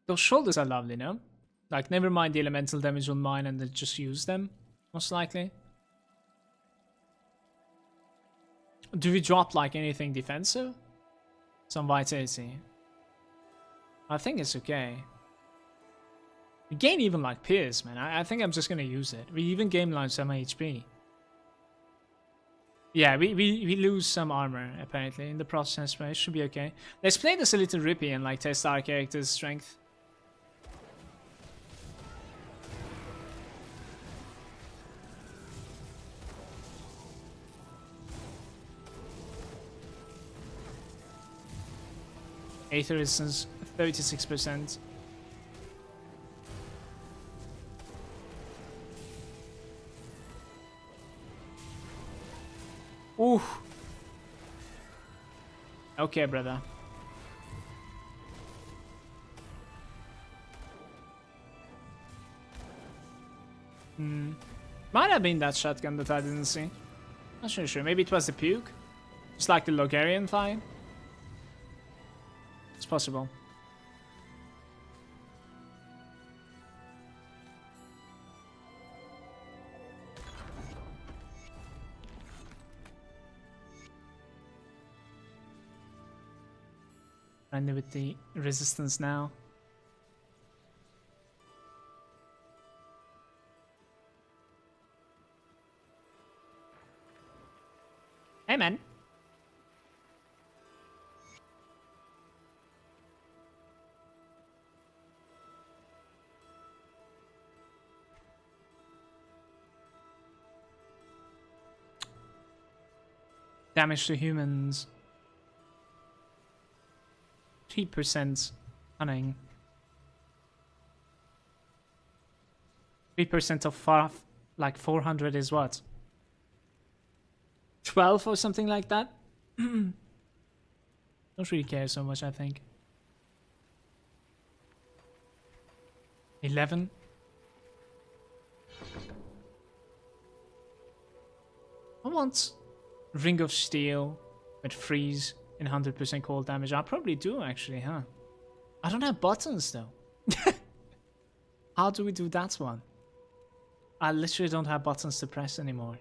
Those shoulders are lovely, no? Like, never mind the elemental damage on mine and then just use them, most likely. Do we drop, like, anything defensive? Some vitality. I think it's okay. We gain even, like, Pierce, man. I think I'm just gonna use it. We even gain, like, some HP. Yeah, we lose some armor, apparently, in the process, but it should be okay. Let's play this a little rippy and, like, test our character's strength. Aether resistance, 36%. Ooh. Okay, brother. Might have been that shotgun that I didn't see. Not sure. Maybe it was the puke. Just like the Logarian fight. It's possible. And with the resistance now. Hey, man. Damage to humans. 3% cunning. 3% of like 400 is what? 12 or something like that? Don't really care so much, I think. 11. I want Ring of Steel with freeze and 100% cold damage. I probably do actually, huh? I don't have buttons though. How do we do that one? I literally don't have buttons to press anymore.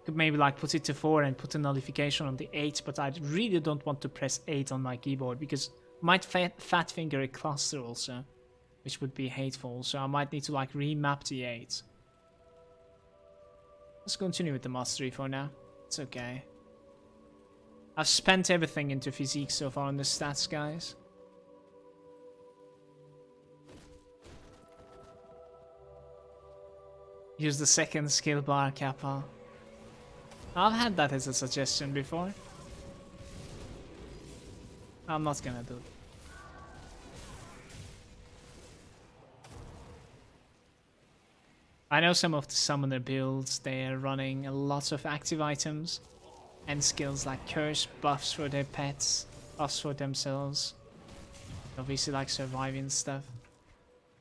Could maybe like put it to 4 and put a nullification on the 8, but I really don't want to press 8 on my keyboard because I might fat finger a cluster also, which would be hateful. So I might need to like remap the 8. Let's continue with the mastery for now. It's okay. I've spent everything into physique so far on the stats, guys. Use the second skill bar, Kappa. I've had that as a suggestion before. I'm not gonna do it. I know some of the summoner builds, they're running lots of active items and skills like curse, buffs for their pets, buffs for themselves. Obviously like surviving stuff.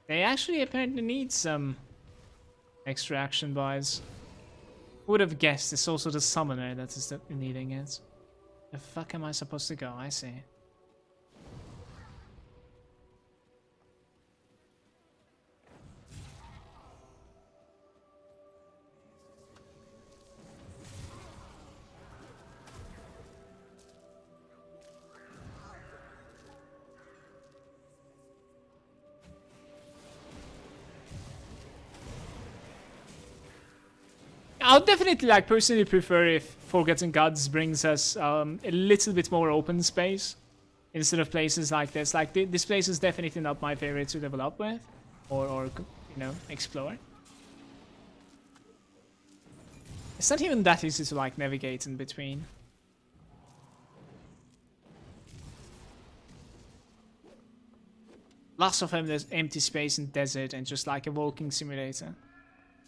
They actually apparently need some extra action buys. Would have guessed it's also the summoner that is needing it. The fuck am I supposed to go? I see. I'll definitely like personally prefer if Forgotten Gods brings us a little bit more open space instead of places like this. Like this place is definitely not my favorite to level up with or you know, explore. It's not even that easy to like navigate in between. Lots of them, there's empty space and desert and just like a walking simulator.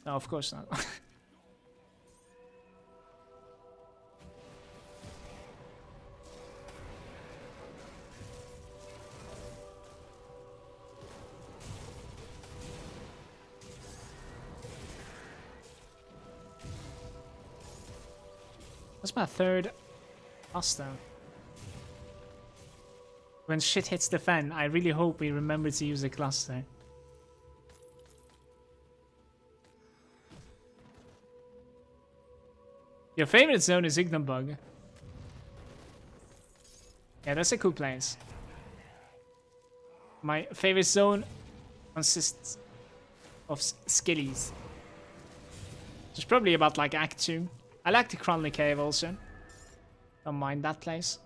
No, of course not. That's my third pasta. When shit hits the fan, I really hope we remember to use a cluster. Your favorite zone is Ignobug. Yeah, that's a cool place. My favorite zone consists of skillies. It's probably about like Act 2. I like the Cronley Cave also. Don't mind that place.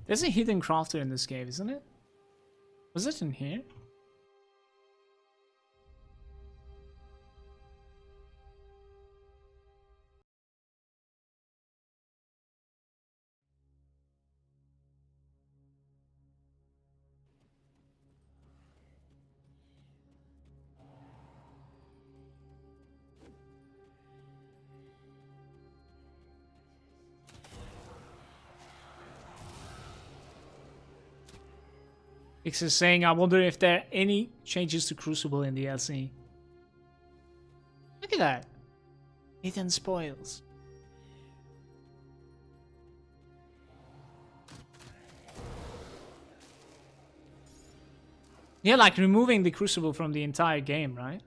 There's a hidden crafter in this cave, isn't it? Was it in here? X is saying, I wonder if there are any changes to Crucible in the DLC. Look at that. Hidden spoils. Yeah, like removing the Crucible from the entire game, right?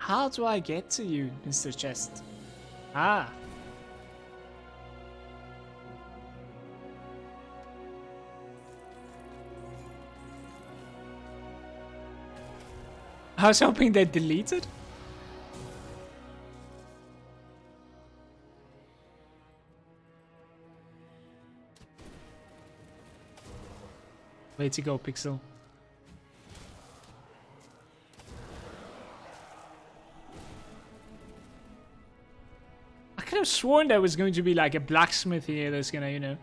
How do I get to you, Mr. Chest? Ah. I was hoping they deleted. Way to go, Pixel. I could have sworn there was going to be like a blacksmith here that's gonna, you know.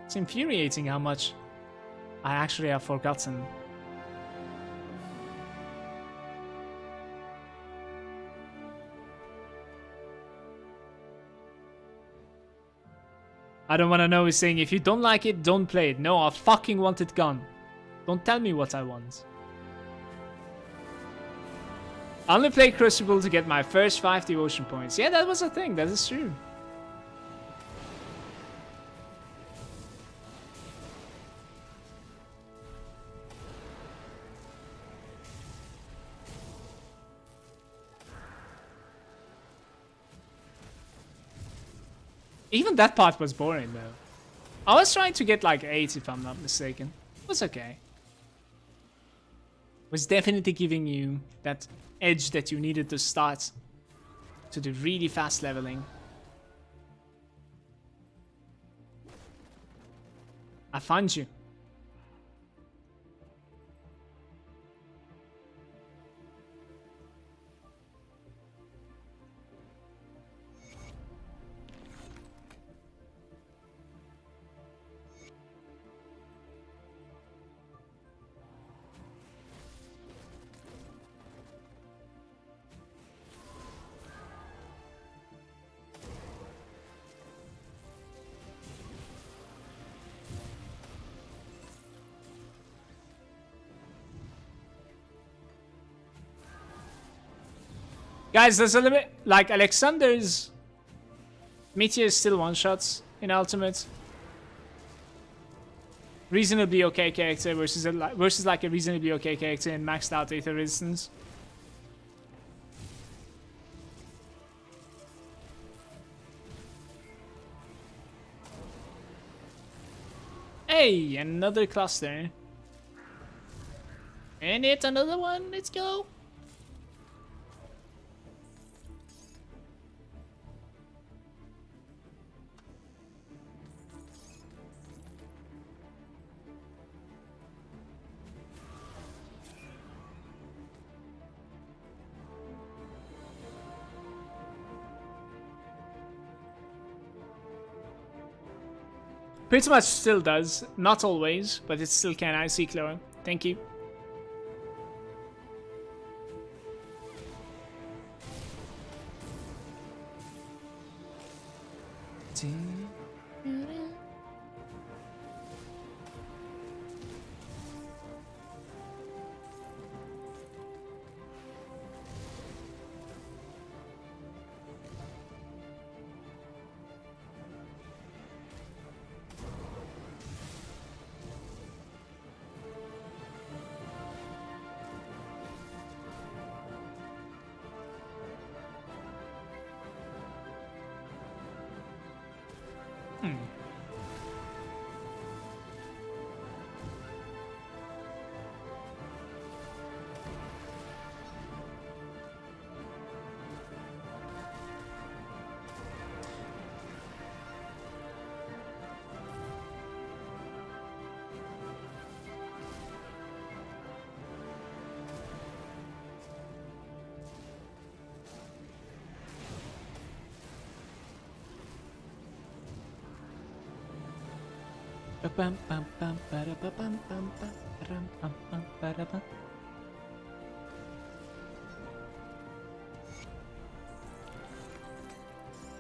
It's infuriating how much I actually have forgotten. I don't want to know is saying, if you don't like it, don't play it. No, I fucking want it gone. Don't tell me what I want. I only play Crucible to get my first 5 devotion points. Yeah, that was a thing. That is true. Even that part was boring though. I was trying to get like 8 if I'm not mistaken. It was okay. It was definitely giving you that edge that you needed to start to the really fast leveling. I found you. Guys, there's a limit. Like, Alexander's Meteor is still one-shots in Ultimate. Reasonably okay character versus like a reasonably okay character in maxed out Aether Resistance. Hey, another cluster. And it's another one. Let's go. Pretty much still does. Not always, but it still can. I see, Chloe. Thank you.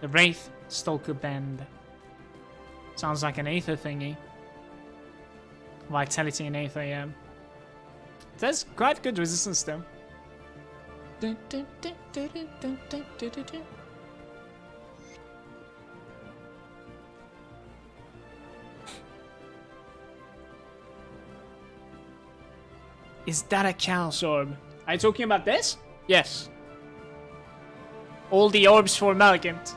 The Wraith Stalker Band. Sounds like an Aether thingy. Vitality and Aether, yeah. That's quite good resistance though. Is that a Chaos Orb? Are you talking about this? Yes. All the orbs for Malagant.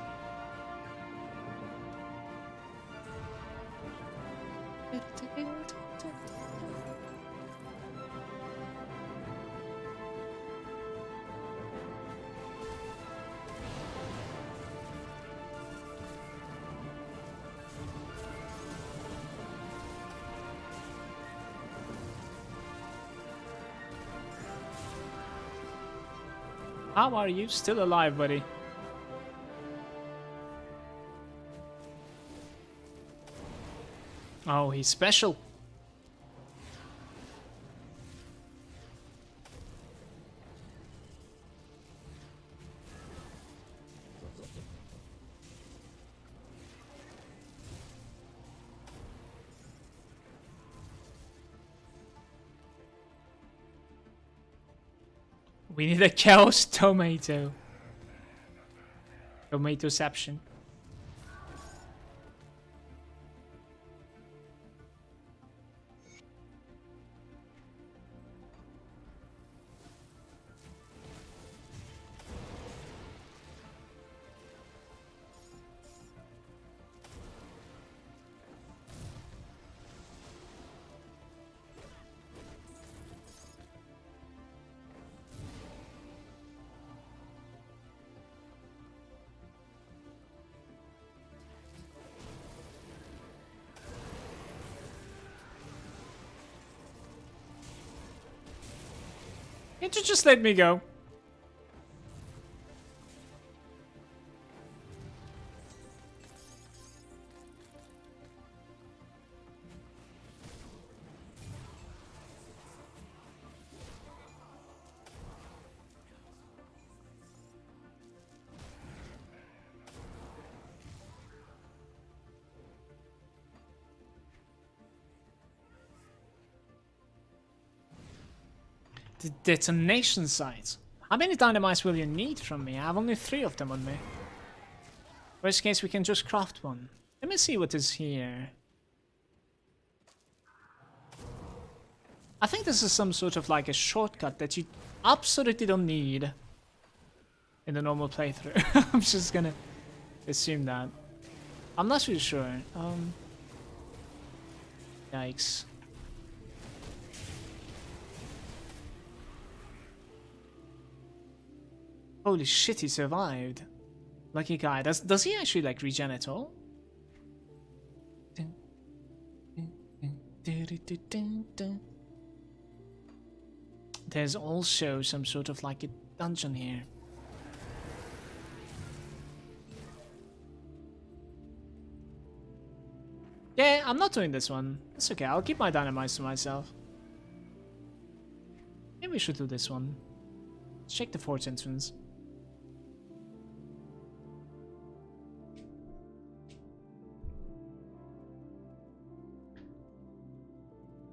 How are you still alive, buddy? Oh, he's special. We need a Chaos Tomato. Tomatoception. Can't you just let me go? The detonation site. How many dynamites will you need from me? I have only 3 of them on me. Worst case, we can just craft one. Let me see what is here. I think this is some sort of like a shortcut that you absolutely don't need in the normal playthrough. I'm just gonna assume that. I'm not really sure. Yikes. Holy shit, he survived. Lucky guy. Does he actually like regen at all? There's also some sort of like a dungeon here. Yeah, I'm not doing this one. It's okay, I'll keep my dynamites to myself. Maybe we should do this one. Let's check the forge entrance.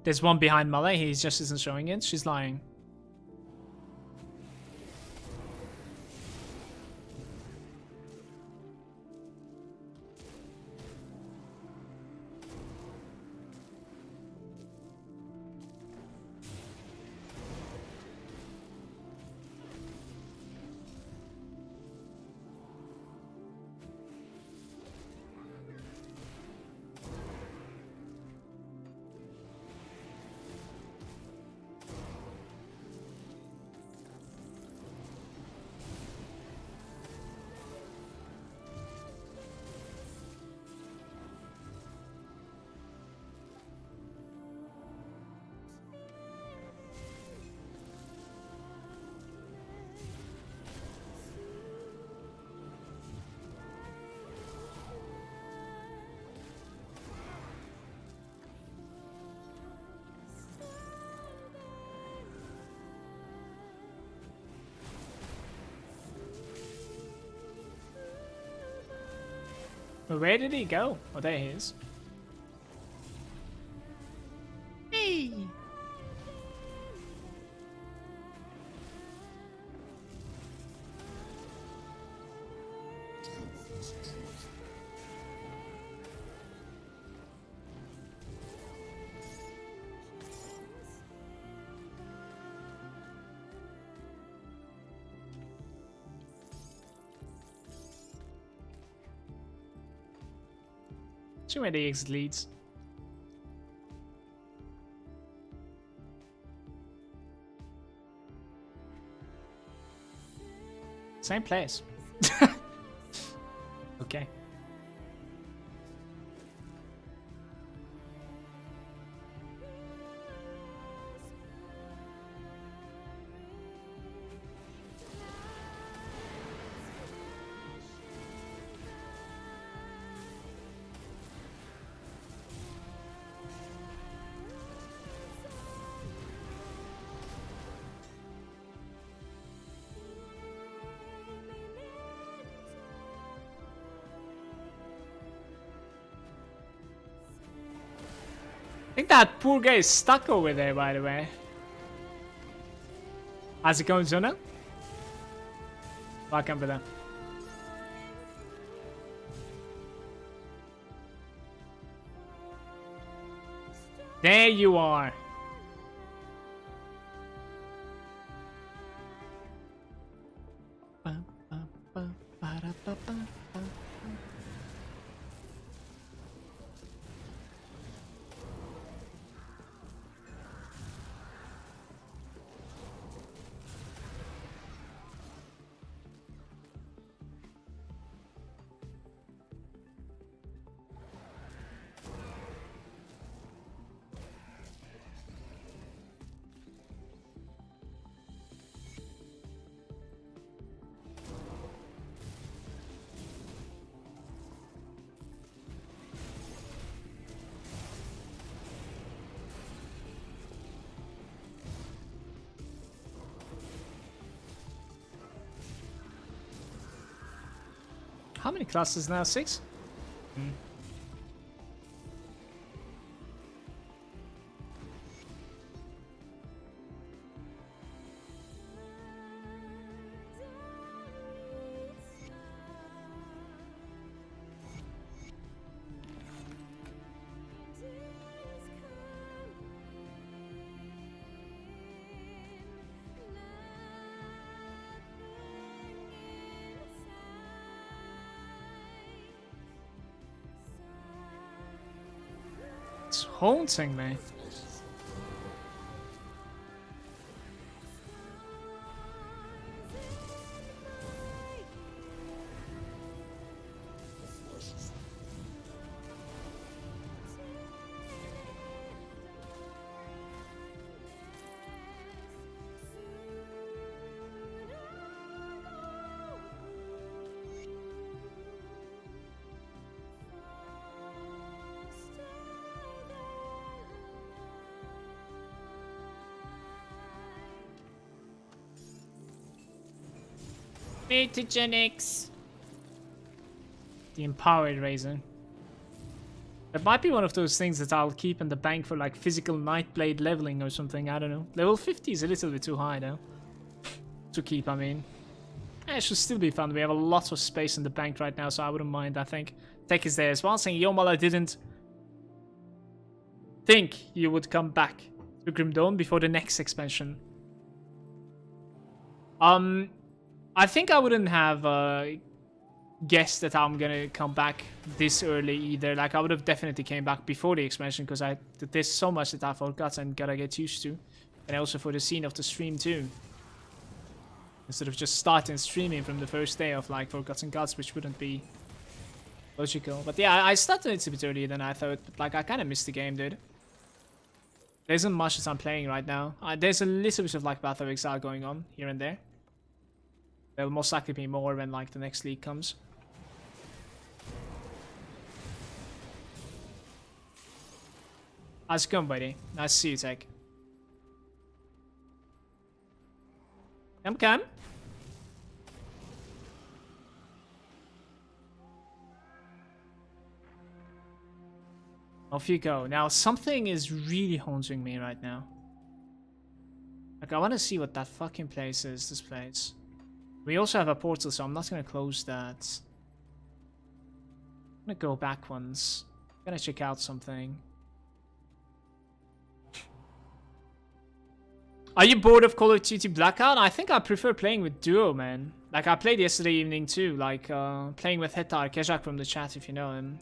There's one behind Malay, he just isn't showing it. She's lying. But where did he go? Oh, there he is. Hey! See where the exit leads. Same place. Okay. I think that poor guy is stuck over there, by the way. How's it going, Zona? Welcome, brother. There you are. How many classes now? 6? haunting me. Metagenics. The empowered razor. It might be one of those things that I'll keep in the bank for like physical Nightblade leveling or something. I don't know. Level 50 is a little bit too high though. To keep, I mean. It should still be fun. We have a lot of space in the bank right now, so I wouldn't mind, I think. Tech is there as well, saying, yo, Mal, I didn't think you would come back to Grim Dawn before the next expansion. I think I wouldn't have guessed that I'm gonna come back this early either. Like, I would have definitely came back before the expansion because there's so much that I forgot and gotta get used to. And also for the scene of the stream too. Instead of just starting streaming from the first day of like Forgotten Gods, which wouldn't be logical. But yeah, I started it a bit earlier than I thought. But like, I kind of missed the game, dude. There isn't much that I'm playing right now. There's a little bit of like Path of Exile going on here and there. There will most likely be more when like the next league comes. How's it going, buddy? Nice to see you, Tech. Come. Off you go. Now, something is really haunting me right now. Like, I want to see what that fucking place is, this place. We also have a portal, so I'm not going to close that. I'm going to go back once. I'm going to check out something. Are you bored of Call of Duty Blackout? I think I prefer playing with Duo, man. Like, I played yesterday evening too. Like, playing with Hetar, Kejak from the chat, if you know him.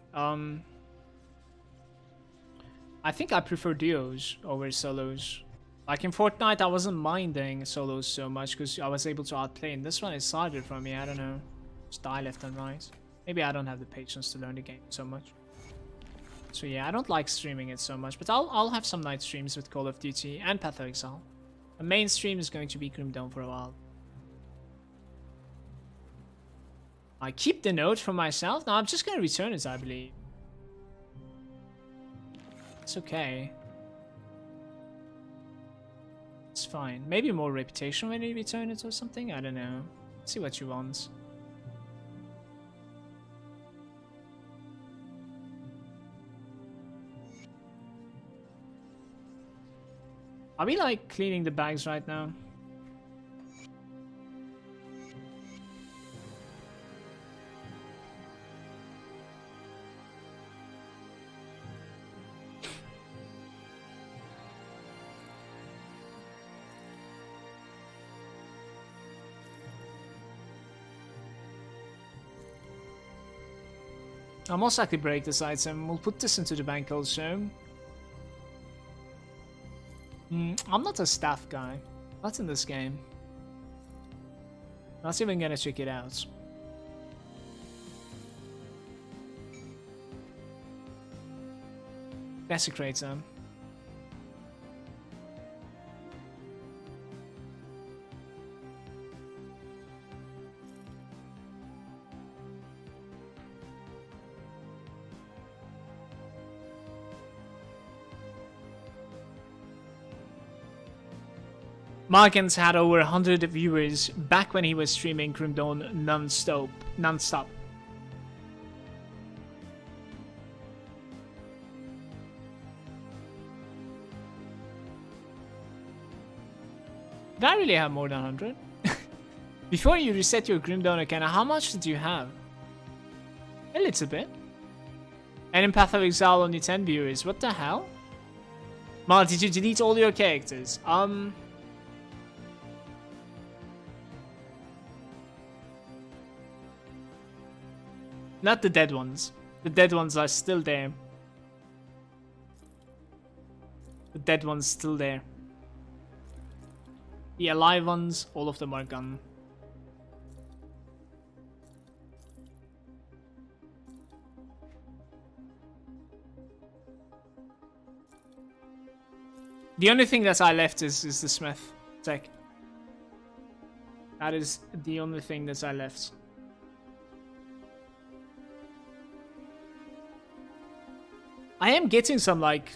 I think I prefer duos over solos. Like, in Fortnite, I wasn't minding solos so much because I was able to outplay. And this one is harder for me. I don't know. Just die left and right. Maybe I don't have the patience to learn the game so much. So yeah, I don't like streaming it so much. But I'll have some night streams with Call of Duty and Path of Exile. The main stream is going to be Grim Dawn for a while. I keep the note for myself. Now I'm just going to return it, I believe. It's okay. It's fine. Maybe more reputation when you return it or something? I don't know. See what you want. Are we like cleaning the bags right now? I'll most likely break this item. We'll put this into the bank also. I'm not a staff guy. Not in this game. Not even gonna check it out. Desecrator. Malagant had over 100 viewers back when he was streaming Grim Dawn non-stop. Did I really have more than 100? Before you reset your Grim Dawn account, how much did you have? A little bit. And in Path of Exile only 10 viewers. What the hell? Mal, did you delete all your characters? Not the dead ones. The dead ones are still there. The dead one's still there. The alive ones, all of them are gone. The only thing that I left is the smith tech. That is the only thing that I left. I am getting some like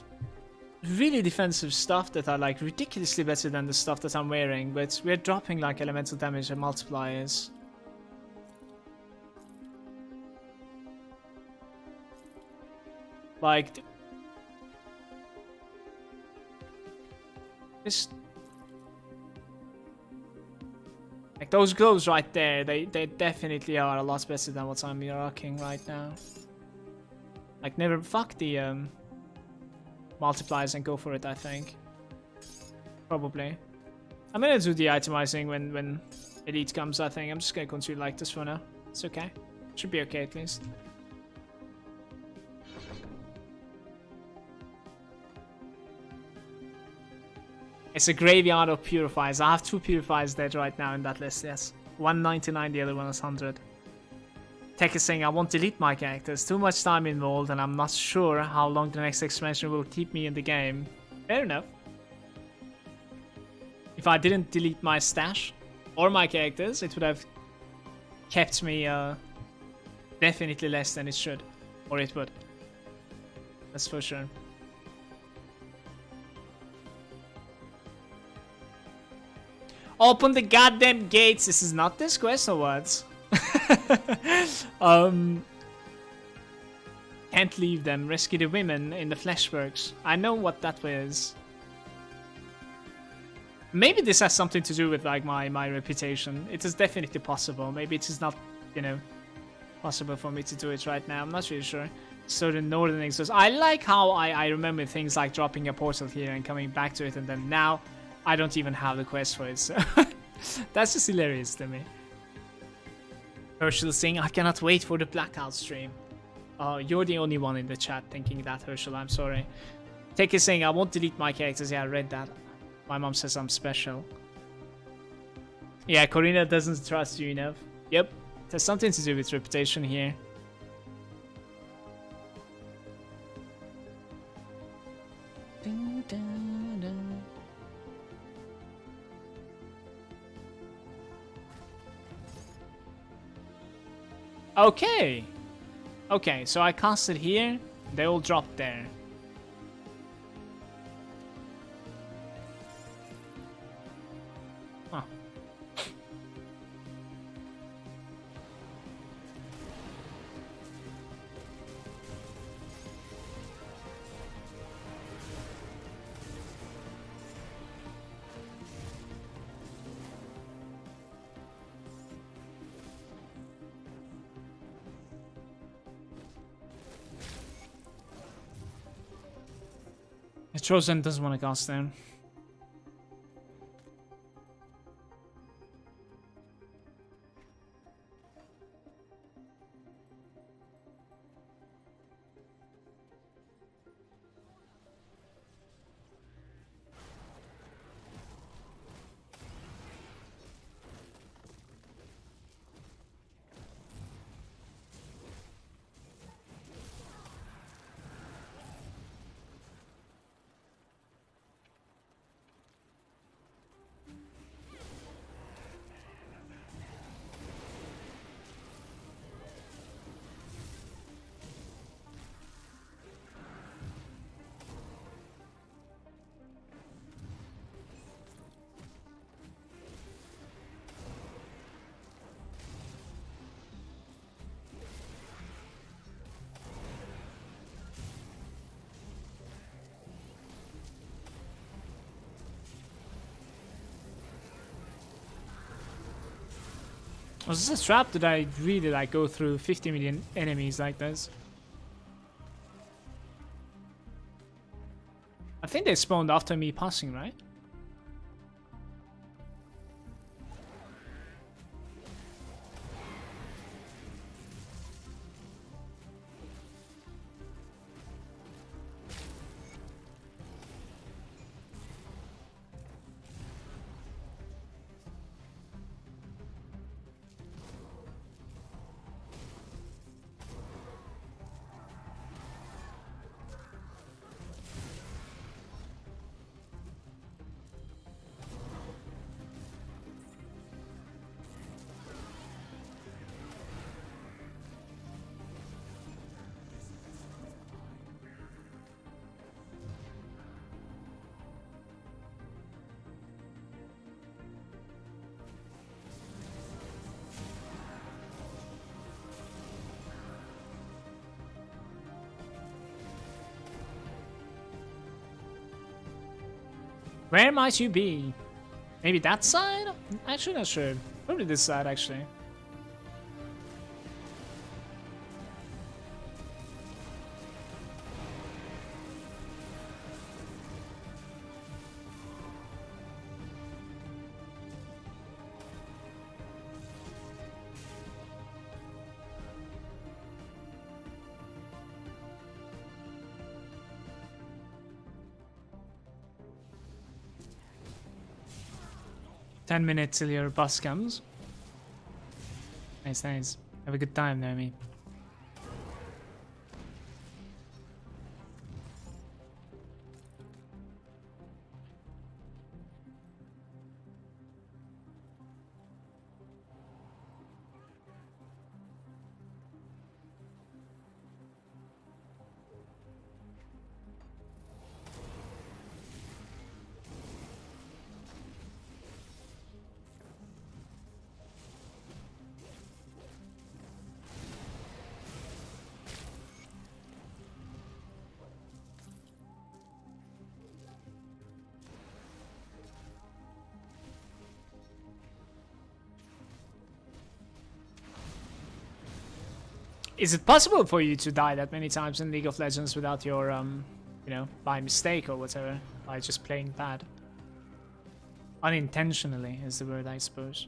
really defensive stuff that are like ridiculously better than the stuff that I'm wearing, but we're dropping like elemental damage and multipliers. Like this, like those gloves right there, they definitely are a lot better than what I'm rocking right now. Like never fuck the multipliers and go for it, I think. Probably. I'm gonna do the itemizing when elite comes, I think. I'm just gonna continue like this for now. It's okay. Should be okay at least. It's a graveyard of purifiers. I have 2 purifiers dead right now in that list, yes. 199, the other one is 100. Tech is saying I won't delete my characters. Too much time involved and I'm not sure how long the next expansion will keep me in the game. Fair enough. If I didn't delete my stash or my characters, it would have kept me definitely less than it should. Or it would. That's for sure. Open the goddamn gates. This is not this quest or what? Can't leave them. Rescue the women in the Fleshworks. I know what that is. Maybe this has something to do with like my reputation. It is definitely possible. Maybe it is not, you know, possible for me to do it right now. I'm not really sure. So the northern exhaust. I like how I remember things like dropping a portal here and coming back to it, and then now I don't even have the quest for it. So that's just hilarious to me. Herschel saying, I cannot wait for the blackout stream. You're the only one in the chat thinking that, Herschel. I'm sorry. Take is saying, I won't delete my characters. Yeah, I read that. My mom says I'm special. Yeah, Corina doesn't trust you enough. Yep. It has something to do with reputation here. Dun, dun, dun. Okay. Okay, so I cast it here. They all dropped there. Huh. Trozen doesn't want to cast them. Was this a trap? Did I really like go through 50 million enemies like this? I think they spawned after me passing, right? Where might you be? Maybe that side? Actually, not sure. Probably this side, actually. "10 minutes till your bus comes." Nice, nice. Have a good time, Naomi. Is it possible for you to die that many times in League of Legends without your, you know, by mistake or whatever? By just playing bad? Unintentionally is the word, I suppose.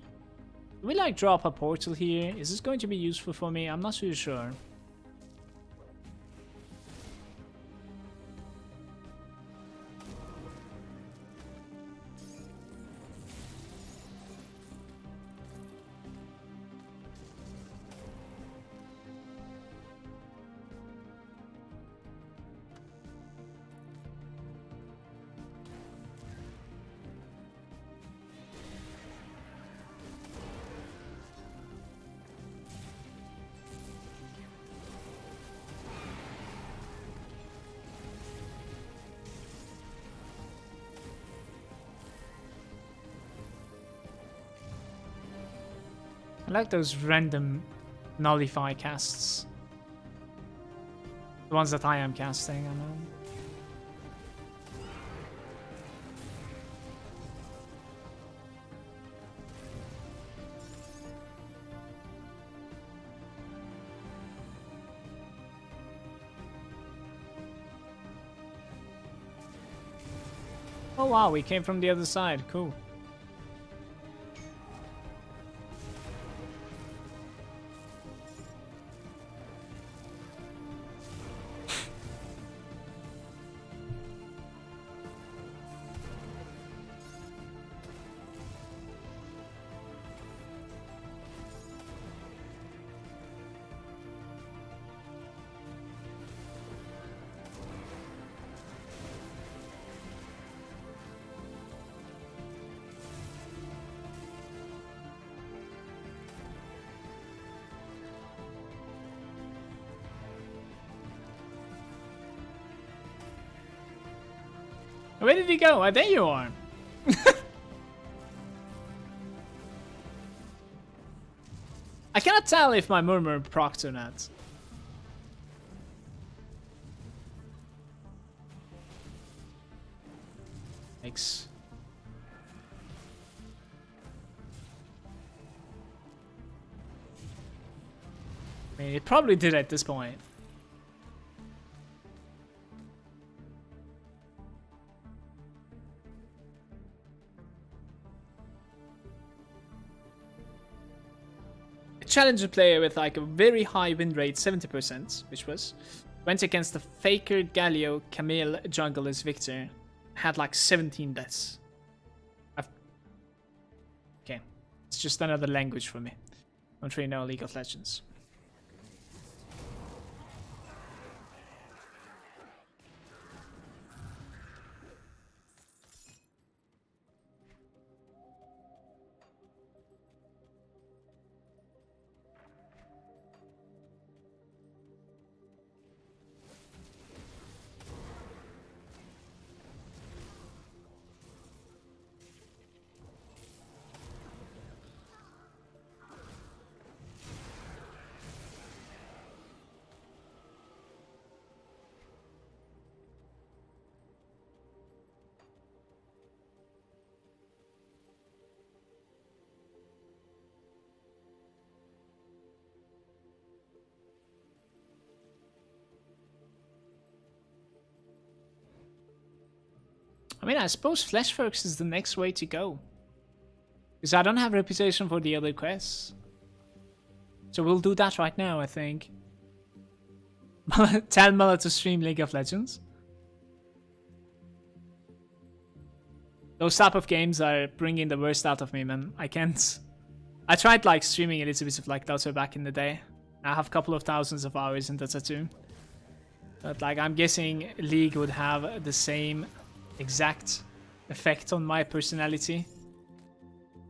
Do we, like, drop a portal here? Is this going to be useful for me? I'm not too sure. I like those random nullify casts. The ones that I am casting, I mean. Oh wow, we came from the other side, cool. Where did he go? Oh, there you are. I cannot tell if my murmur procced or not. Thanks. I mean, it probably did at this point. Challenger player with like a very high win rate, 70%, which was, went against the Faker Galio Camille Jungler's Victor, had like 17 deaths. Okay, it's just another language for me. Don't really know League of Legends. I mean, I suppose Fleshworks is the next way to go. Because I don't have reputation for the other quests. So we'll do that right now, I think. Tell Mala to stream League of Legends. Those type of games are bringing the worst out of me, man. I can't... I tried like streaming a little bit of like Dota back in the day. I have a couple of thousands of hours in Dota 2. But like I'm guessing League would have the same exact effect on my personality.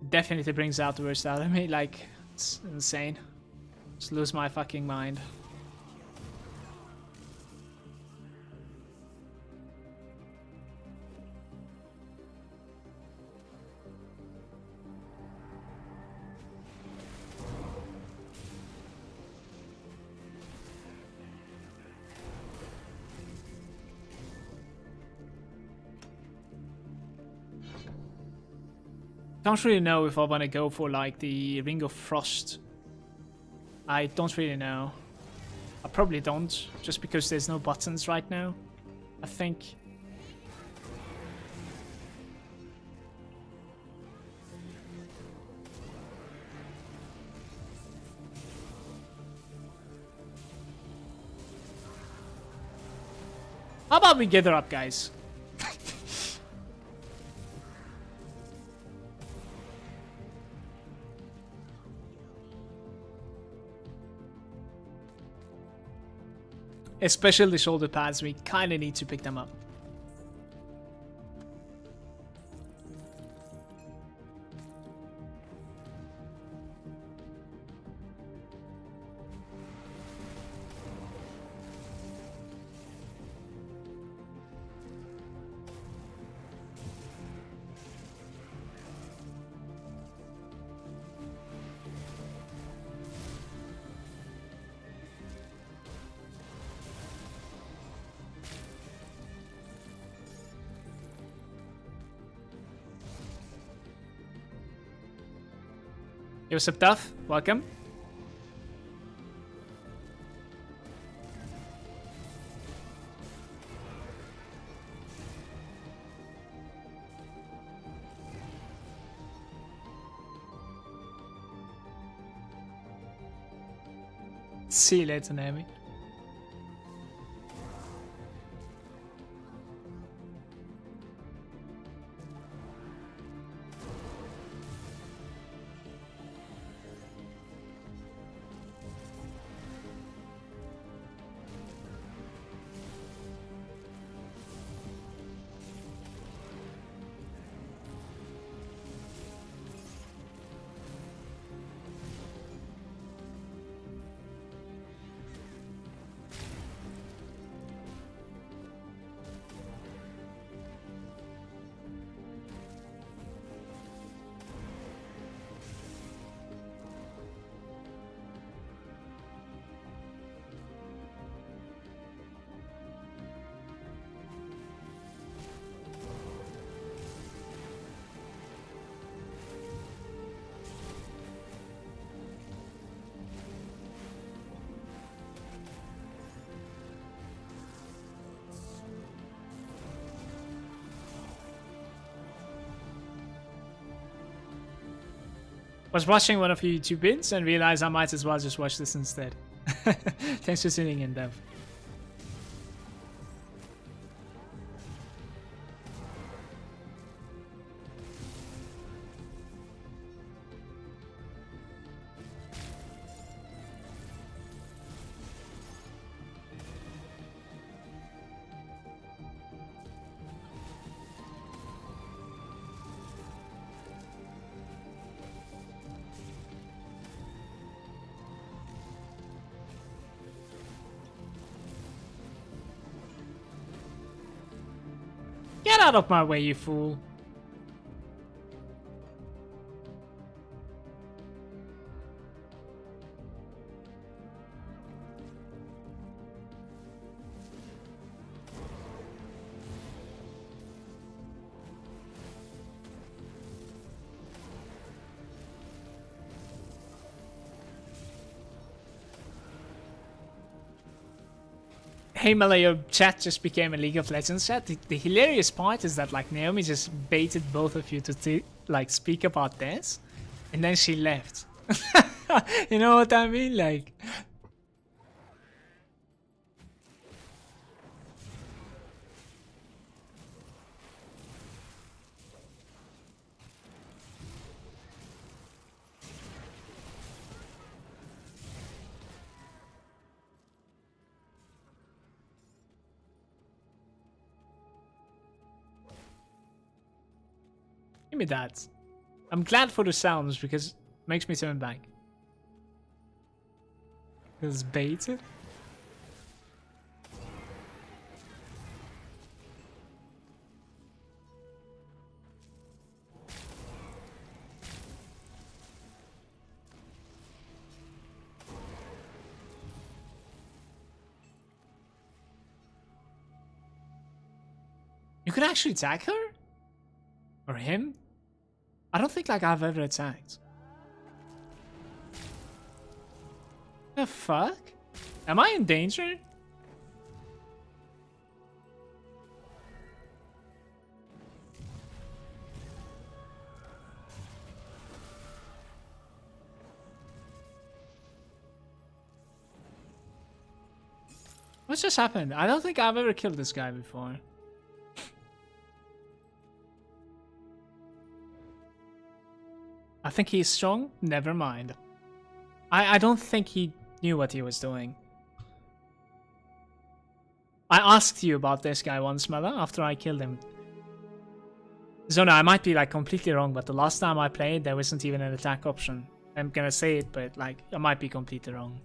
Definitely brings out the worst out of me, like it's insane. Just lose my fucking mind. Don't really know if I want to go for like the Ring of Frost. I don't really know. I probably don't, just because there's no buttons right now, I think. How about we gather up, guys? Especially the shoulder pads, we kind of need to pick them up. Yo, what's up, Duff? Welcome. See you later, Naomi. Was watching one of your YouTube vids and realized I might as well just watch this instead. Thanks for tuning in, Dev. Get out of my way, you fool. Hey Malay, your chat just became a League of Legends chat. The hilarious part is that like Naomi just baited both of you to like speak about this, and then she left. You know what I mean? Like, give me that. I'm glad for the sounds because it makes me turn back. It's baited. You can actually attack her? Or him? I don't think like I've ever attacked. The fuck? Am I in danger? What's just happened? I don't think I've ever killed this guy before. I think he's strong? Never mind. I don't think he knew what he was doing. I asked you about this guy once, Mela, after I killed him. Zona, I might be like completely wrong, but the last time I played, there wasn't even an attack option. I'm gonna say it, but like, I might be completely wrong.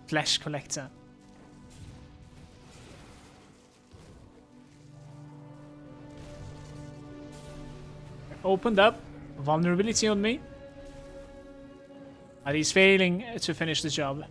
Flesh collector. Opened up. Vulnerability on me. And he's failing to finish the job.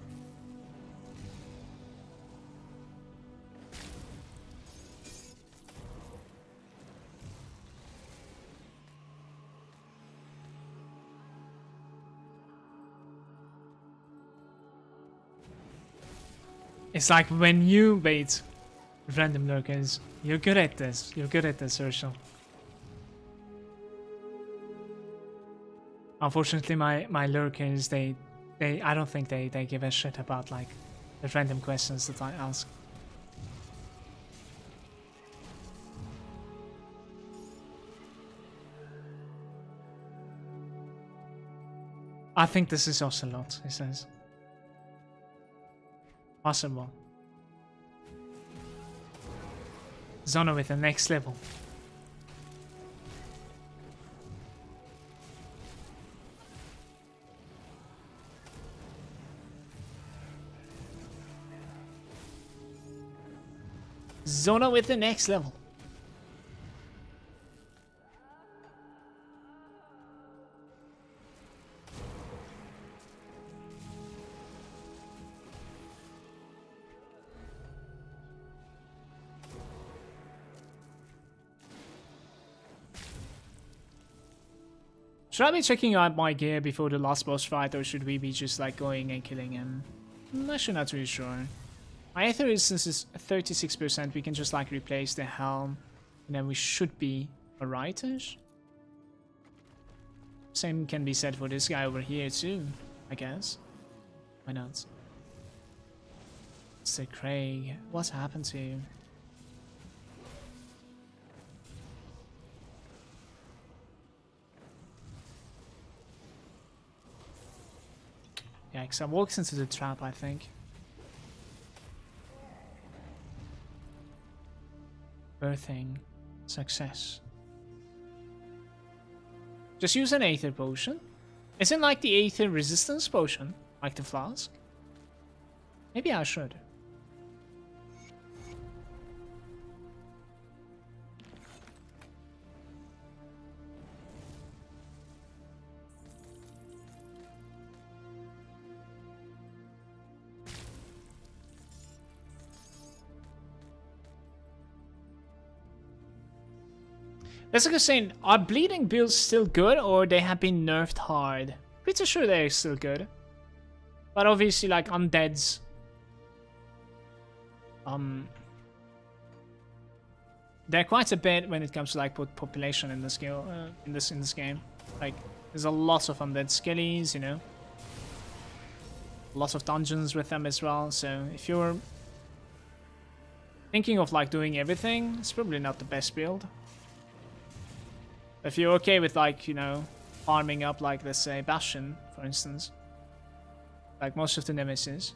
It's like when you bait random lurkers, you're good at this. You're good at this, Herschel. Unfortunately, my lurkers, I don't think they give a shit about like the random questions that I ask. I think this is Ocelot, he says. Possible. Zona with the next level. Zona with the next level. Should I be checking out my gear before the last boss fight, or should we be just like going and killing him? I'm actually not really sure. My Aether resistance is 36%, we can just like replace the helm, and then we should be alright-ish. Same can be said for this guy over here too, I guess. Why not? Mr. Craig, what's happened to you? Yikes, I walked into the trap, I think. Birthing. Success. Just use an Aether potion. Isn't like the Aether resistance potion, like the flask? Maybe I should. That's like saying, are bleeding builds still good or they have been nerfed hard? Pretty sure they're still good. But obviously like undeads. They're quite a bit when it comes to like population in this skill in this game. Like there's a lot of undead skillies, you know. Lots of dungeons with them as well. So if you're thinking of like doing everything, it's probably not the best build. If you're okay with like, you know, farming up like let's say Bastion, for instance. Like most of the nemesis.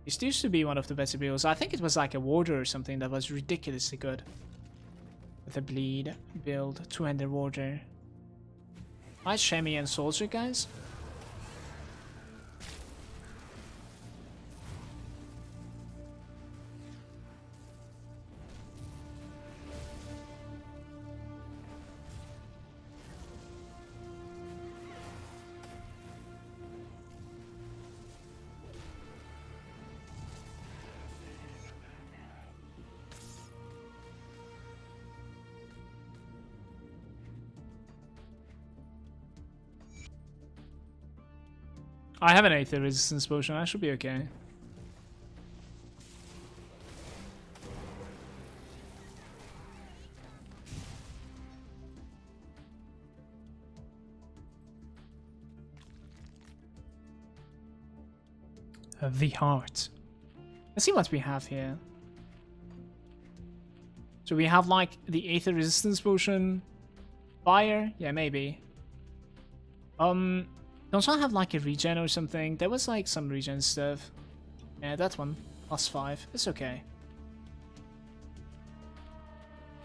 This used to be one of the better builds. I think it was like a warder or something that was ridiculously good. With a bleed build, two-handed warder. Nice Shemi and soldier, guys. I have an Aether resistance potion, I should be okay. The heart. Let's see what we have here. So we have like the Aether resistance potion. Fire? Yeah, maybe. Don't I have like a regen or something? There was like some regen stuff. Yeah, that one. +5. It's okay.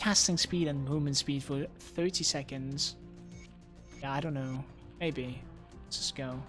Casting speed and movement speed for 30 seconds. Yeah, I don't know. Maybe. Let's just go.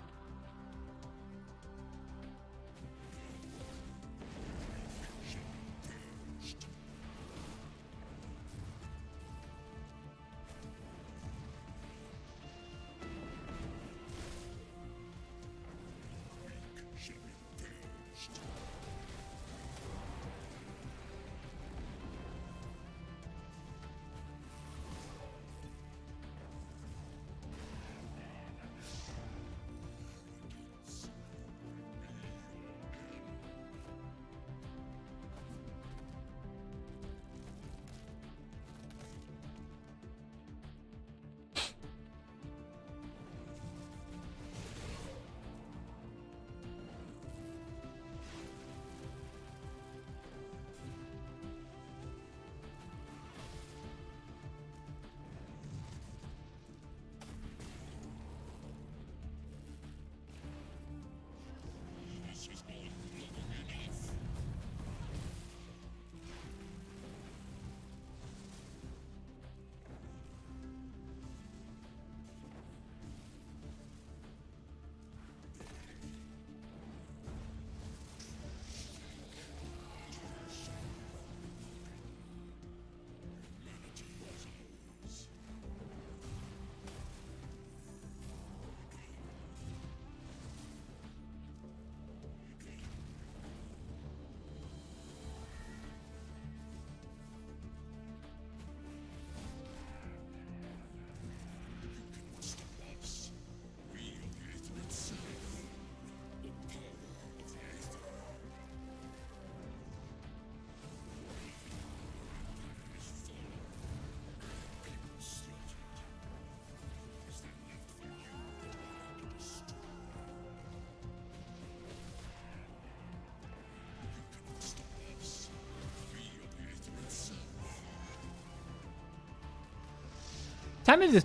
Tell me the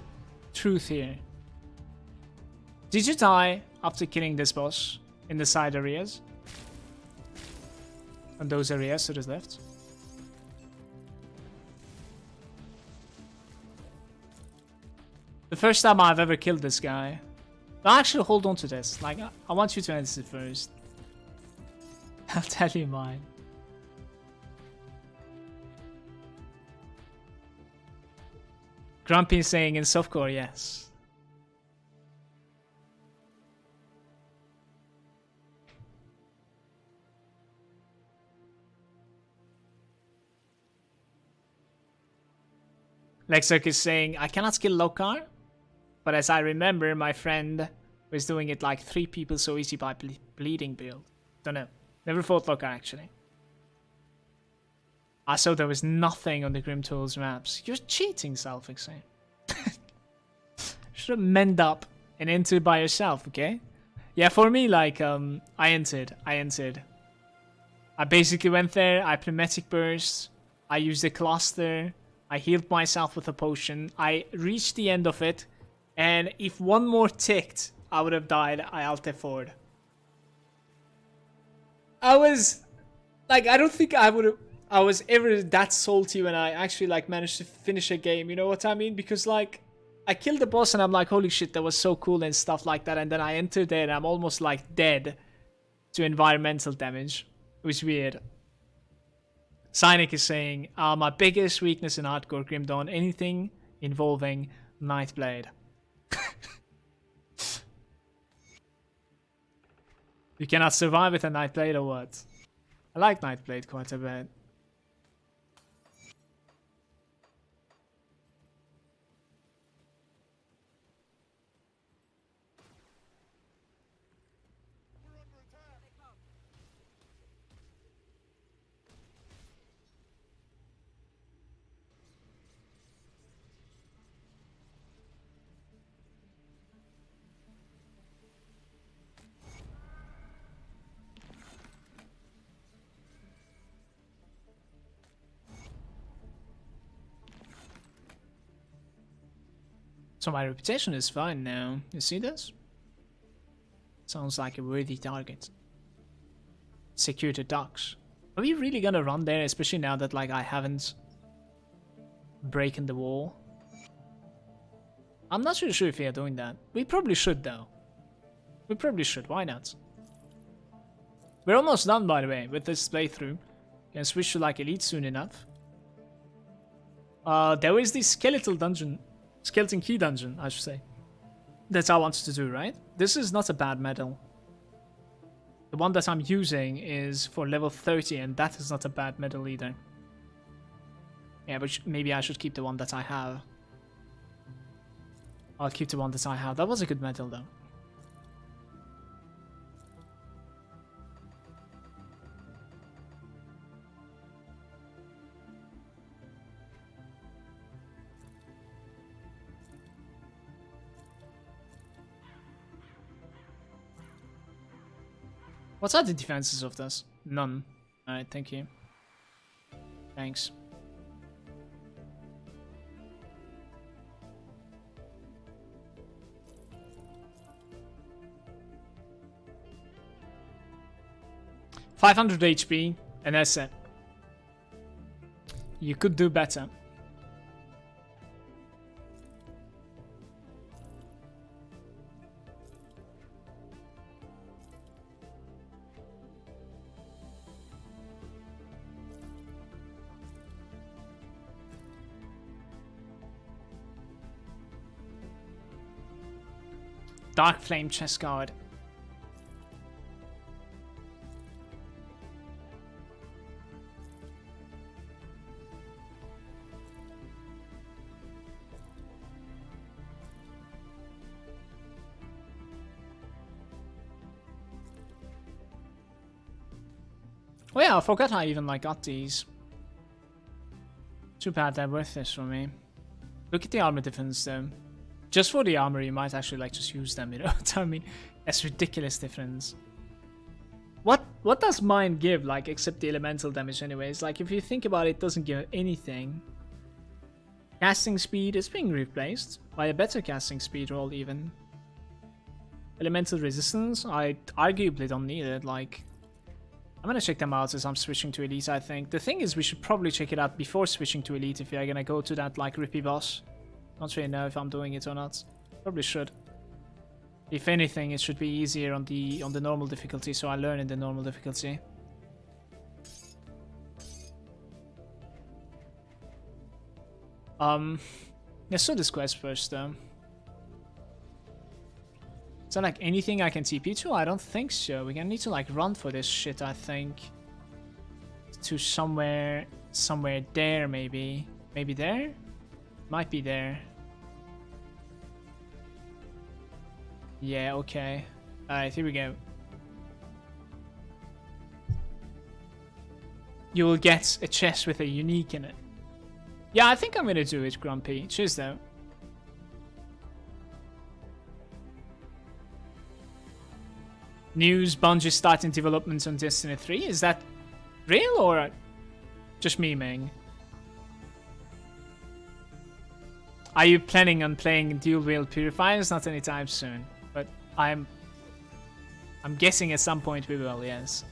truth here. Did you die after killing this boss in the side areas? And those areas to the left? The first time I've ever killed this guy. But actually hold on to this. Like, I want you to answer first. I'll tell you mine. Grumpy is saying in softcore, yes. Lexark is saying, I cannot kill Lokar, but as I remember, my friend was doing it like 3 people so easy by bleeding build. Don't know. Never fought Lokar, actually. I saw there was nothing on the Grim Tools maps. You're cheating, Selfixane. Should have manned up and entered by yourself, okay? Yeah, for me, like, I entered. I basically went there, I Pneumatic Burst, I used a cluster, I healed myself with a potion, I reached the end of it, and if one more ticked, I would have died. I alt F4'd. I was, like, I don't think I was ever that salty when I actually, like, managed to finish a game, you know what I mean? Because, like, I killed the boss and I'm like, holy shit, that was so cool and stuff like that, and then I entered there and I'm almost, like, dead to environmental damage. It was weird. Cynic is saying, my biggest weakness in hardcore Grim Dawn, anything involving Nightblade. You cannot survive with a Nightblade or what? I like Nightblade quite a bit. So my reputation is fine now. You see this? Sounds like a worthy target. Secure the docks. Are we really gonna run there, especially now that, like, I haven't broken the wall? I'm not really sure if we are doing that. We probably should, though. We probably should. Why not? We're almost done, by the way, with this playthrough. Can switch to, like, Elite soon enough. There is this skeletal dungeon. Skeleton Key dungeon, I should say. That's I wanted to do, right? This is not a bad medal. The one that I'm using is for level 30, and that is not a bad medal either. Yeah, but maybe I should keep the one that I have. I'll keep the one that I have. That was a good medal, though. What are the defenses of this? None. Alright, thank you. Thanks. $500 HP, and that's it. You could do better. Dark Flame chest guard. Oh yeah, I forgot I even like got these. Too bad they're worth this for me. Look at the armor difference though. Just for the armor, you might actually like just use them, you know what I mean? That's ridiculous difference. What does mine give, like, except the elemental damage anyways? Like, if you think about it, it doesn't give anything. Casting speed is being replaced by a better casting speed roll even. Elemental resistance, I arguably don't need it, like... I'm gonna check them out as I'm switching to Elite, I think. The thing is, we should probably check it out before switching to Elite if we are gonna go to that, like, rippy boss. Don't really know if I'm doing it or not. Probably should. If anything, it should be easier on the normal difficulty, so I learn in the normal difficulty. Let's do this quest first, though. Is there, like, anything I can TP to? I don't think so. We're gonna need to, like, run for this shit, I think. To somewhere there, maybe. Maybe there? Might be there. Yeah, okay. Alright, here we go. You will get a chest with a unique in it. Yeah, I think I'm gonna do it, Grumpy. Cheers, though. News, Bungie starting development on Destiny 3. Is that real or just memeing? Are you planning on playing Dual Wield Purifiers? Not anytime soon, but I'm guessing at some point we will, yes.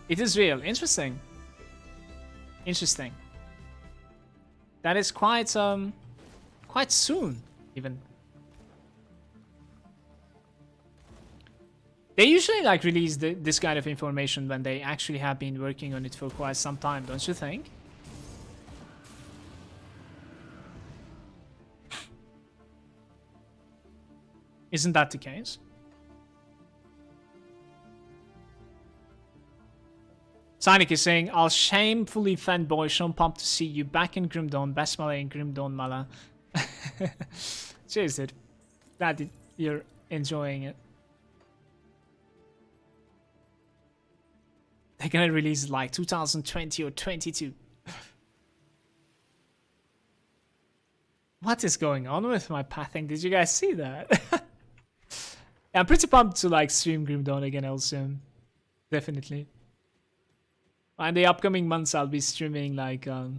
It is real. Interesting. Interesting. That is quite quite soon, even. They usually like release this kind of information when they actually have been working on it for quite some time, don't you think? Isn't that the case? Sonic is saying, I'll shamefully fanboy Sean pumped to see you back in Grim Dawn. Best Mala in Grim Dawn Mala. Cheers, dude. Glad you're enjoying it. They're gonna release it like 2020 or 22. What is going on with my pathing? Did you guys see that? Yeah, I'm pretty pumped to like stream Grim Dawn again also. Definitely. In the upcoming months, I'll be streaming like I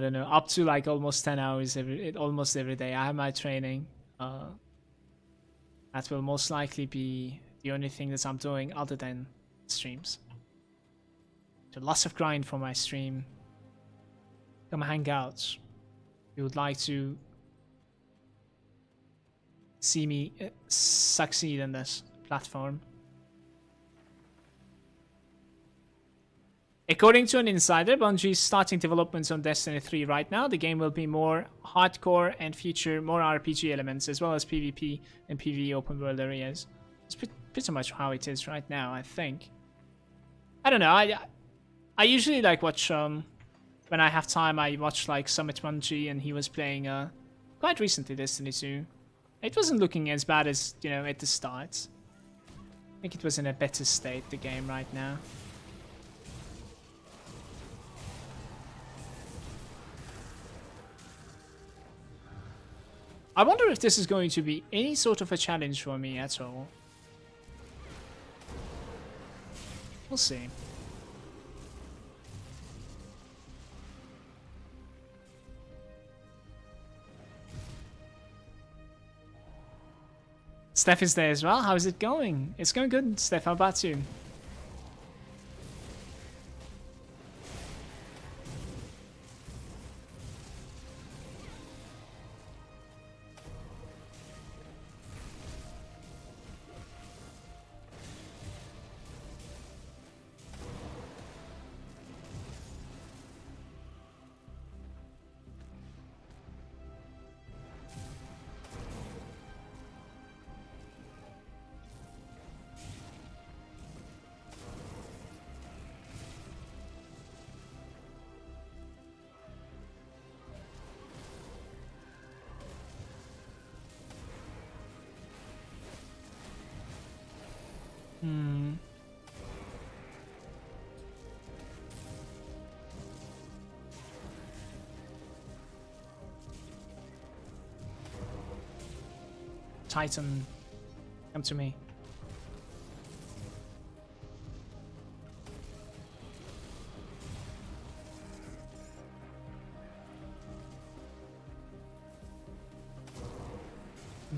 don't know, up to like almost 10 hours almost every day. I have my training. That will most likely be the only thing that I'm doing other than streams. So lots of grind for my stream. Come hang out. If you would like to see me succeed in this platform. According to an insider, Bungie is starting developments on Destiny 3 right now. The game will be more hardcore and feature more RPG elements as well as PvP and PvE open world areas. It's pretty much how it is right now, I think. I don't know. I usually like watch when I have time. I watch like Summit Bungie, and he was playing quite recently Destiny 2. It wasn't looking as bad as, you know, at the start. I think it was in a better state, the game right now. I wonder if this is going to be any sort of a challenge for me at all. We'll see. Steph is there as well. How is it going? It's going good, Steph. How about you? Titan, come to me.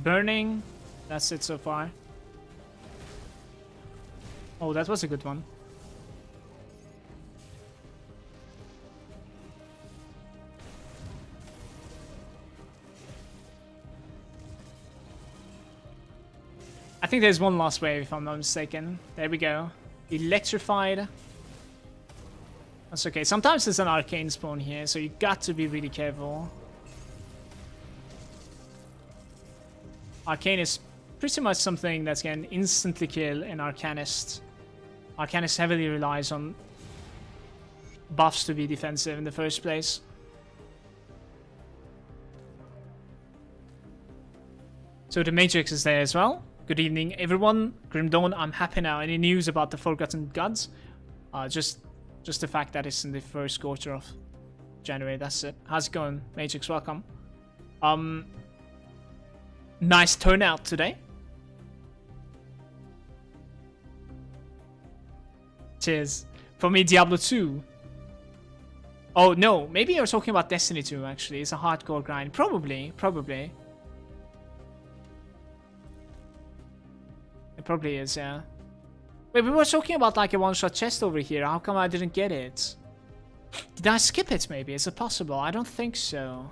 Burning, that's it so far. Oh, that was a good one. I think there's one last wave if I'm not mistaken. There we go. Electrified. That's okay. Sometimes there's an arcane spawn here, so you got to be really careful. Arcane is pretty much something that can instantly kill an Arcanist. Arcanist heavily relies on buffs to be defensive in the first place. So the Matrix is there as well. Good evening, everyone. Grim Dawn, I'm happy now. Any news about the Forgotten Gods? Just the fact that it's in the first quarter of January. That's it. How's it going, Matrix? Welcome. Nice turnout today. Cheers. For me, Diablo 2. Oh, no. Maybe you're talking about Destiny 2, actually. It's a hardcore grind. Probably. It probably is, yeah. Wait, we were talking about like a one-shot chest over here. How come I didn't get it? Did I skip it, maybe? Is it possible? I don't think so.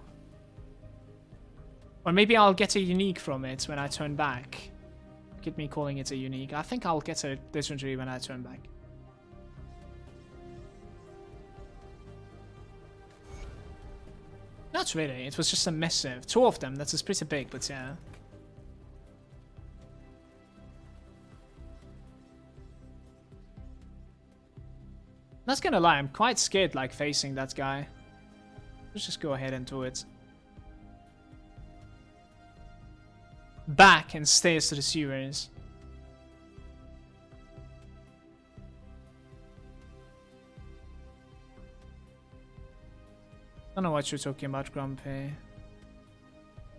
Or maybe I'll get a unique from it when I turn back. Get me calling it a unique. I think I'll get a legendary when I turn back. Not really. It was just a missive. 2 of them. That is pretty big, but yeah. Not gonna lie, I'm quite scared like facing that guy. Let's just go ahead and do it. Back and stairs to the sewers. I don't know what you're talking about, Grumpy.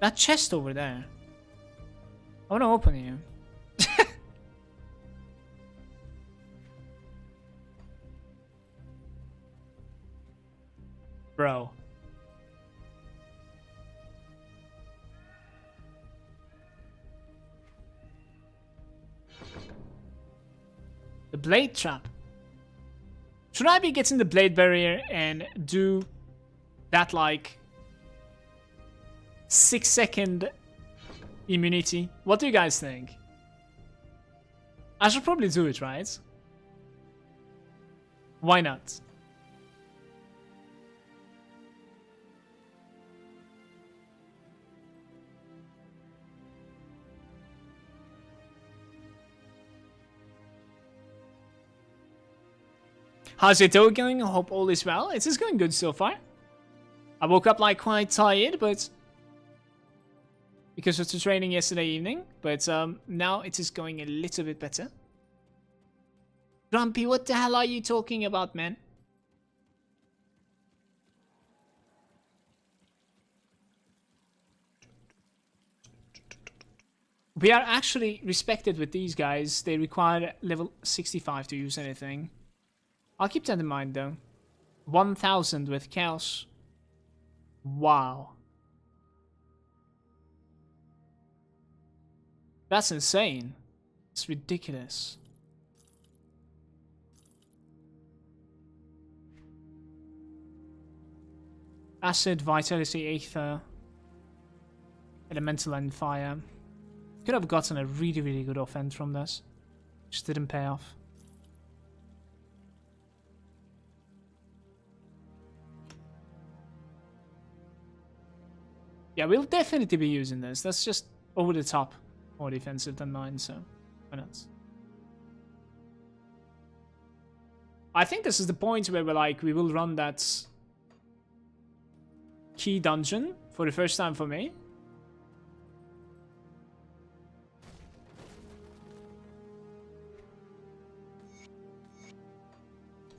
That chest over there. I wanna open you. Bro. The blade trap. Should I be getting the blade barrier and do that like 6-second immunity? What do you guys think? I should probably do it, right? Why not? How's your day going? I hope all is well. It is going good so far. I woke up like quite tired, but because of the training yesterday evening. But now it is going a little bit better. Grumpy, what the hell are you talking about, man? We are actually respected with these guys. They require level 65 to use anything. I'll keep that in mind though. 1000 with Chaos. Wow. That's insane. It's ridiculous. Acid, Vitality, Aether, Elemental and Fire. Could have gotten a really good offense from this. Just didn't pay off. Yeah, we'll definitely be using this. That's just over the top more defensive than mine, so why not? I think this is the point where we're like, we will run that key dungeon for the first time for me.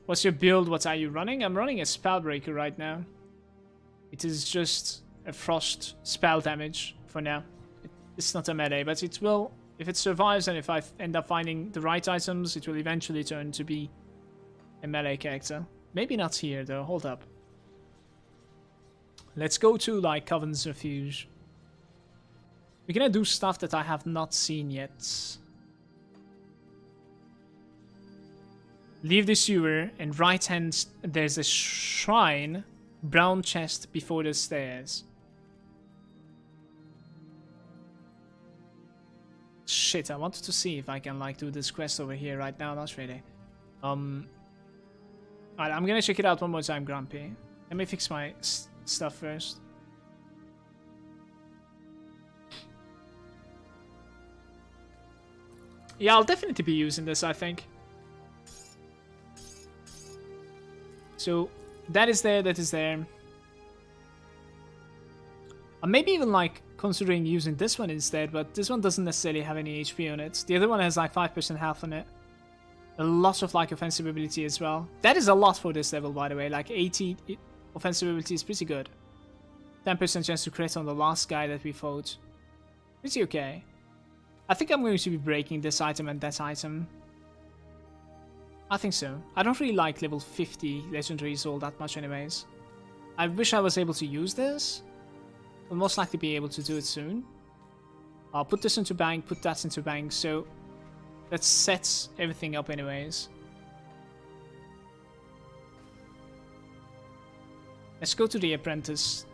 What's your build? What are you running? I'm running a Spellbreaker right now. It is just a frost spell damage for now. It's not a melee, but it will, if it survives and if I end up finding the right items, it will eventually turn to be a melee character. Maybe not here though, hold up. Let's go to like Coven's Refuge. We're gonna do stuff that I have not seen yet. Leave the sewer and right hand there's a shrine, brown chest before the stairs. Shit, I wanted to see if I can like do this quest over here right now. Not really. Alright, I'm gonna check it out one more time, Grumpy. Let me fix my stuff first. Yeah, I'll definitely be using this, I think. So that is there, that is there. I maybe even like considering using this one instead, but this one doesn't necessarily have any HP on it. The other one has like 5% health on it. A lot of like offensive ability as well. That is a lot for this level, by the way. Like 80 offensive ability is pretty good. 10% chance to crit on the last guy that we fought. Pretty okay. I think I'm going to be breaking this item and that item. I think so. I don't really like level 50 legendaries all that much anyways. I wish I was able to use this. I'll most likely be able to do it soon. I'll put this into bank, put that into bank, so that sets everything up anyways. Let's go to the apprentice.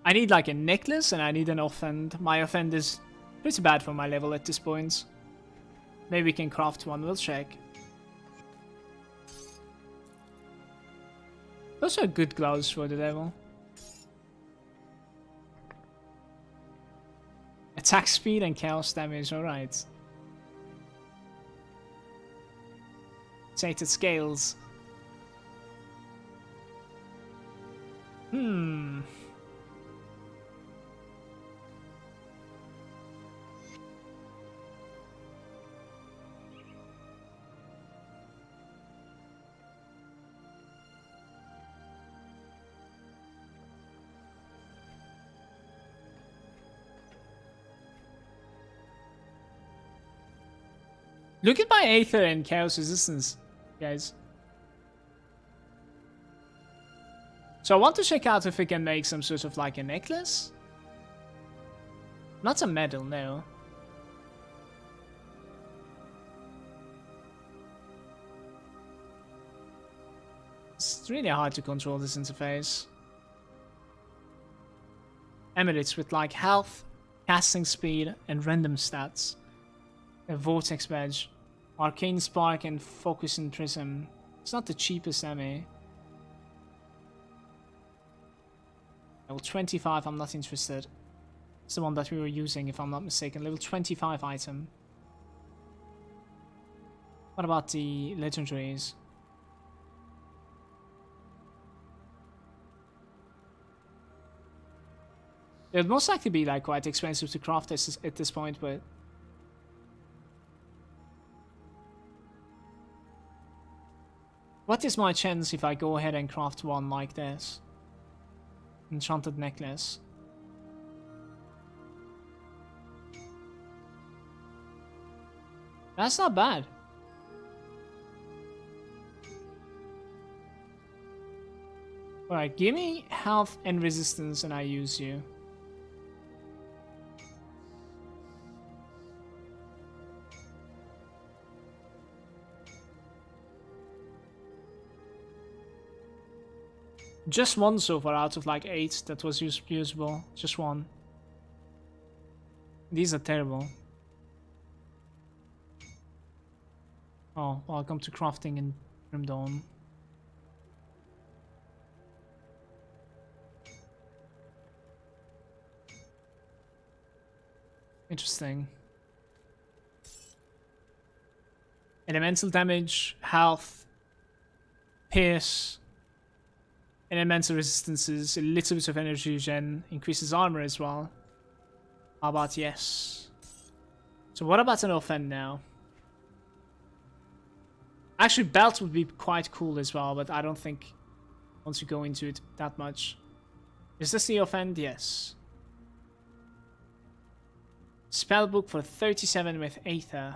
I need like a necklace and I need an offhand. My offhand is pretty bad for my level at this point. Maybe we can craft one, we'll check. Those are good gloves for the level. Attack speed and chaos damage, alright. Sated scales. Look at my Aether and Chaos Resistance, guys. So I want to check out if we can make some sort of like a necklace. Not a medal, no. It's really hard to control this interface. Amulets with like health, casting speed, and random stats. A Vortex Badge, Arcane Spark, and Focus and Prism. It's not the cheapest MA. Level 25, I'm not interested. It's the one that we were using, if I'm not mistaken. Level 25 item. What about the legendaries? It would most likely be like quite expensive to craft this at this point, but what is my chance if I go ahead and craft one like this? Enchanted necklace. That's not bad. Alright, give me health and resistance and I use you. Just one so far out of like 8 that was usable. Just one. These are terrible. Oh, welcome to crafting in Grim Dawn. Interesting. Elemental damage, health, pierce, elemental resistances, a little bit of energy regen, increases armor as well. How about yes? So what about an offhand now? Actually, belt would be quite cool as well, but I don't think once you go into it that much. Is this the offhand? Yes. Spellbook for 37 with Aether.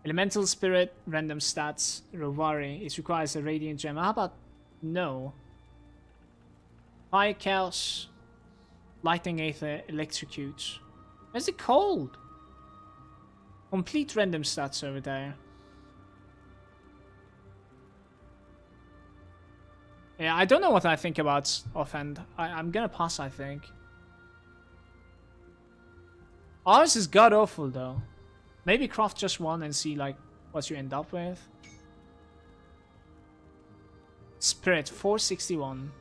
Elemental Spirit, random stats, Rovari. It requires a Radiant Gem. How about no? Fire Chaos, Lightning Aether, Electrocute. Where's the cold? Complete random stats over there. Yeah, I don't know what I think about offhand. I'm gonna pass, I think. Ours is god awful though. Maybe craft just one and see like what you end up with. Spirit 461.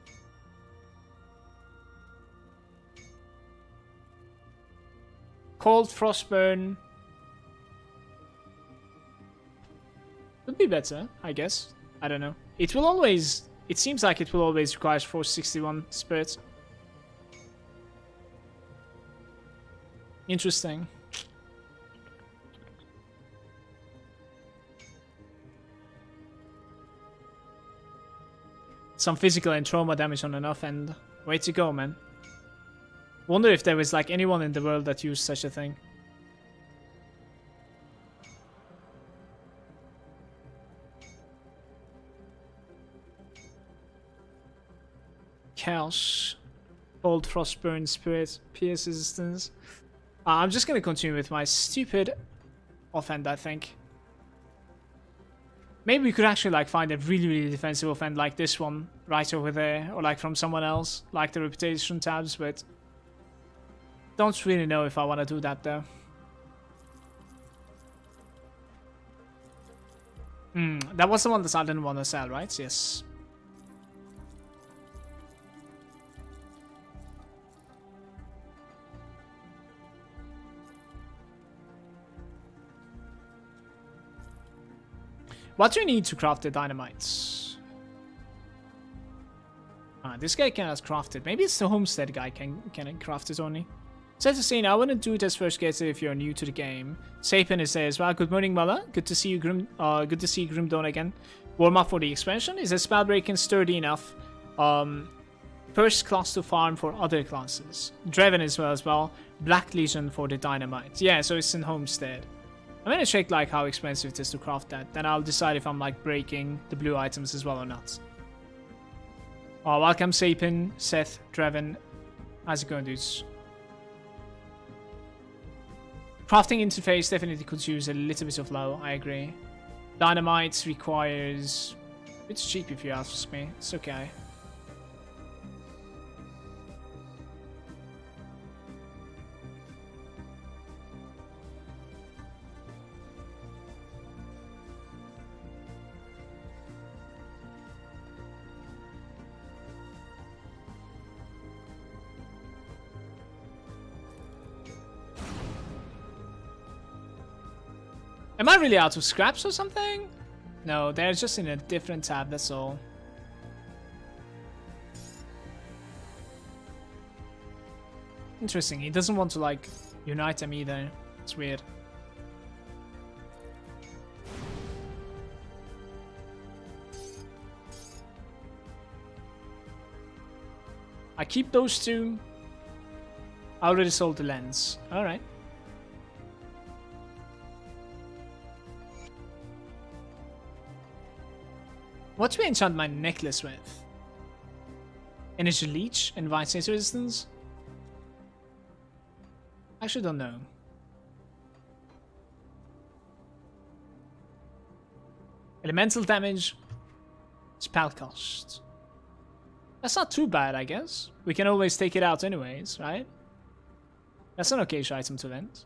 Cold Frostburn would be better, I guess. I don't know. It will always... It seems like it will always require 461 spirits. Interesting. Some physical and trauma damage on an off end. Way to go, man. Wonder if there was like anyone in the world that used such a thing. Chaos. Cold Frostburn Spirit. Pierce resistance. I'm just gonna continue with my stupid offhand, I think. Maybe we could actually like find a really defensive offhand like this one right over there, or like from someone else, like the reputation tabs, but don't really know if I want to do that though. That was the one that I didn't want to sell, right? Yes. What do you need to craft the dynamites? This guy cannot craft it. Maybe it's the homestead guy can craft it only. Set the scene. I wouldn't do it as first getter if you're new to the game. Sapin is there as well. Good morning, Mala. Good to see you, good to see Grim Dawn again. Warm up for the expansion. Is a Spellbreaker sturdy enough? First class to farm for other classes. Draven as well. Black Legion for the dynamite. Yeah, so it's in homestead. I'm gonna check like how expensive it is to craft that. Then I'll decide if I'm like breaking the blue items as well or not. Oh, welcome Sapin, Seth, Draven. How's it going, dudes? Crafting interface definitely could use a little bit of low, I agree. Dynamite requires... It's cheap if you ask me. It's okay. Am I really out of scraps or something? No, they're just in a different tab, that's all. Interesting, he doesn't want to like unite them either. It's weird. I keep those two. I already sold the lens. Alright. What do we enchant my necklace with? Energy Leech and Vice Resistance? I actually don't know. Elemental damage. Spell cost. That's not too bad, I guess. We can always take it out anyways, right? That's an okay item to vent.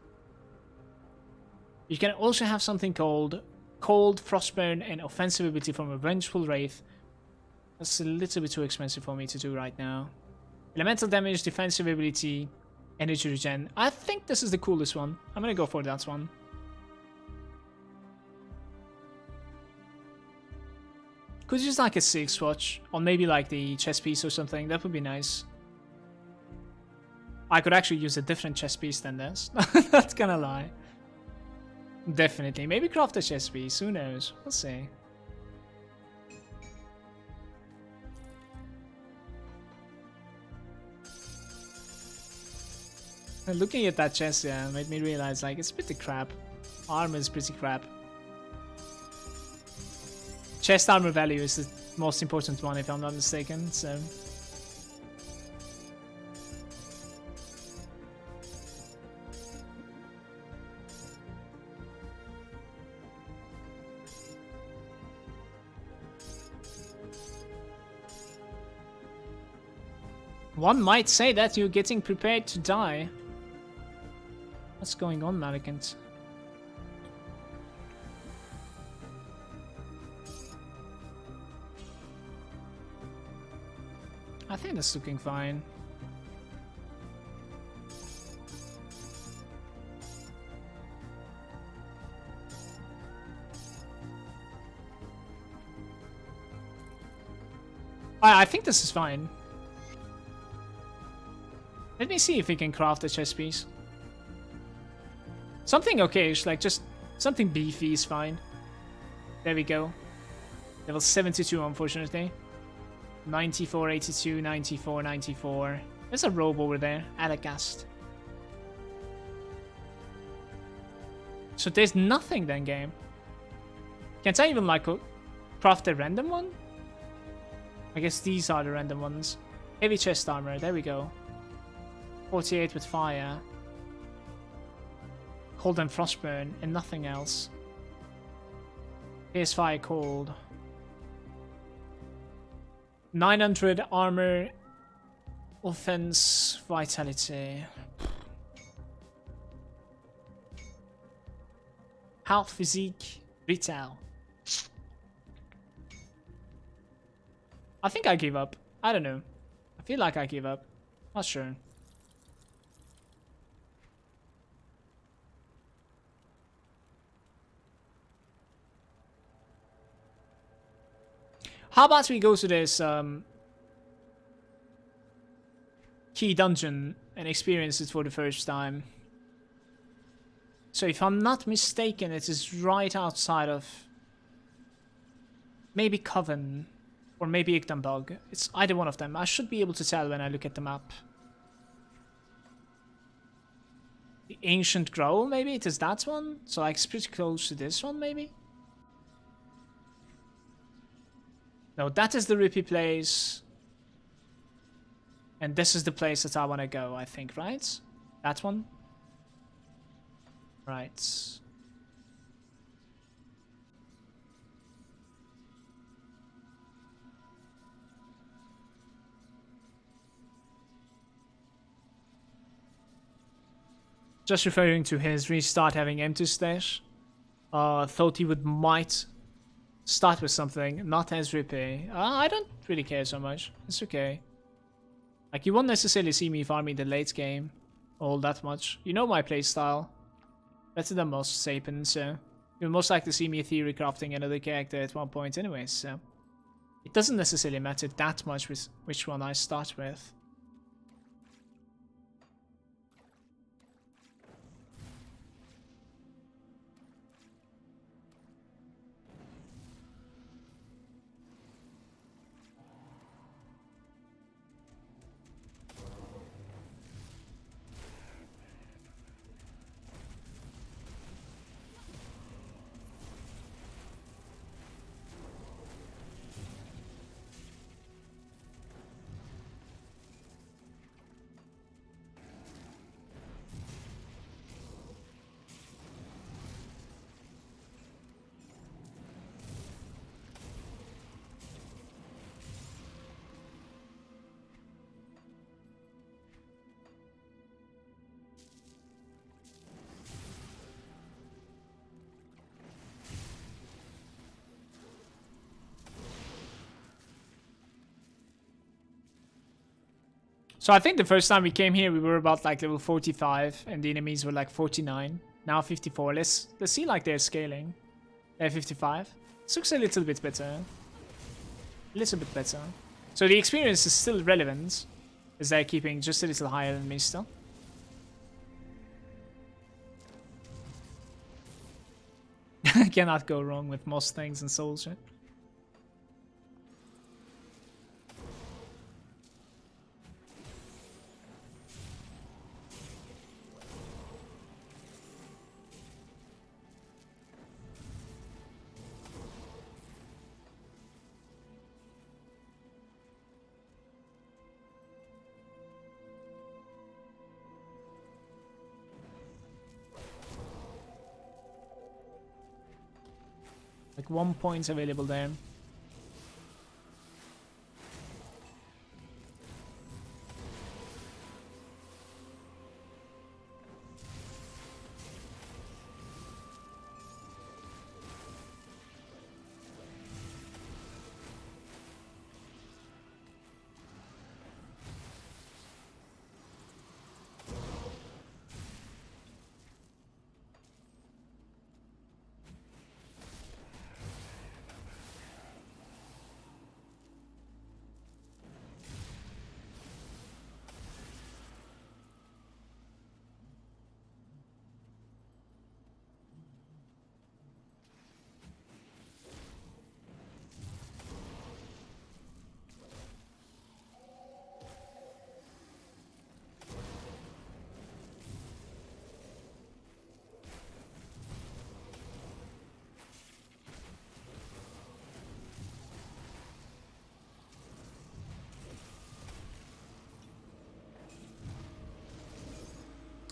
You can also have something called Cold, Frostburn, and offensive ability from a Vengeful Wraith. That's a little bit too expensive for me to do right now. Elemental damage, defensive ability, energy regen. I think this is the coolest one. I'm gonna go for that one. Could use like a 6 watch, or maybe like the chest piece or something. That would be nice. I could actually use a different chest piece than this. Not gonna lie. Definitely. Maybe craft a chest piece. Who knows? We'll see. And looking at that chest, yeah, made me realize like it's pretty crap. Armor is pretty crap. Chest armor value is the most important one, if I'm not mistaken. So. One might say that you're getting prepared to die. What's going on, Malagant? I think that's looking fine. I think this is fine. Let me see if we can craft a chest piece. Something okayish, like just something beefy is fine. There we go. Level 72, unfortunately. 94, 82, 94, 94. There's a robe over there. Add a cast. So there's nothing then, game. Can't I even, like, craft a random one? I guess these are the random ones. Heavy chest armor. There we go. 48 with fire. Cold and frostburn, and nothing else. Here's fire cold. 900 armor, offense, vitality. Health, physique, retail. I think I give up. I don't know. I feel like I give up. Not sure. How about we go to this key dungeon and experience it for the first time? So if I'm not mistaken, it is right outside of maybe Coven or maybe Igdenbug. It's either one of them. I should be able to tell when I look at the map. The Ancient Growl, maybe it is that one? So like it's pretty close to this one, maybe? No, that is the Rippy place. And this is the place that I want to go, I think, right? That one? Right. Just referring to his restart having empty stash. Thought he might start with something, not as Rippy. I don't really care so much. It's okay. Like, you won't necessarily see me farming the late game all that much. You know my playstyle. Better than most Sapin, so you'll most likely see me theory crafting another character at one point anyways, so it doesn't necessarily matter that much with which one I start with. So I think the first time we came here, we were about like level 45, and the enemies were like 49. Now 54. Let's see like they're scaling. They're 55. This looks a little bit better. A little bit better. So the experience is still relevant, as they're keeping just a little higher than me still. Cannot go wrong with most things in Souls, right? Like 1 point available there.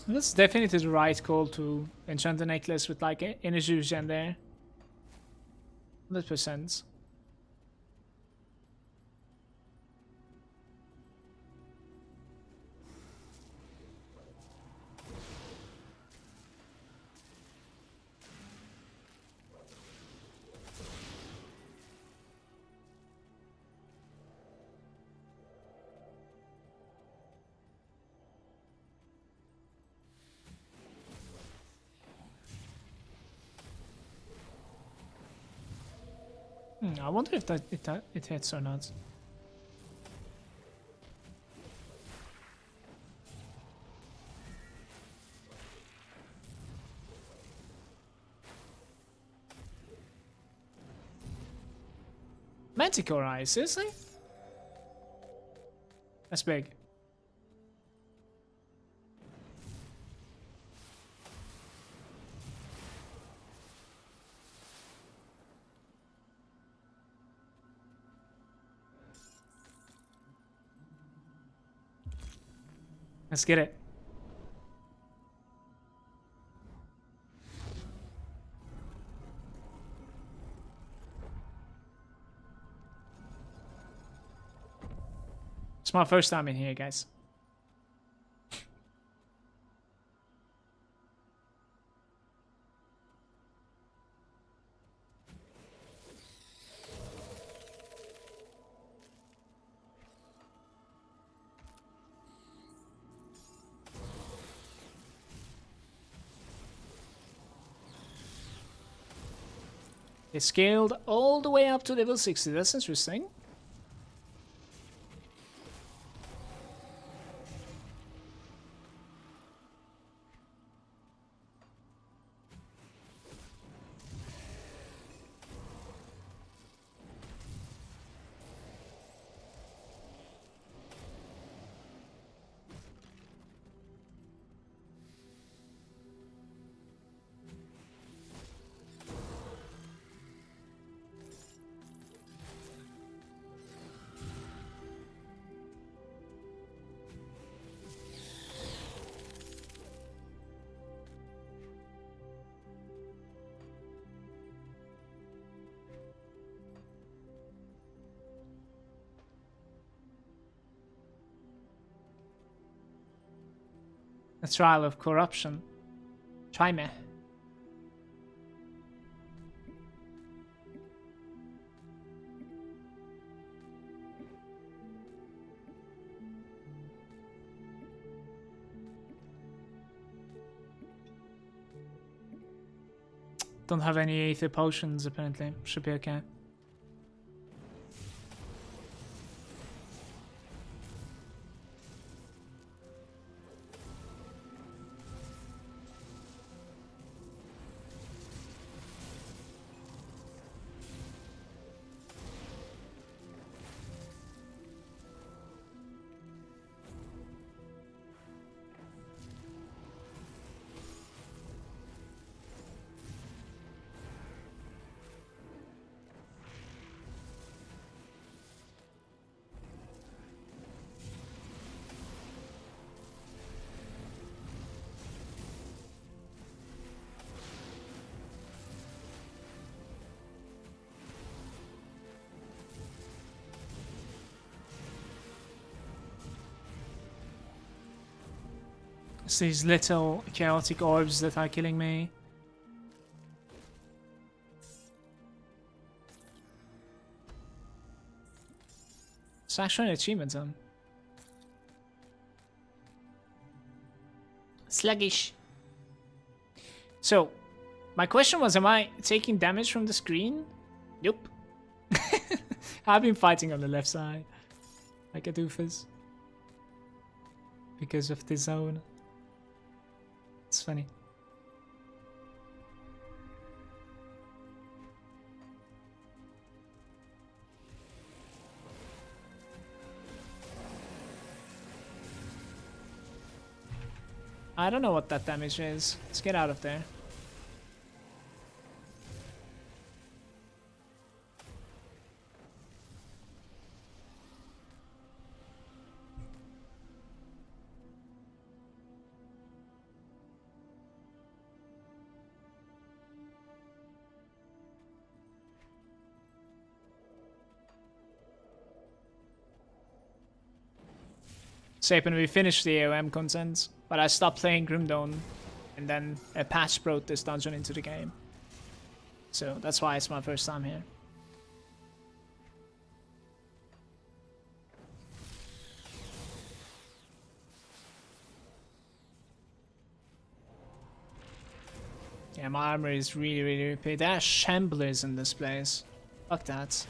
That's definitely the right call to enchant the necklace with like energy regen there. 100%. I wonder if it hits or not. Manticore Eye, seriously? That's big. Let's get it. It's my first time in here, guys. They scaled all the way up to level 60. That's interesting. A trial of corruption. Try me. Don't have any ether potions apparently. Should be okay. It's these little chaotic orbs that are killing me. It's actually an achievement zone. Sluggish. So, my question was, am I taking damage from the screen? Nope. I've been fighting on the left side. Like a doofus. Because of the zone. It's funny. I don't know what that damage is. Let's get out of there. Say when we finished the AOM content, but I stopped playing Grim Dawn, and then a patch brought this dungeon into the game. So that's why it's my first time here. Yeah, my armor is really OP. There are shamblers in this place. Fuck that.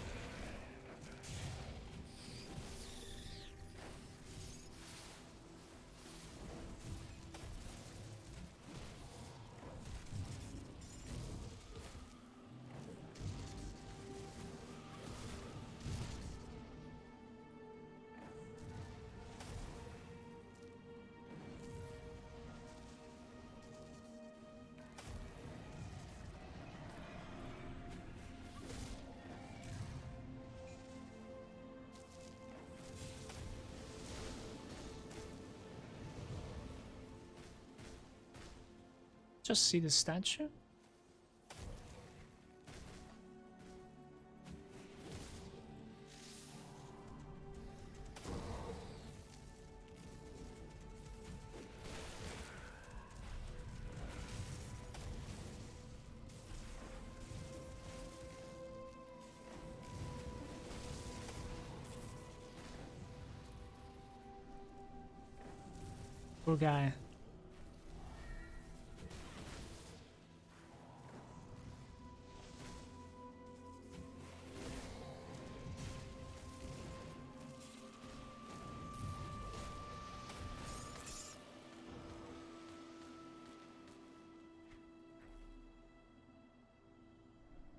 Just see the statue? Poor guy.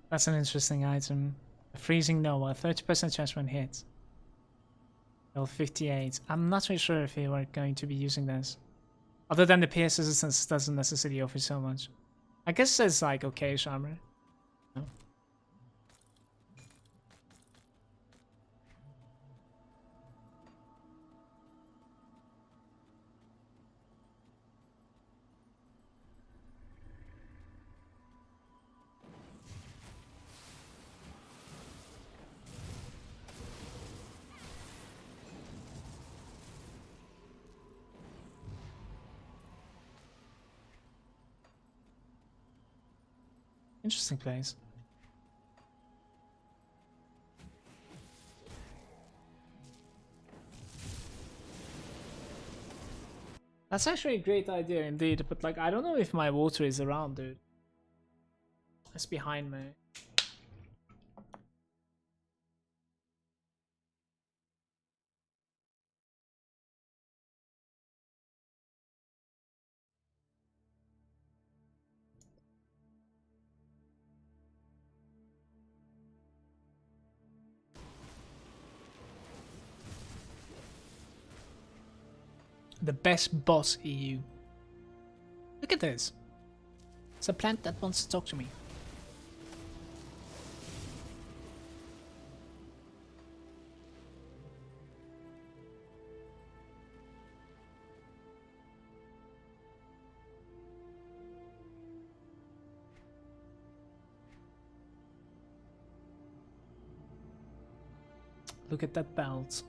That's an interesting item. A freezing Nova, 30% chance when hit. Level 58. I'm not really sure if we were going to be using this. Other than the PS resistance doesn't necessarily offer so much. I guess it's like okay armor. No? Interesting place. That's actually a great idea indeed, but like I don't know if my water is around, dude. It's behind me. The best boss EU. Look at this. It's a plant that wants to talk to me. Look at that belt.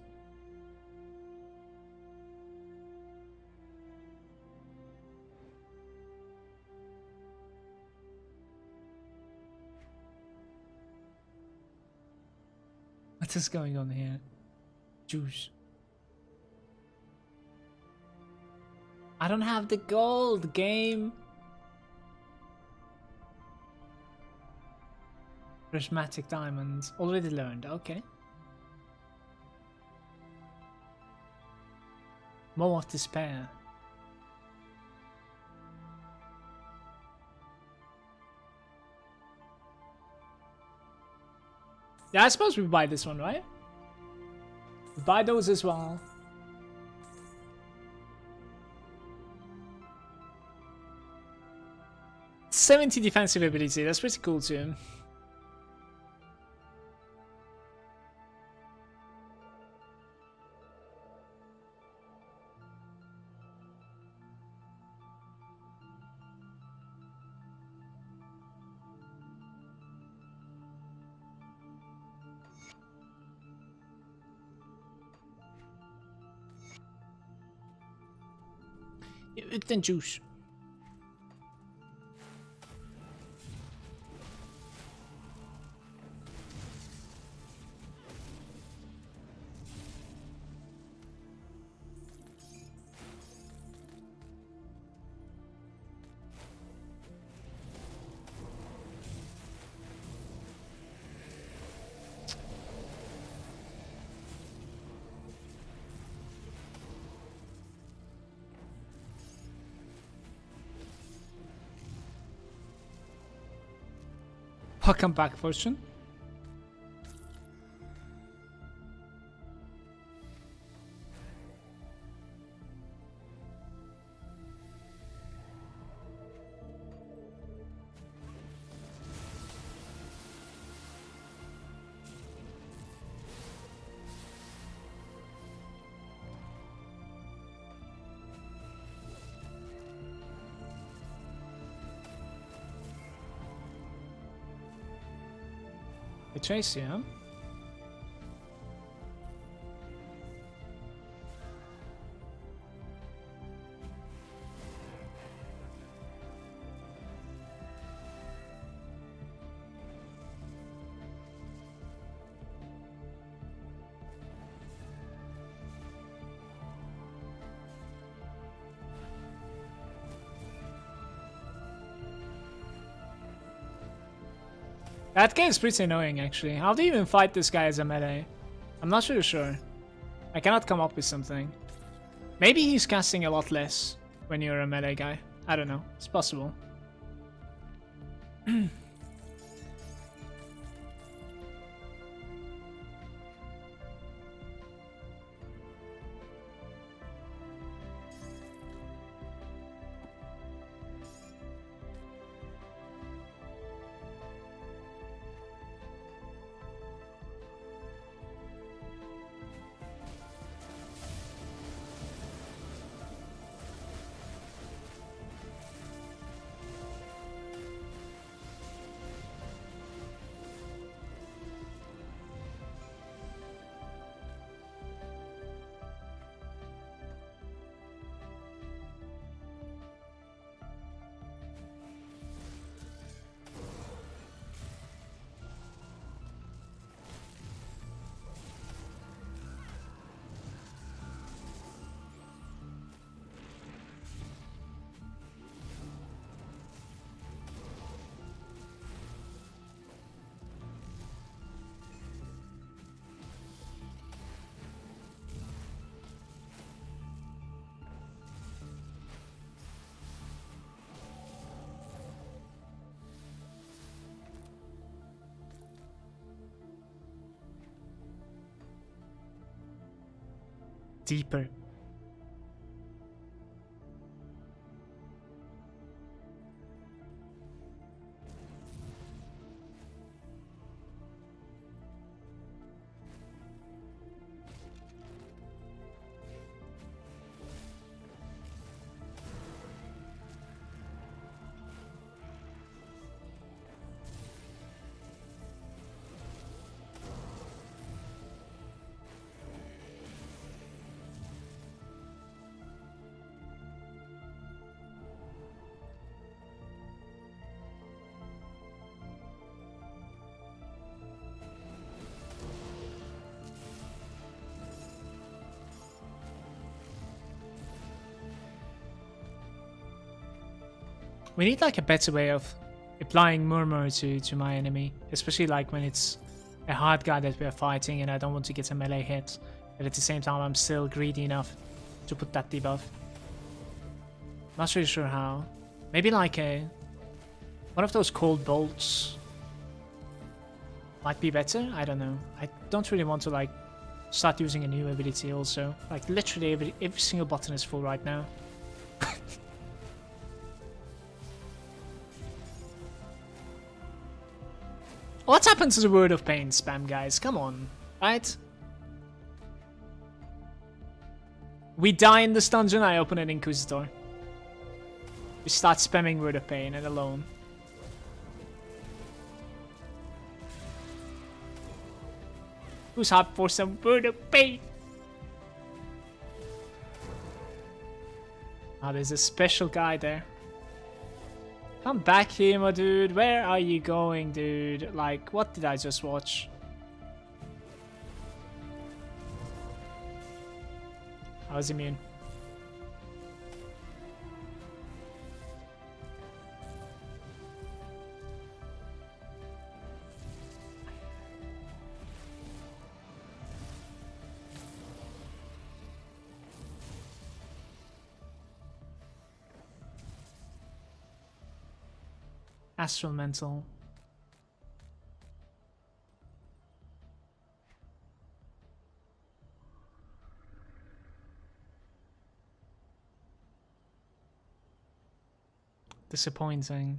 What is going on here? Juice. I don't have the gold, game. Prismatic diamonds. Already learned. Okay. More of despair. Yeah, I suppose we buy this one, right? We buy those as well. '70 defensive ability, that's pretty cool too. Ukten juice. Welcome back, Fortune. Hey, Tracy, huh? That guy is pretty annoying, actually. How do you even fight this guy as a melee? I'm not really sure. I cannot come up with something. Maybe he's casting a lot less when you're a melee guy. I don't know. It's possible. Deeper. We need like a better way of applying Murmur to my enemy, especially like when it's a hard guy that we're fighting and I don't want to get a melee hit, but at the same time I'm still greedy enough to put that debuff. Not really sure how. Maybe like one of those cold bolts might be better. I don't know. I don't really want to like start using a new ability also. Like literally every single button is full right now. What's happened to the Word of Pain spam, guys? Come on, right? We die in this dungeon, I open an Inquisitor. We start spamming Word of Pain and alone. Who's up for some Word of Pain? Oh, there's a special guy there. Come back here, my dude. Where are you going, dude? Like, what did I just watch? I was immune. Astral Mental. Disappointing.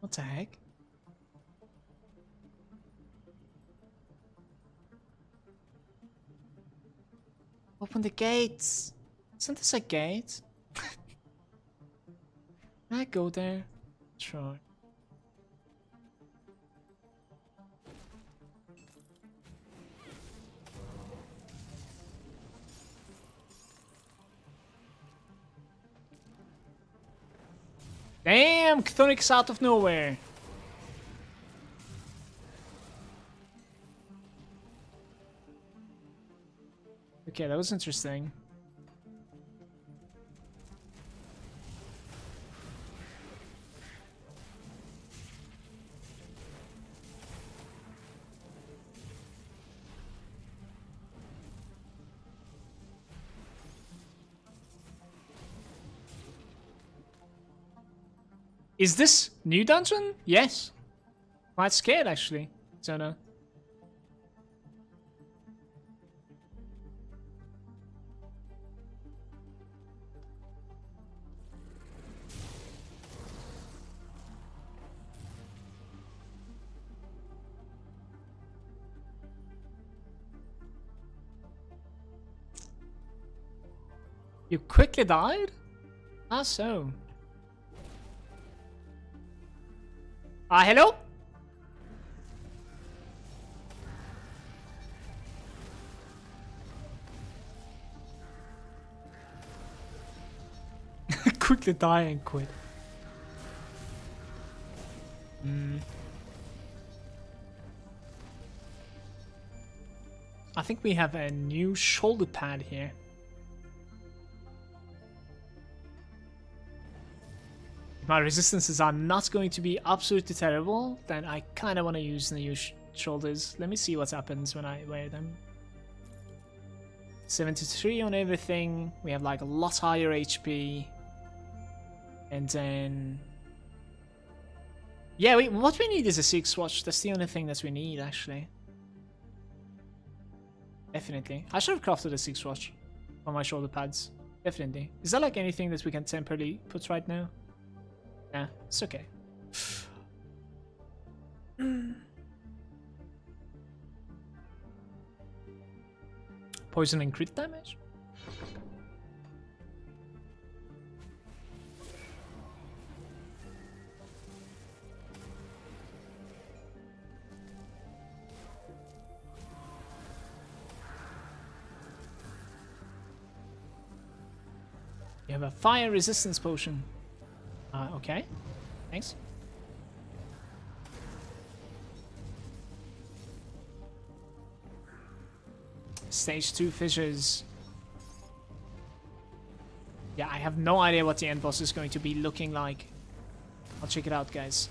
What the heck? Open the gates. Isn't this a gate? Can I go there? Sure. Damn, Chthonics out of nowhere. Okay, that was interesting. Is this new dungeon? Yes. Quite scared actually. Don't know. You quickly died? How so? Hello? Quickly die and quit. I think we have a new shoulder pad here. My resistances are not going to be absolutely terrible, then I kind of want to use the new shoulders. Let me see what happens when I wear them. 73 on everything. We have like a lot higher HP. And then... yeah, what we need is a 6 watch. That's the only thing that we need, actually. Definitely. I should have crafted a 6 watch on my shoulder pads. Definitely. Is that like anything that we can temporarily put right now? Nah, it's okay. Poison and crit damage? You have a fire resistance potion. Okay. Thanks. Stage 2 fissures. Yeah, I have no idea what the end boss is going to be looking like. I'll check it out, guys.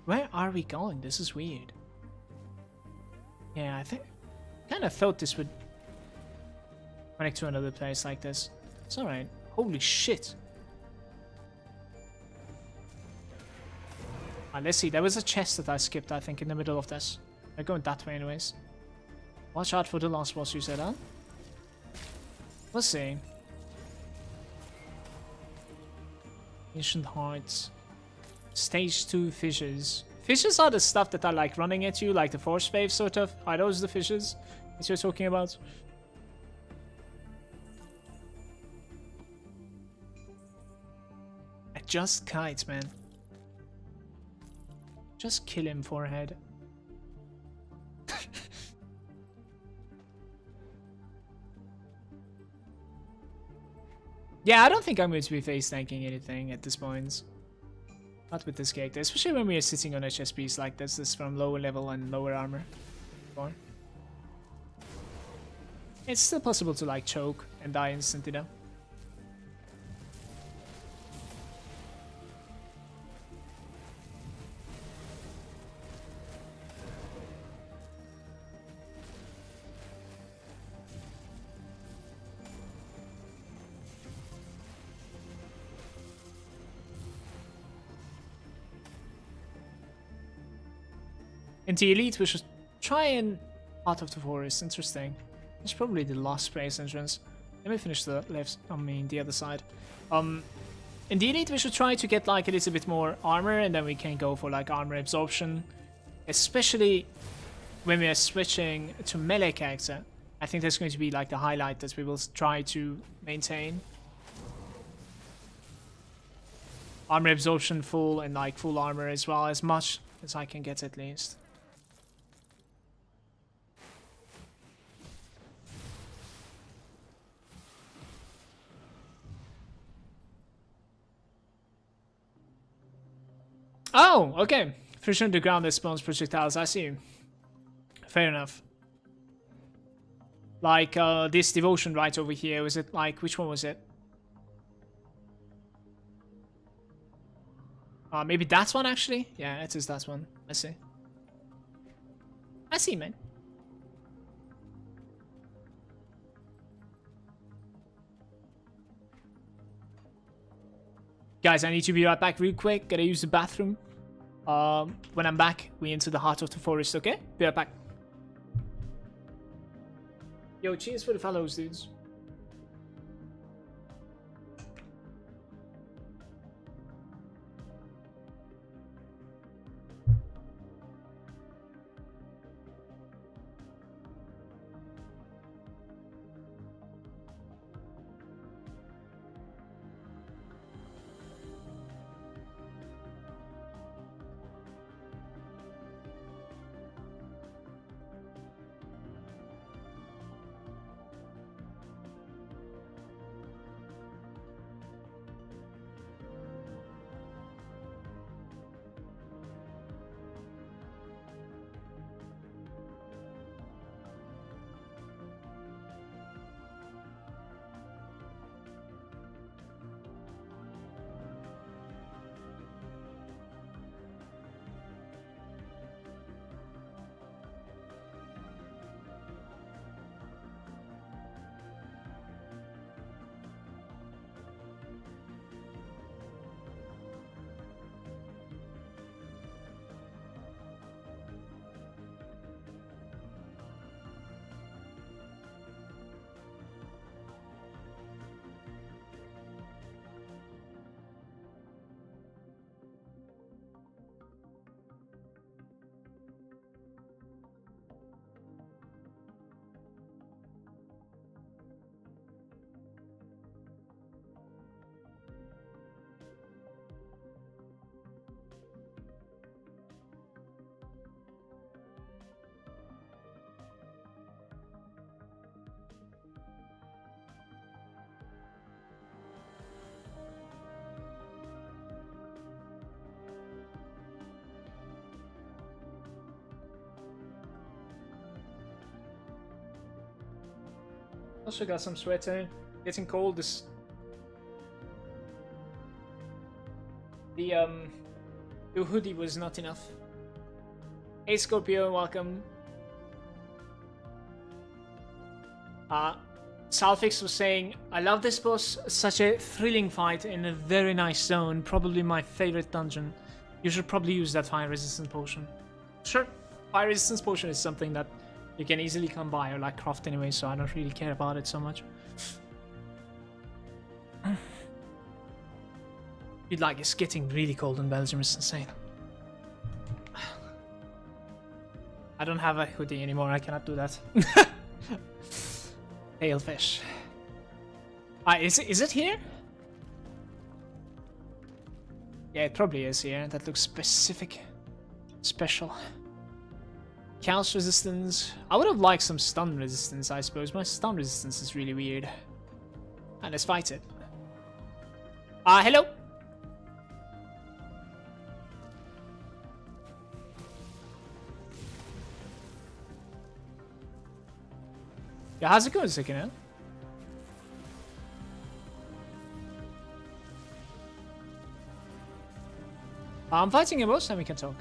Where are we going? This is weird. Yeah, I think... kind of thought this would connect to another place like this. It's alright. Holy shit. Let's see. There was a chest that I skipped, I think, in the middle of this. They're going that way anyways. Watch out for the last boss, you said, huh? We'll see. Ancient Hearts. Stage 2 fissures. Fissures are the stuff that are like running at you, like the force wave sort of. Are those the fissures? Is you're talking about? Just kites, man. Just kill him, forehead. Yeah, I don't think I'm going to be face tanking anything at this point. Not with this character, especially when we are sitting on HSPs like this. This is from lower level and lower armor. It's still possible to like choke and die instantly though. In the Elite, we should try and Heart of the Forest. Interesting. It's probably the last space entrance. Let me finish the left. I mean, the other side. In the Elite, we should try to get like a little bit more armor, and then we can go for like armor absorption, especially when we are switching to melee character. I think that's going to be like the highlight that we will try to maintain. Armor absorption full and like full armor as well, as much as I can get at least. Oh, okay. Friction on the ground that spawns projectiles. I see. Fair enough. Like this devotion right over here. Was it like, which one was it? Maybe that's one actually? Yeah, it is that one. I see. I see, man. Guys, I need to be right back real quick. Gotta use the bathroom. When I'm back, we enter the heart of the forest, okay? Be right back. Yo, cheers for the follows, dudes. Also got some sweater. Getting cold. This the hoodie was not enough. Hey Scorpio, welcome. Salfix was saying, I love this boss, such a thrilling fight in a very nice zone, probably my favorite dungeon. You should probably use that fire resistance potion. Sure, fire resistance potion is something that you can easily come by or like craft anyway, so I don't really care about it so much. Dude, like, it's getting really cold in Belgium, it's insane. I don't have a hoodie anymore, I cannot do that. Tailfish. Is it here? Yeah, it probably is here. That looks specific. Special. Chaos resistance. I would have liked some stun resistance, I suppose. My stun resistance is really weird. And let's fight it. Hello? Yeah, how's it going, Sikino? I'm fighting a boss, then we can talk.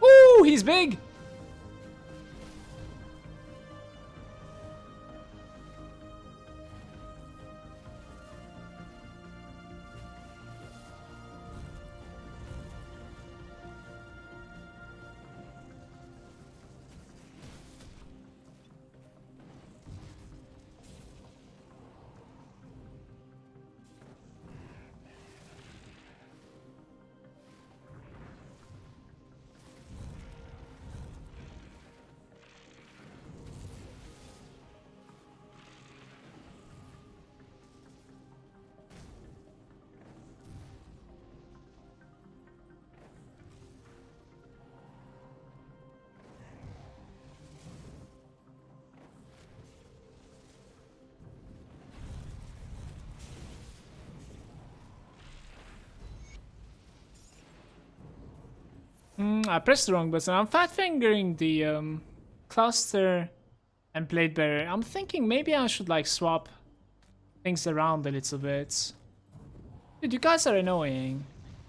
Ooh, he's big! I pressed the wrong button. I'm fat fingering the cluster and blade bearer. I'm thinking maybe I should like swap things around a little bit. Dude, you guys are annoying.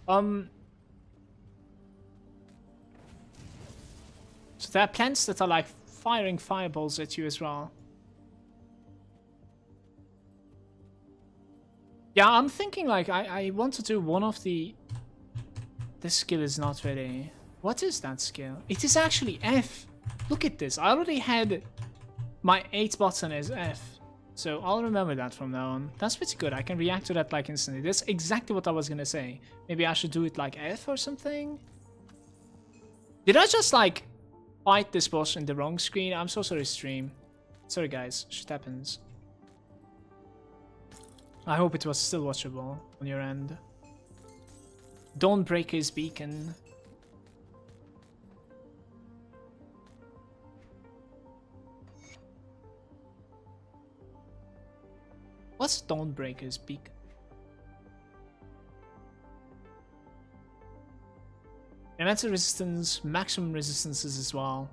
So there are plants that are like firing fireballs at you as well. Yeah, I'm thinking like I want to do one of the... This skill is not ready. What is that skill? It is actually F. Look at this. I already had my 8 button as F. So I'll remember that from now on. That's pretty good. I can react to that like instantly. That's exactly what I was gonna say. Maybe I should do it like F or something? Did I just like fight this boss in the wrong screen? I'm so sorry, stream. Sorry guys, shit happens. I hope it was still watchable on your end. Dawnbreaker's beacon. What's Dawnbreaker's beacon? Elemental resistance, maximum resistances as well.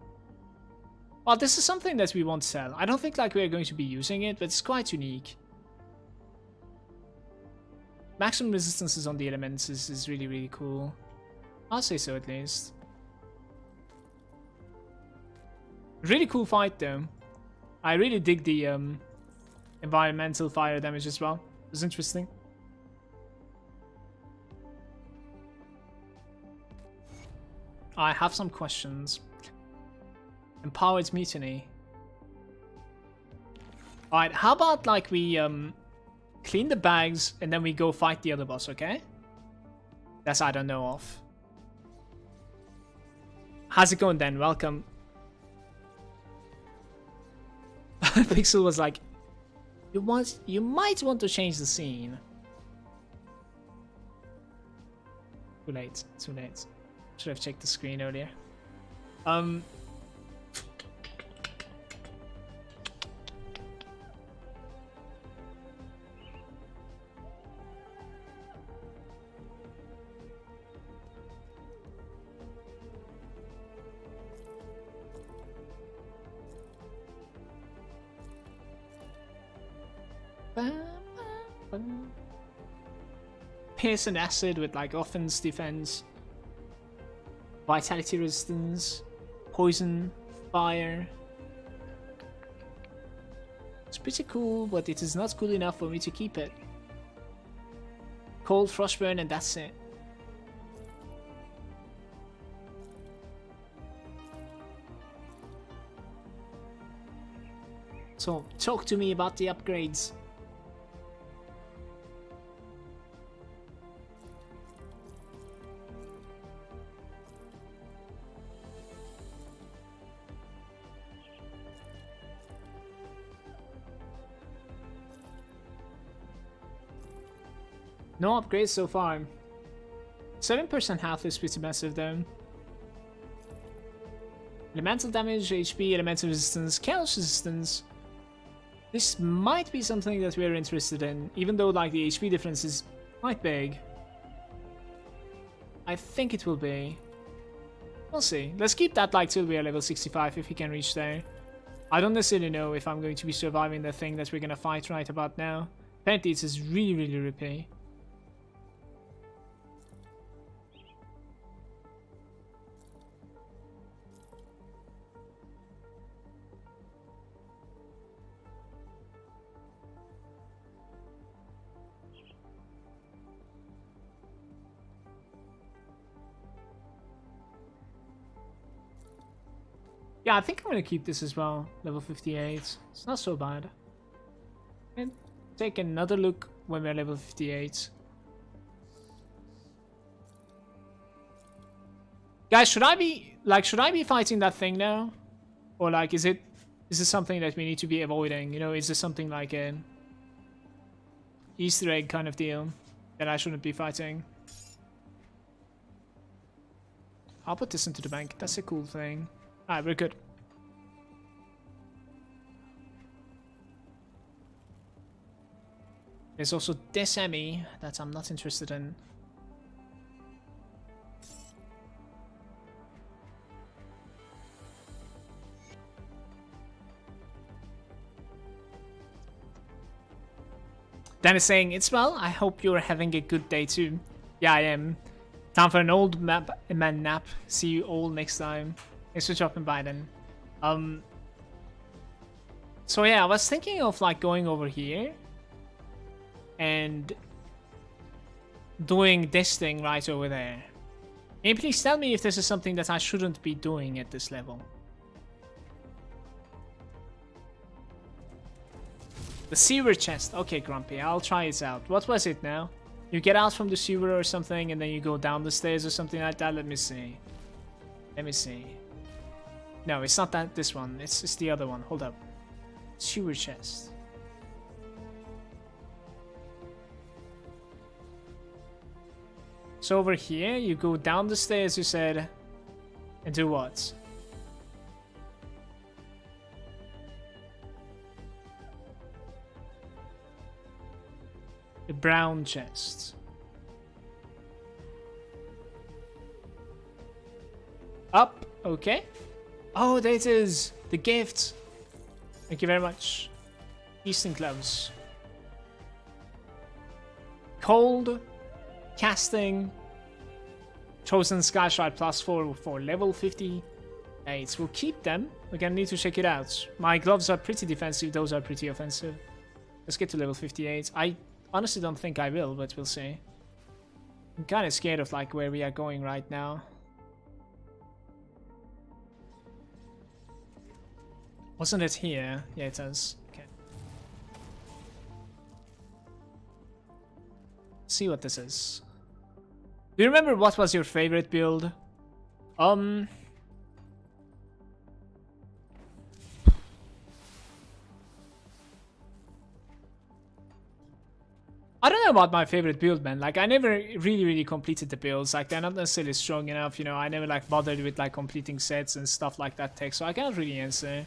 Well, this is something that we won't sell. I don't think like we're going to be using it, but it's quite unique. Maximum resistances on the elements is really, really cool. I'll say so at least. Really cool fight though. I really dig the environmental fire damage as well. It was interesting. I have some questions. Empowered mutiny. Alright, how about like we clean the bags and then we go fight the other boss, okay? That's I don't know of. How's it going then? Welcome. Pixel was like, you might want to change the scene. Too late, too late. Should have checked the screen earlier. Pierce and Acid with like offense, defense, vitality resistance, poison, fire. It's pretty cool, but it is not cool enough for me to keep it. Cold, Frostburn, and that's it. So, talk to me about the upgrades. No upgrades so far. 7% health is pretty massive though. Elemental damage, HP, elemental resistance, chaos resistance. This might be something that we're interested in, even though like the HP difference is quite big. I think it will be. We'll see. Let's keep that like till we are level 65 if we can reach there. I don't necessarily know if I'm going to be surviving the thing that we're gonna fight right about now. Apparently it is really, really rippy. Yeah, I think I'm gonna keep this as well. Level 58. It's not so bad. And take another look when we're level 58. Guys, should I be fighting that thing now? Or like is this something that we need to be avoiding? You know, is this something like an Easter egg kind of deal that I shouldn't be fighting? I'll put this into the bank. That's a cool thing. Alright, we're good. There's also this Emmy that I'm not interested in. Dan is saying, it's well, I hope you're having a good day too. Yeah, I am. Time for an old man nap. See you all next time. Thanks for dropping by then. So yeah, I was thinking of like going over here and doing this thing right over there. Can you please tell me if this is something that I shouldn't be doing at this level? The sewer chest. Okay, Grumpy, I'll try it out. What was it now? You get out from the sewer or something and then you go down the stairs or something like that? Let me see. Let me see. No, it's not that. This one. It's the other one. Hold up. Sewer chest. So over here, you go down the stairs, you said, and do what? The brown chest. Up. Okay. Oh, there it is. The gift. Thank you very much. Eastern gloves. Cold. Casting. Chosen Skyshard +4 for level 58. We'll keep them. We're gonna need to check it out. My gloves are pretty defensive. Those are pretty offensive. Let's get to level 58. I honestly don't think I will, but we'll see. I'm kind of scared of like where we are going right now. Wasn't it here? Yeah, it is. Okay. See what this is. Do you remember what was your favorite build? I don't know about my favorite build, man. Like, I never really completed the builds. Like, they're not necessarily strong enough, you know. I never, like, bothered with, like, completing sets and stuff like that tech, so I can't really answer.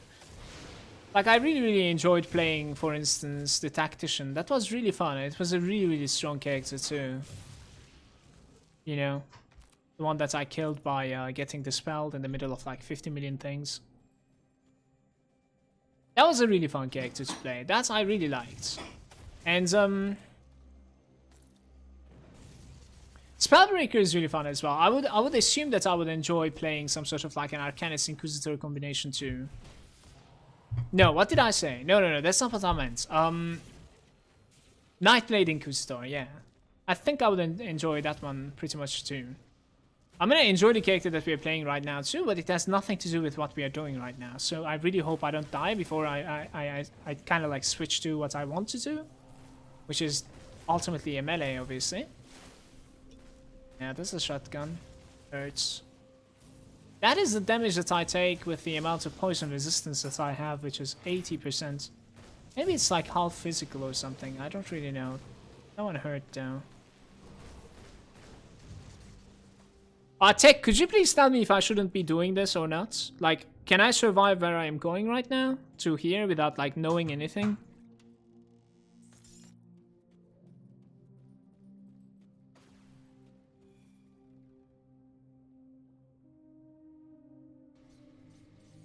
Like, I really enjoyed playing, for instance, the Tactician. That was really fun. It was a really strong character, too. You know? The one that I killed by getting dispelled in the middle of, like, 50 million things. That was a really fun character to play. That I really liked. And, Spellbreaker is really fun as well. I would assume that I would enjoy playing some sort of like an Arcanist Inquisitor combination too. No, what did I say? No, that's not what I meant. Nightblade Inquisitor, yeah. I think I would enjoy that one pretty much too. I'm gonna enjoy the character that we are playing right now too, but it has nothing to do with what we are doing right now. So I really hope I don't die before I kind of like switch to what I want to do, which is ultimately a melee, obviously. Yeah, this is a shotgun. Hurts. That is the damage that I take with the amount of poison resistance that I have, which is 80%. Maybe it's like half physical or something. I don't really know. That one hurt though. Tech, could you please tell me if I shouldn't be doing this or not? Like, can I survive where I am going right now? To here without like knowing anything?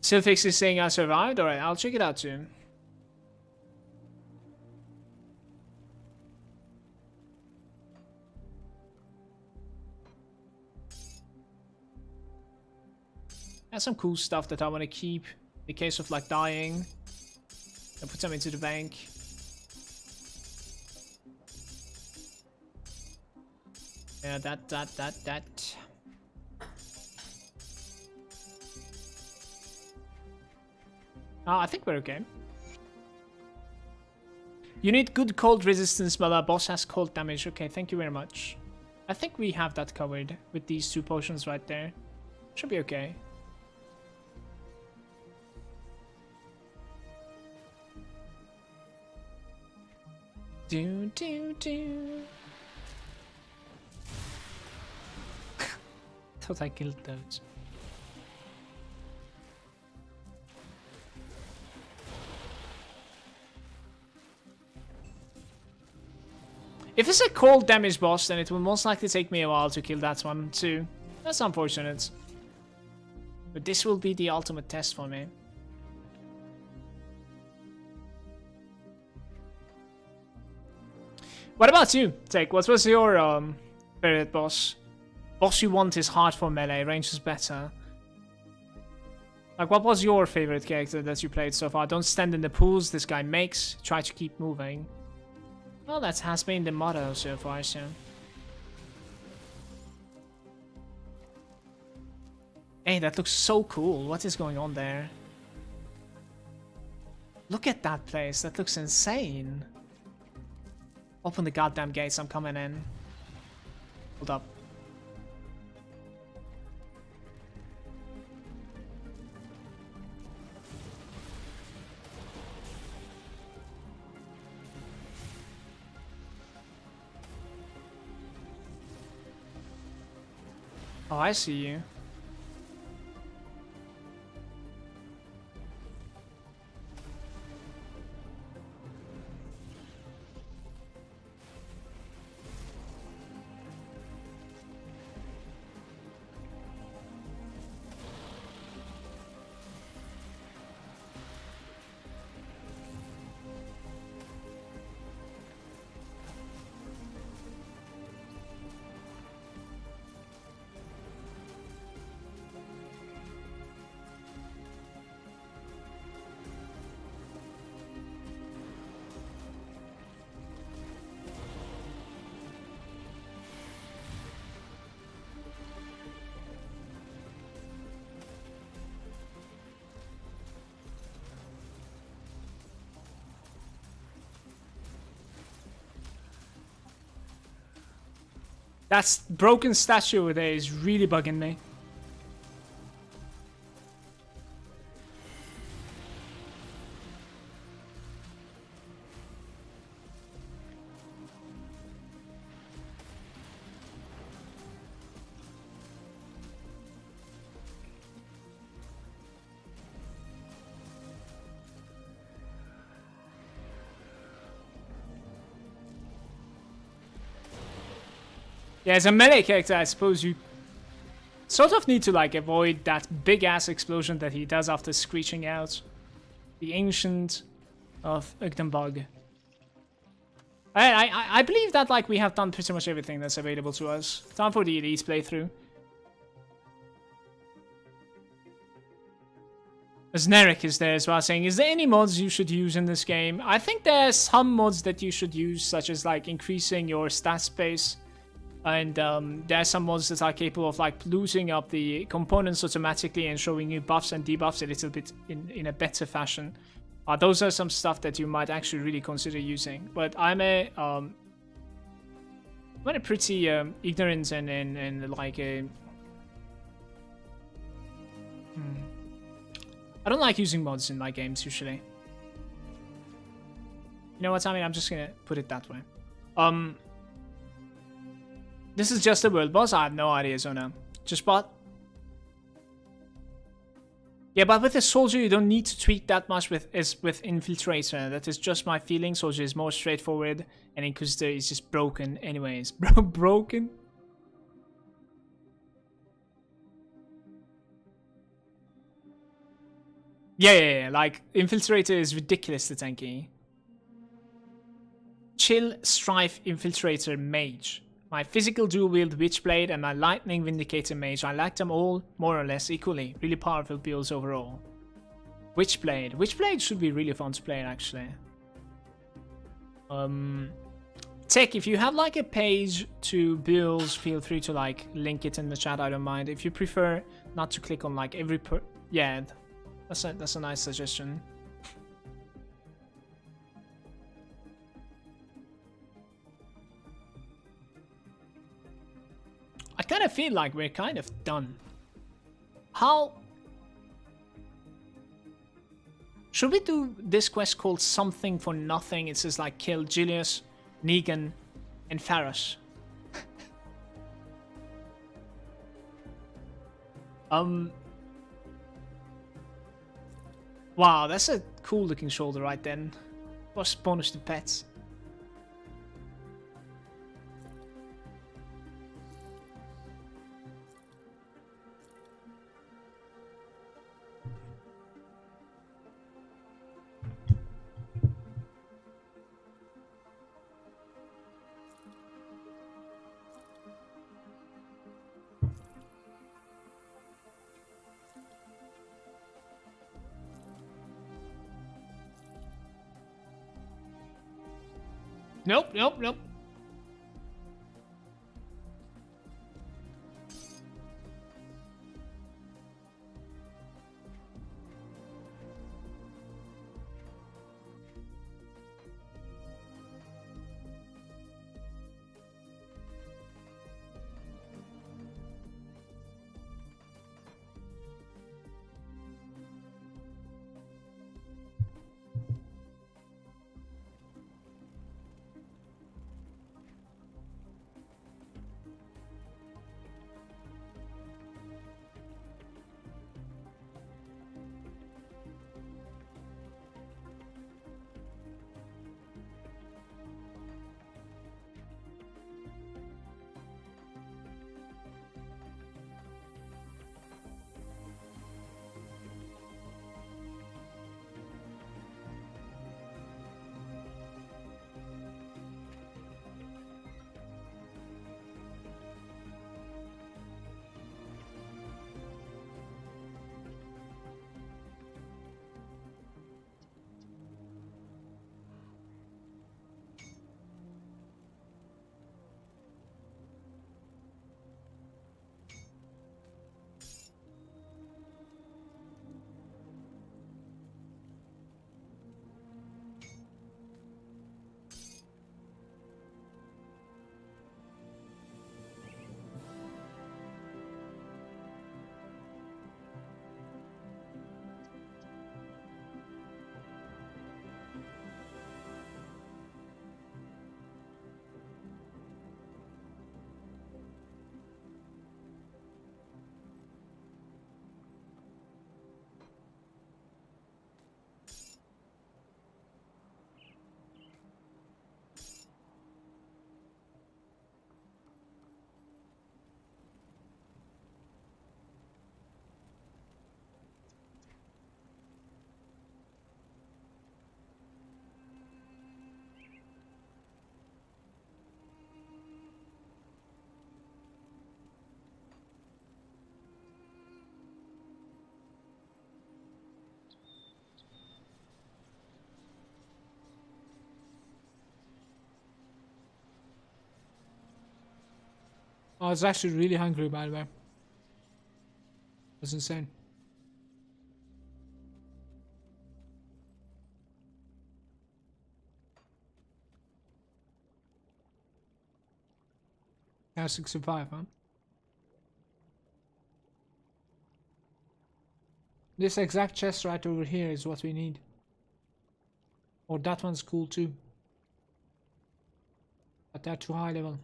Sylphix is saying I survived. Alright, I'll check it out soon. That's some cool stuff that I want to keep in case of like dying. I'll put them into the bank. Yeah, that. I think we're okay. You need good cold resistance, but our boss has cold damage. Okay, thank you very much. I think we have that covered with these 2 potions right there. Should be okay. Do. Thought I killed those. If it's a cold damage boss, then it will most likely take me a while to kill that one too. That's unfortunate. But this will be the ultimate test for me. What about you, Tech? What was your favorite boss? Boss you want is hard for melee, range is better. Like, what was your favorite character that you played so far? Don't stand in the pools this guy makes. Try to keep moving. Well, that has been the motto so far, so. Hey, that looks so cool. What is going on there? Look at that place. That looks insane. Open the goddamn gates. I'm coming in. Hold up. Oh, I see you. That broken statue over there is really bugging me. Yeah, as a melee character, I suppose you sort of need to like avoid that big ass explosion that he does after screeching out. The Ancient of Ugdenbug. I believe that like we have done pretty much everything that's available to us. Time for the Elite playthrough. As Nerek is there as well, saying, is there any mods you should use in this game? I think there's some mods that you should use, such as like increasing your stat space. And there are some mods that are capable of like looting up the components automatically and showing you buffs and debuffs a little bit in a better fashion. Those are some stuff that you might actually really consider using. But I'm a pretty ignorant and like a... I don't like using mods in my games, usually. You know what, I mean? I'm just gonna put it that way. This is just a world boss? I have no idea, Zona. Just bot. Yeah, but with a soldier, you don't need to tweak that much with Infiltrator. That is just my feeling. Soldier is more straightforward, and Inquisitor is just broken anyways. Broken? Yeah, like, Infiltrator is ridiculously tanky. Chill, Strife, Infiltrator, Mage. My physical dual-wield Witchblade and my Lightning Vindicator Mage. I like them all more or less equally. Really powerful builds overall. Witchblade. Witchblade should be really fun to play, actually. Tech, if you have like a page to builds, feel free to like link it in the chat. I don't mind. If you prefer not to click on like every yeah, that's a nice suggestion. I kind of feel like we're kind of done. How should we do this quest called Something for Nothing? It says like kill Julius, Negan, and Faros. Wow, that's a cool looking shoulder right then. Plus bonus to pets. Nope. I was actually really hungry, by the way. That's insane. Now 65, huh? This exact chest right over here is what we need. Or that one's cool too. But they're too high level.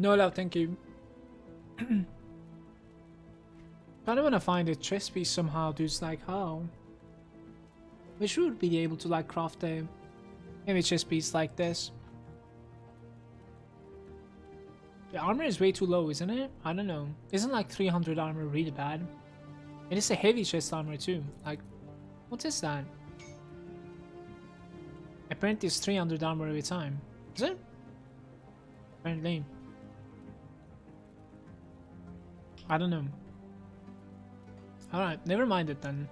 No love, thank you. Kinda wanna find a chest piece somehow, dude. Like, how? We should be able to like craft a maybe chest piece like this. The armor is way too low, isn't it? I don't know. Isn't like 300 armor really bad? And it's a heavy chest armor too. Like, what is that? Apparently it's 300 armor every time. Is it? Apparently. I don't know. Alright, never mind it then.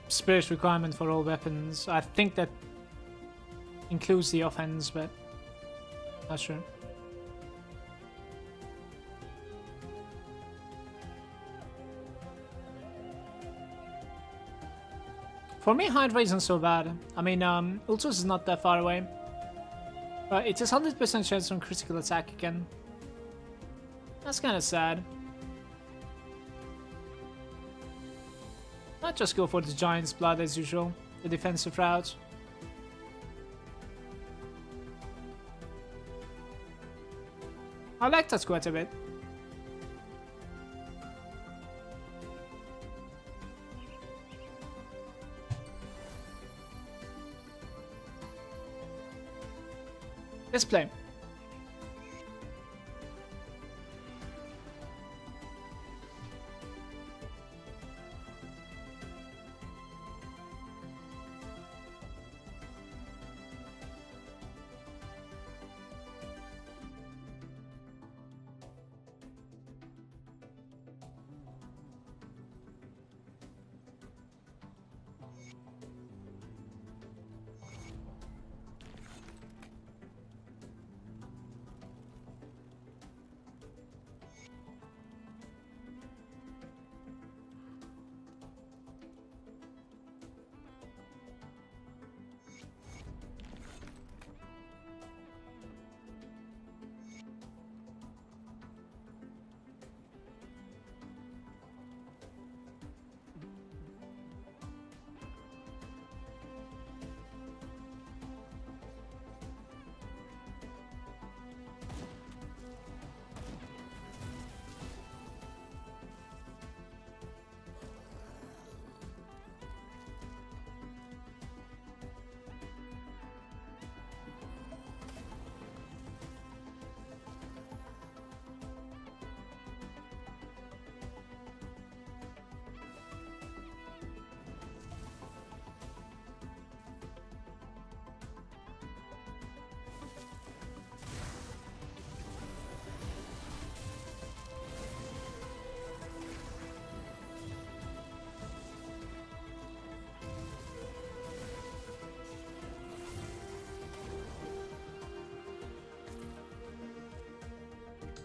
Spirit requirement for all weapons. I think that includes the offense, but not sure. For me, Hydra isn't so bad. I mean, Ultus is not that far away. But it is 100% chance on critical attack again. That's kind of sad. I'd just go for the Giant's Blood as usual, the defensive route. I like that quite a bit. Let's play.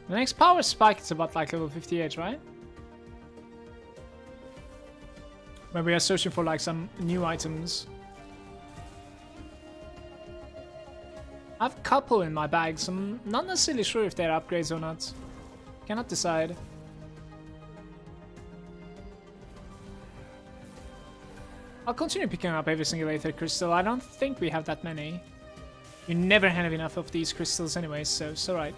The next power spike is about like level 58, right? When we are searching for like some new items. I have a couple in my bags. I'm not necessarily sure if they're upgrades or not. Cannot decide. I'll continue picking up every single Aether Crystal. I don't think we have that many. You never have enough of these crystals anyway, so it's alright.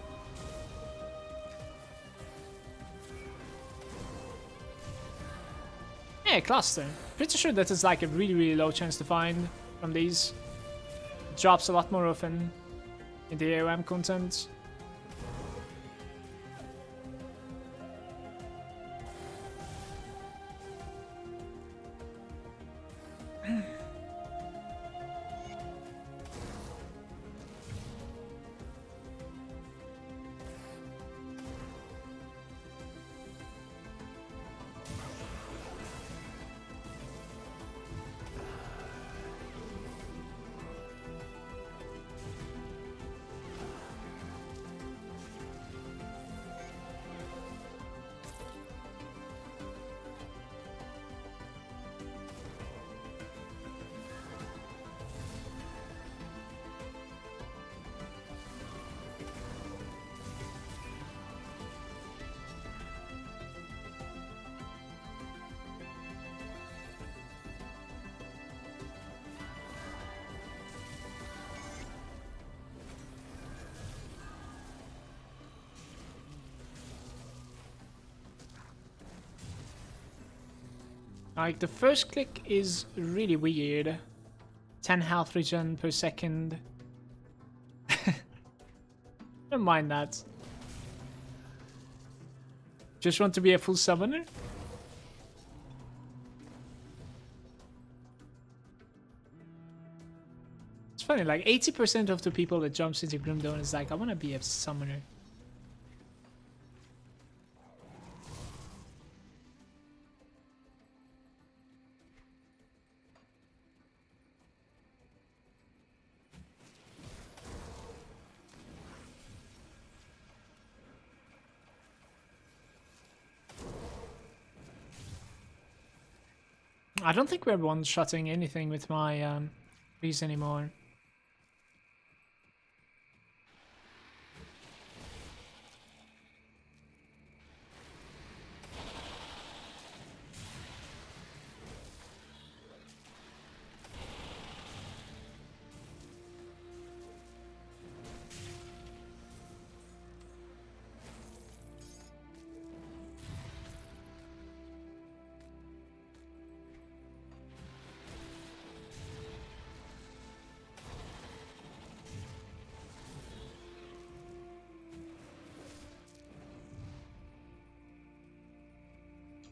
Yeah, cluster. Pretty sure that is like a really, really low chance to find from these. It drops a lot more often in the AOM content. Like, the first click is really weird. 10 health regen per second. Don't mind that. Just want to be a full summoner? It's funny, like 80% of the people that jumps into Grimdawn is like, I want to be a summoner. I don't think we're one-shotting anything with my trees anymore.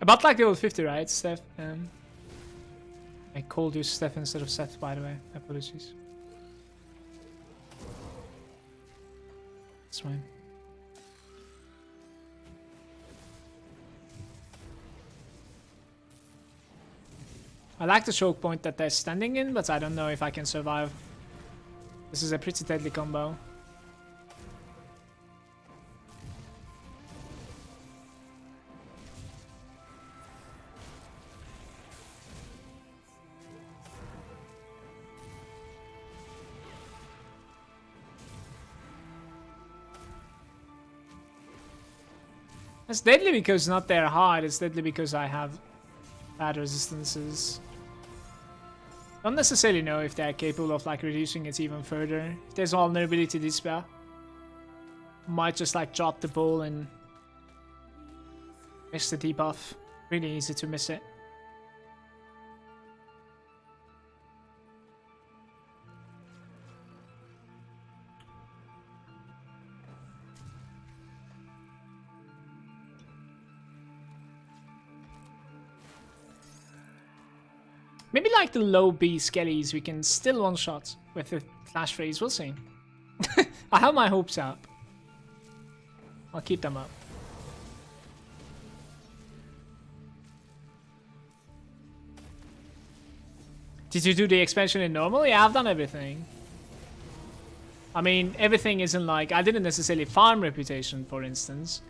About like level 50, right, Steph? I called you Steph instead of Seth, by the way. Apologies. That's fine. I like the choke point that they're standing in, but I don't know if I can survive. This is a pretty deadly combo. It's deadly because it's not that hard, it's deadly because I have bad resistances. Don't necessarily know if they're capable of like reducing it even further. If there's vulnerability dispel, might just like drop the ball and miss the debuff. Really easy to miss it. Maybe like the low B skellies we can still one-shot with the Flash Freeze, we'll see. I have my hopes up. I'll keep them up. Did you do the expansion in normal? Yeah, I've done everything. I mean, everything isn't like... I didn't necessarily farm reputation, for instance.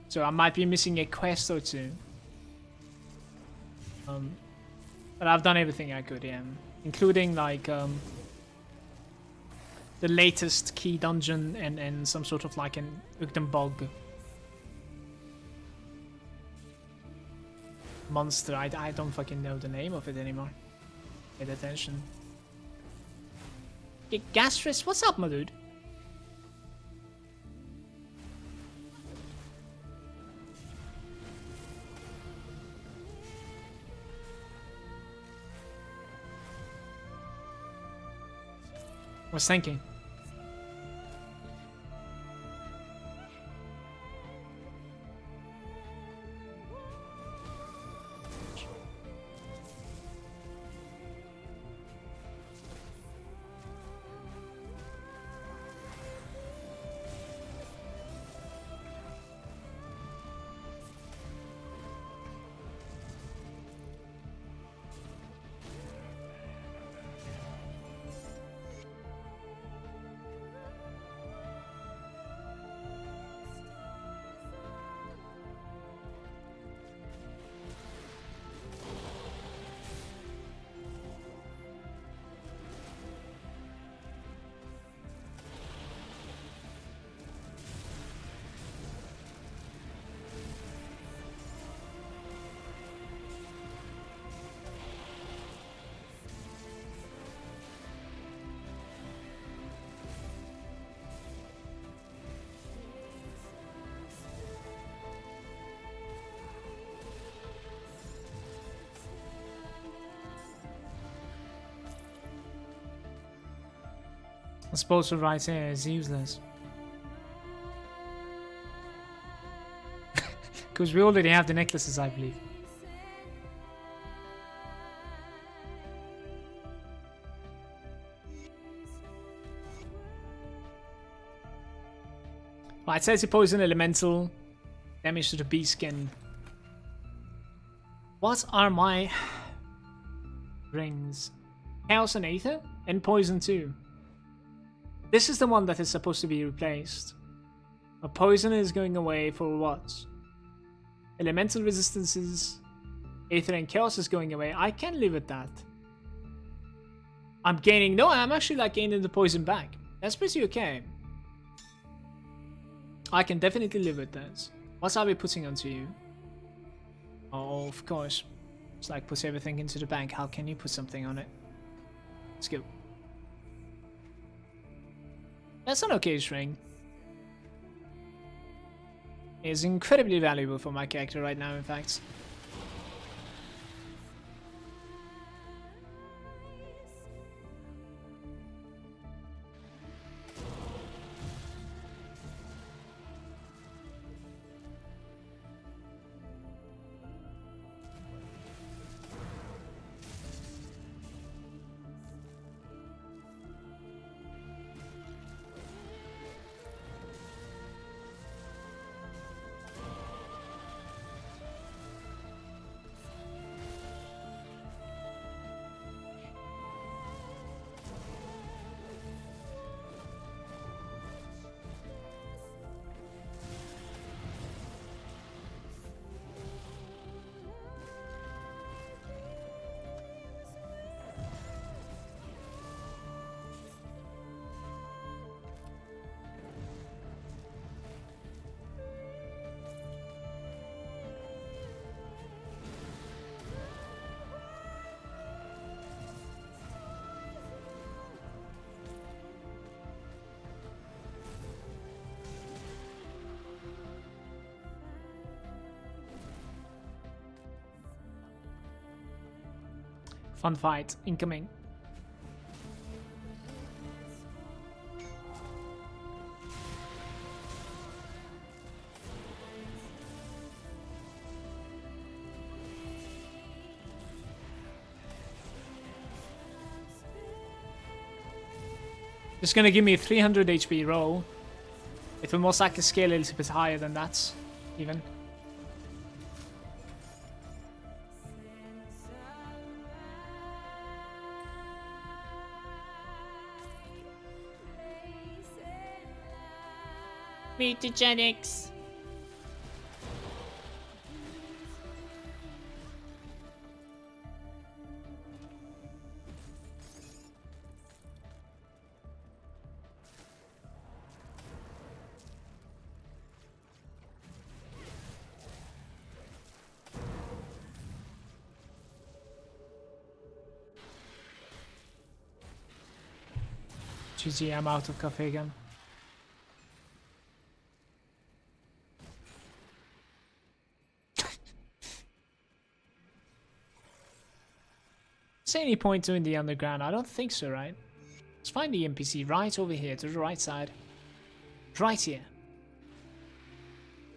So I might be missing a quest or two. But I've done everything I could, yeah. Including, like, the latest key dungeon and some sort of, like, an Ugden Bog monster. I don't fucking know the name of it anymore. Pay attention. Hey, Gastrus, what's up, my dude? Was thinking. I suppose the right here is useless. Because we already have the necklaces, I believe. Well, it says you poison elemental, damage to the bee skin. What are my rings? Chaos and Aether? And poison too. This is the one that is supposed to be replaced. A poison is going away for what? Elemental resistances, Aether and Chaos is going away. I can live with that. I'm gaining... No, I'm actually like gaining the poison back. That's pretty okay. I can definitely live with that. What are we putting onto you? Oh, of course. It's like put everything into the bank. How can you put something on it? Let's go. That's an okay string. It's incredibly valuable for my character right now, in fact. Fun fight incoming. Just gonna give me a 300 HP roll. It will most likely scale a little bit higher than that, even. Mutagenics. GG, I'm out of coffee again. Is there any point doing the underground? I don't think so, right? Let's find the NPC right over here to the right side. Right here.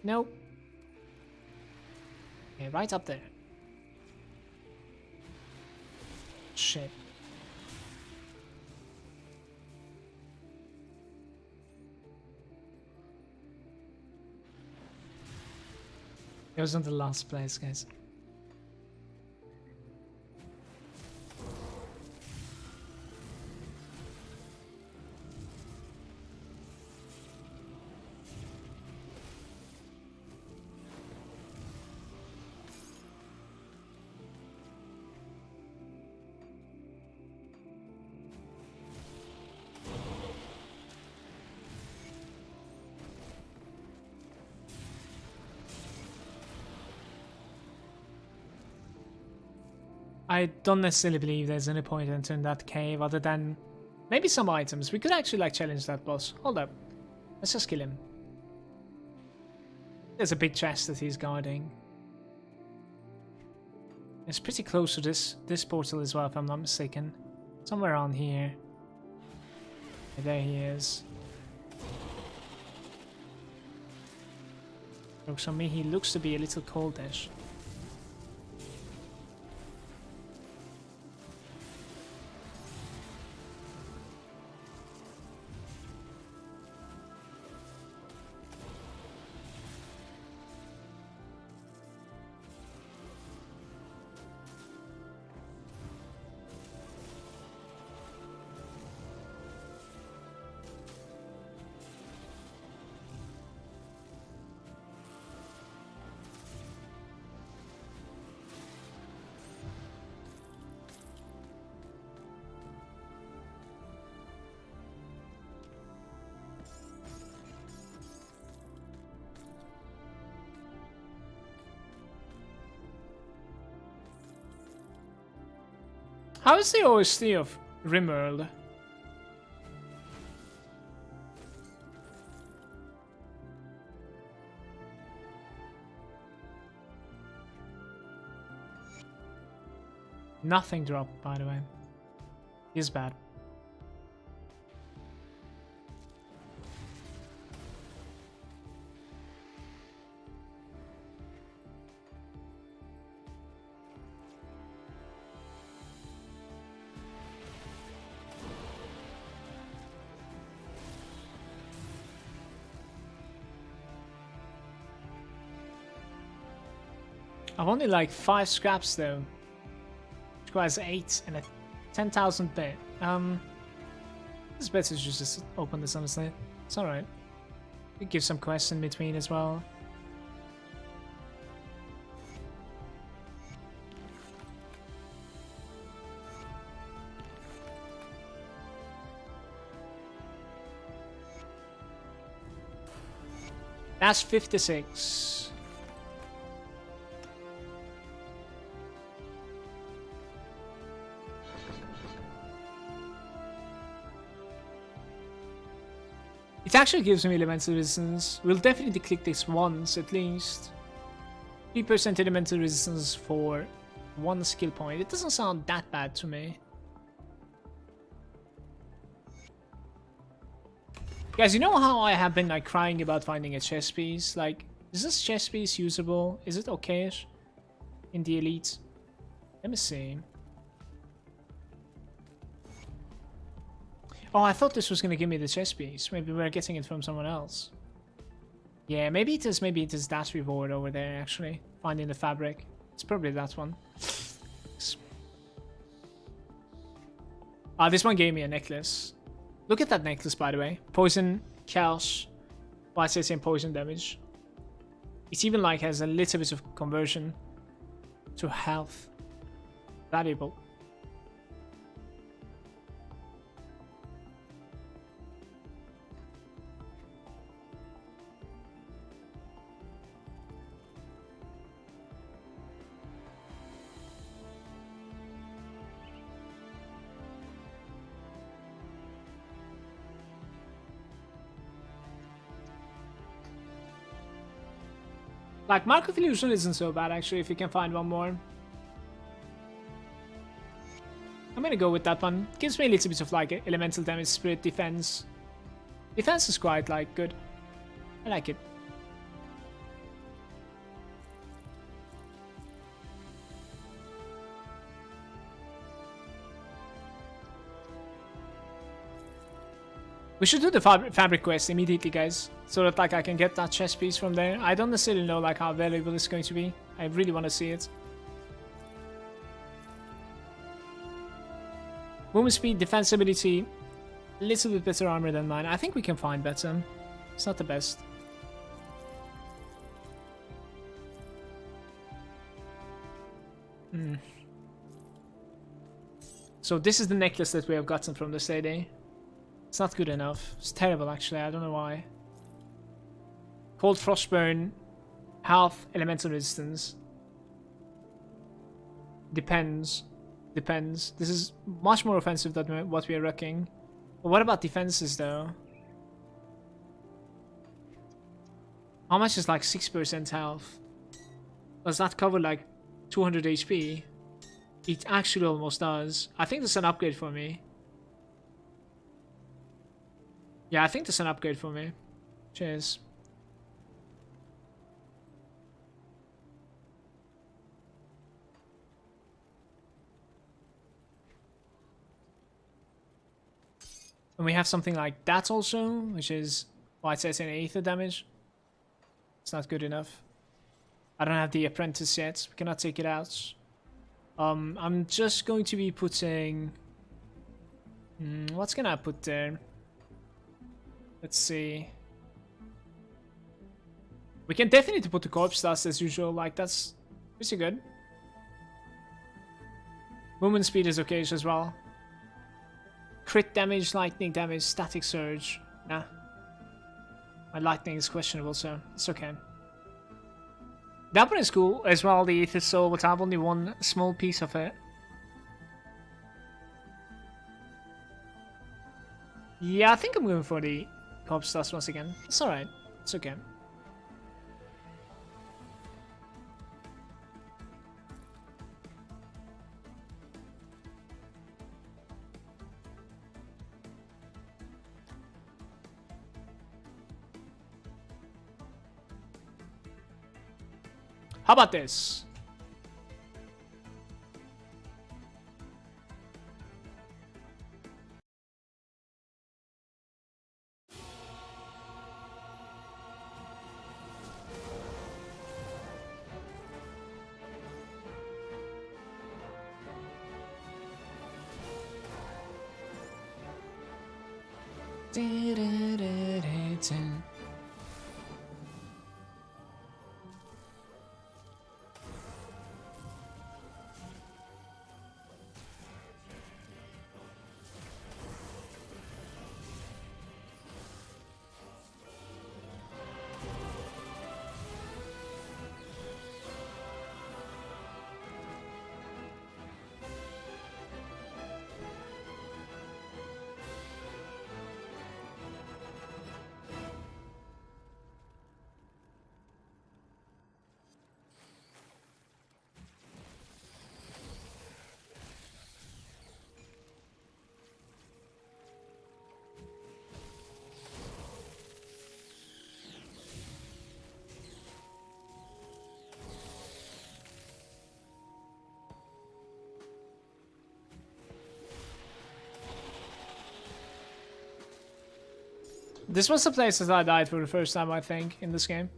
Nope. Okay, right up there. Shit. It was on the last place, guys. I don't necessarily believe there's any point in entering that cave other than maybe some items. We could actually like challenge that boss. Hold up. Let's just kill him. There's a big chest that he's guarding. It's pretty close to this portal as well, if I'm not mistaken. Somewhere around here. Okay, there he is. Looks on me, he looks to be a little coldish. How is the OST of Rimworld? Nothing dropped, by the way. Is bad. I've only like 5 scraps though. Which requires 8 and a 10,000 bit. It's better to just open this honestly. It's alright. We give some quests in between as well. That's 56. It actually gives me elemental resistance. We'll definitely click this once at least. 3% elemental resistance for 1 skill point. It doesn't sound that bad to me. Guys, you know how I have been like crying about finding a chess piece? Like, is this chess piece usable? Is it okay-ish in the elite? Let me see. Oh, I thought this was going to give me the chess piece. Maybe we're getting it from someone else. Yeah, maybe it is that reward over there, actually. Finding the fabric. It's probably that one. This one gave me a necklace. Look at that necklace, by the way. Poison, Chaos, White City and poison damage. It even like has a little bit of conversion to health. Valuable. Like, Mark of Illusion isn't so bad, actually, if you can find one more. I'm gonna go with that one. Gives me a little bit of, like, elemental damage, spirit, defense. Defense is quite, like, good. I like it. We should do the fabric quest immediately, guys, so that like I can get that chest piece from there. I don't necessarily know like how valuable it's going to be. I really want to see it. Movement speed, defense ability, a little bit better armor than mine. I think we can find better. It's not the best. So this is the necklace that we have gotten from this lady. It's not good enough. It's terrible, actually. I don't know why. Cold Frostburn. Health. Elemental resistance. Depends. Depends. This is much more offensive than what we are wrecking. But what about defenses, though? How much is like 6% health? Does that cover like 200 HP? It actually almost does. I think that's an upgrade for me. Yeah, I think that's an upgrade for me. Cheers. And we have something like that also, which is why it says in ether damage. It's not good enough. I don't have the apprentice yet. We cannot take it out. I'm just going to be putting... what's gonna I put there? Let's see. We can definitely put the corpse dust as usual, like that's pretty good. Movement speed is okay as well. Crit damage, lightning damage, static surge. Nah. My lightning is questionable, so it's okay. That one is cool as well, the Ether Soul, but I have only one small piece of it. Yeah, I think I'm going for the corpse dust once again. It's alright. It's okay. How about this? This was the place that I died for the first time, I think, in this game.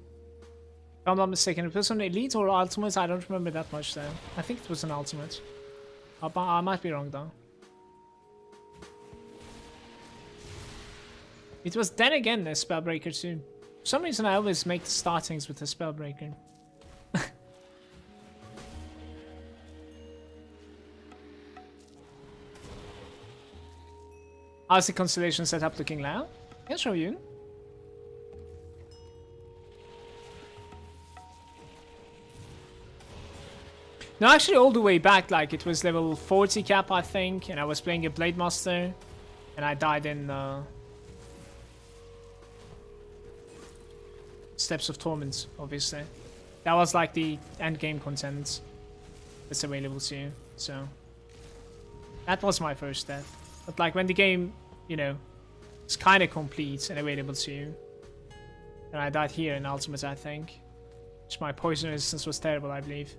If I'm not mistaken, it was an elite or ultimate, I don't remember that much though. I think it was an ultimate. I might be wrong though. It was then again a Spellbreaker too. For some reason I always make the startings with the Spellbreaker. How's the constellation setup looking now? I'll show you. No, actually all the way back, like it was level 40 cap I think, and I was playing a Blade Master, and I died in Steps of Torment, obviously. That was like the end game content that's available to you, so that was my first death. But like when the game, you know, is kind of complete and available to you, and I died here in Ultimate, I think, which my poison resistance was terrible, I believe.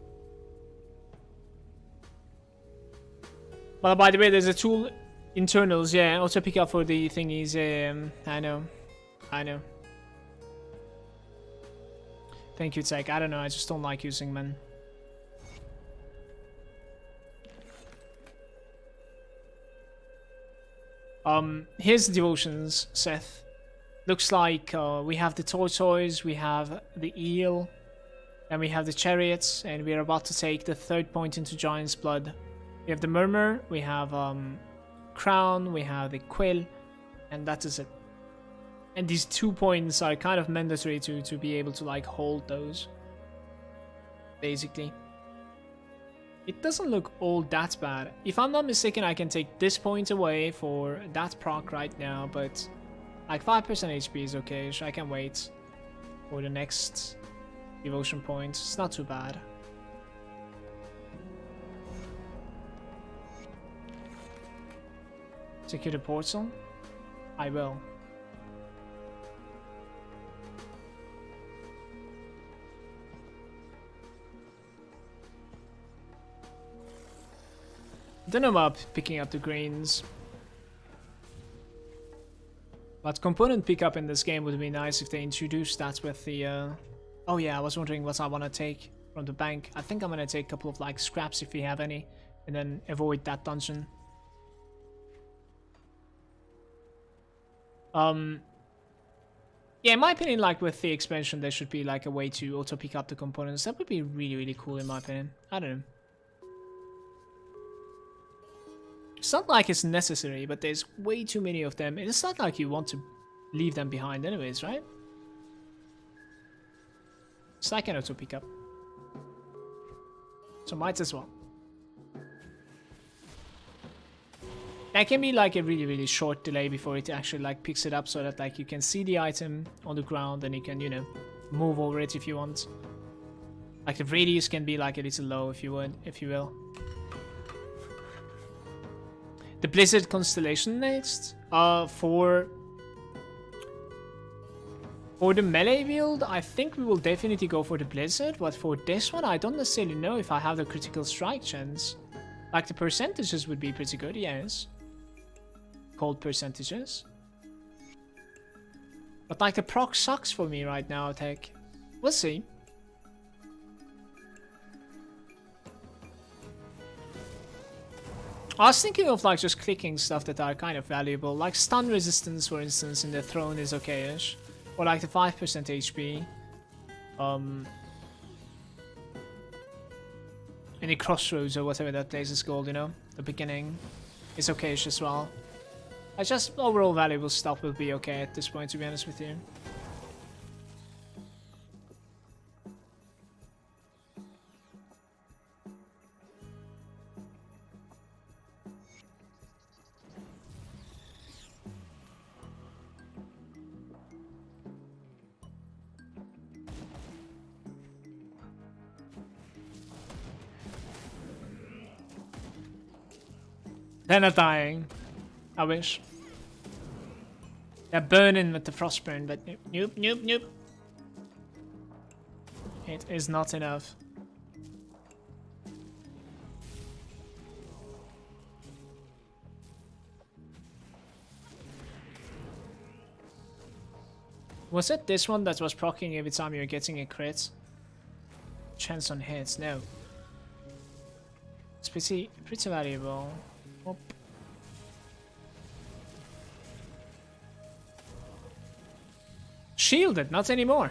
Well, by the way, there's a tool, internals, yeah, auto pick up for the thingies, I know. Thank you, Tech. I don't know, I just don't like using men. Here's the devotions, Seth. Looks like we have the tortoise, we have the eel, and we have the chariots, and we are about to take the 3rd point into Giant's Blood. We have the Murmur, we have Crown, we have the Quill, and that is it. And these 2 points are kind of mandatory to be able to like hold those, basically. It doesn't look all that bad. If I'm not mistaken, I can take this point away for that proc right now, but like 5% HP is okay, so I can wait for the next devotion point. It's not too bad. Secure the portal? I will. Don't know about picking up the greens. But component pickup in this game would be nice if they introduced that with the... Oh yeah, I was wondering what I want to take from the bank. I think I'm going to take a couple of like scraps if we have any, and then avoid that dungeon. Yeah, in my opinion, like with the expansion, there should be like a way to auto pick up the components. That would be really, really cool in my opinion. I don't know. It's not like it's necessary, but there's way too many of them. And it's not like you want to leave them behind anyways, right? It's like an auto pick up. So might as well. That can be like a really, really short delay before it actually like picks it up, so that like you can see the item on the ground and you can, you know, move over it if you want. Like the radius can be like a little low if you will. The Blizzard Constellation next. For the melee build, I think we will definitely go for the Blizzard, but for this one, I don't necessarily know if I have the critical strike chance. Like the percentages would be pretty good, yes. Cold percentages. But like the proc sucks for me right now, Tech. We'll see. I was thinking of like just clicking stuff that are kind of valuable, like stun resistance for instance in the throne is okay-ish, or like the 5% HP. Any crossroads or whatever that place is called, you know, the beginning is okay-ish as well. I just overall valuable stuff will be okay at this point, to be honest with you. They're not dying. I wish. They're burning with the frostburn, but nope, nope, nope. It is not enough. Was it this one that was proccing every time you're getting a crit? Chance on hits, no. It's pretty valuable. Oh. shielded, not anymore.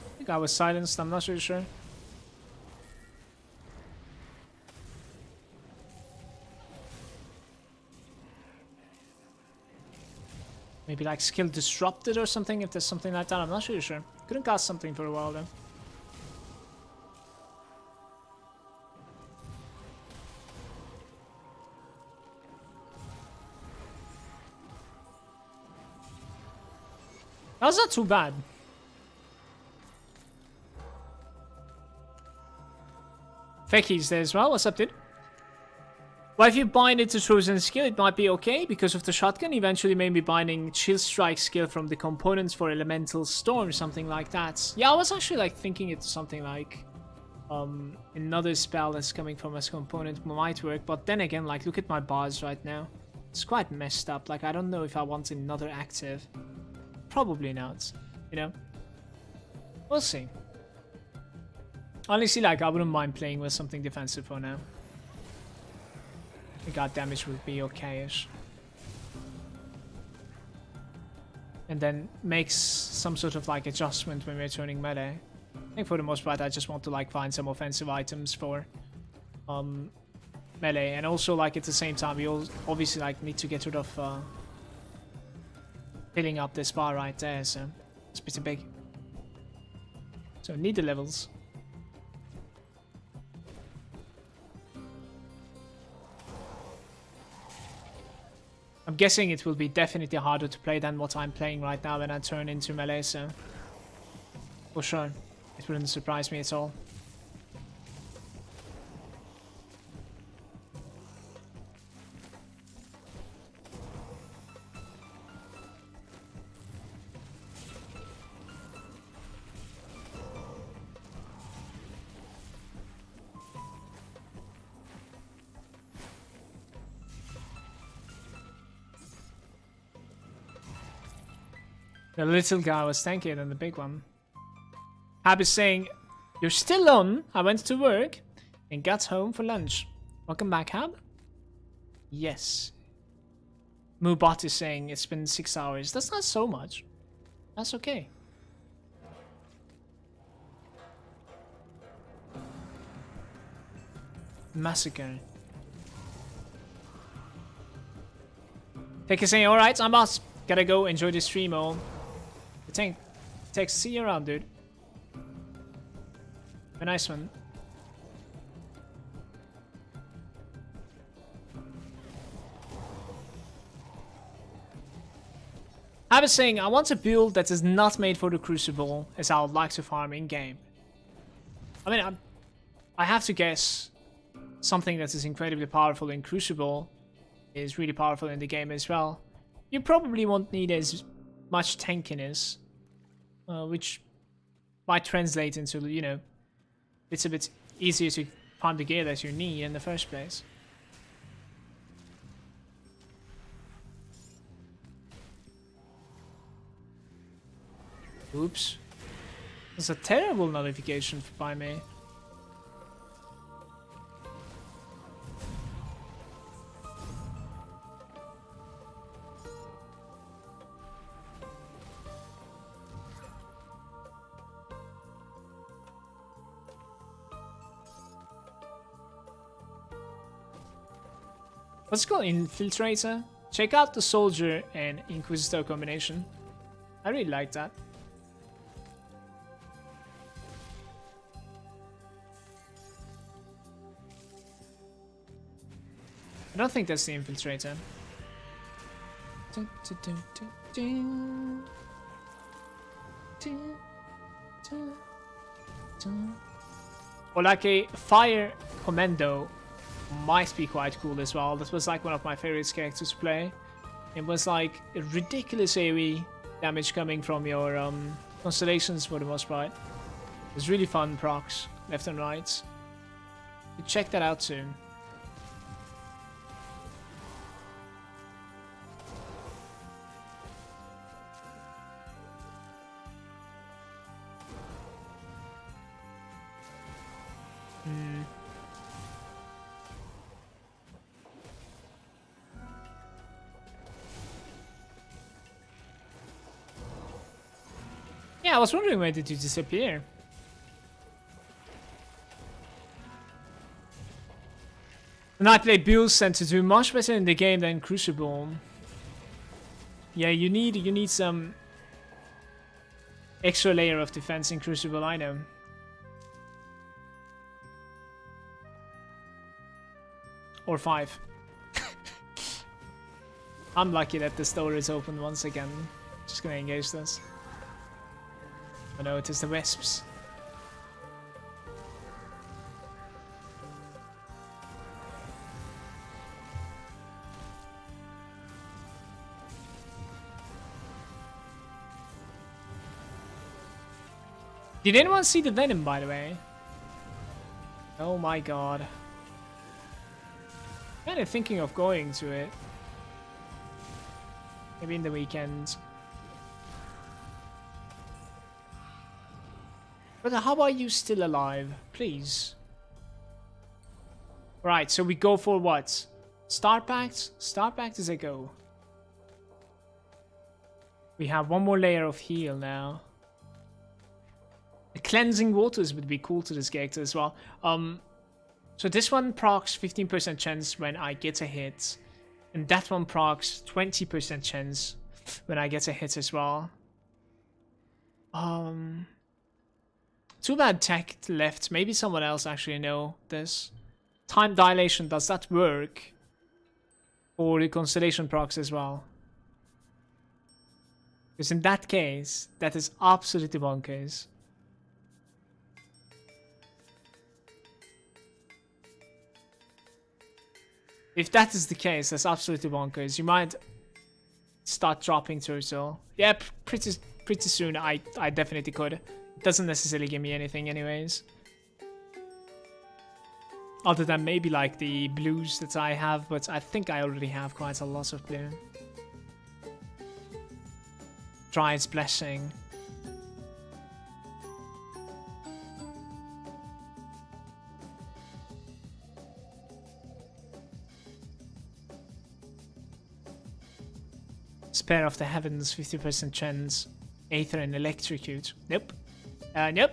I think I was silenced, I'm not really sure. Maybe like skill disrupted or something, if there's something like that, I'm not really sure. Couldn't cast something for a while though. That was not too bad. Fecky's there as well. What's up, dude? Well, if you bind it to Chosen skill, it might be okay because of the shotgun. Eventually, maybe binding Chill Strike skill from the components for Elemental Storm, something like that. Yeah, I was actually like thinking it's something like another spell that's coming from as component might work. But then again, like look at my bars right now. It's quite messed up. Like I don't know if I want another active. Probably not. You know, we'll see. Honestly, like, I wouldn't mind playing with something defensive for now. The god damage would be okay-ish. And then makes some sort of, like, adjustment when we're turning melee. I think for the most part, I just want to, like, find some offensive items for melee. And also, like, at the same time, we all obviously, like, need to get rid of filling up this bar right there, so it's pretty big. So, need the levels. I'm guessing it will be definitely harder to play than what I'm playing right now when I turn into melee, so for sure, it wouldn't surprise me at all. The little guy was tankier than the big one. Hab is saying, "You're still on. I went to work and got home for lunch." Welcome back, Hab. Yes. Moobot is saying it's been 6 hours. That's not so much. That's okay. Massacre. Take is saying, "Alright, I'm out. Gotta go enjoy the stream all." Text, see you around, dude. A nice one. I was saying, I want a build that is not made for the Crucible, as I would like to farm in-game. I mean, I have to guess something that is incredibly powerful in Crucible is really powerful in the game as well. You probably won't need as much tankiness, which might translate into, you know, it's a bit easier to find the gear that you need in the first place. Oops. That's a terrible notification by me. What's it called? Infiltrator? Check out the Soldier and Inquisitor combination. I really like that. I don't think that's the Infiltrator. Or like a Fire Commando might be quite cool as well. That was like one of my favorite characters to play. It was like a ridiculous AoE damage coming from your constellations for the most part. It was really fun procs, left and right. You check that out soon. Yeah, I was wondering where did you disappear? The Nightblade builds tend to do much better in the game than Crucible. Yeah, you need some extra layer of defense in Crucible, I know. Or 5. I'm lucky that the store is open once again. Just gonna engage this. Oh no, it is the Wisps. Did anyone see the Venom, by the way? Oh my god. Kind of thinking of going to it. Maybe in the weekend. But how are you still alive? Please. Right, so we go for what? Start Pact? Start Pact is a go. We have one more layer of heal now. The Cleansing Waters would be cool to this character as well. So this one procs 15% chance when I get a hit. And that one procs 20% chance when I get a hit as well. Too bad tech left. Maybe someone else actually know this. Time dilation, does that work? For the constellation procs as well? Because in that case, that is absolutely bonkers. If that is the case, that's absolutely bonkers. You might start dropping Turtle. Yeah, pretty soon I definitely could. It doesn't necessarily give me anything anyways. Other than maybe like the blues that I have, but I think I already have quite a lot of blue. Dryad's Blessing. Spare of the Heavens, 50% chance. Aether and Electrocute. Nope. Nope.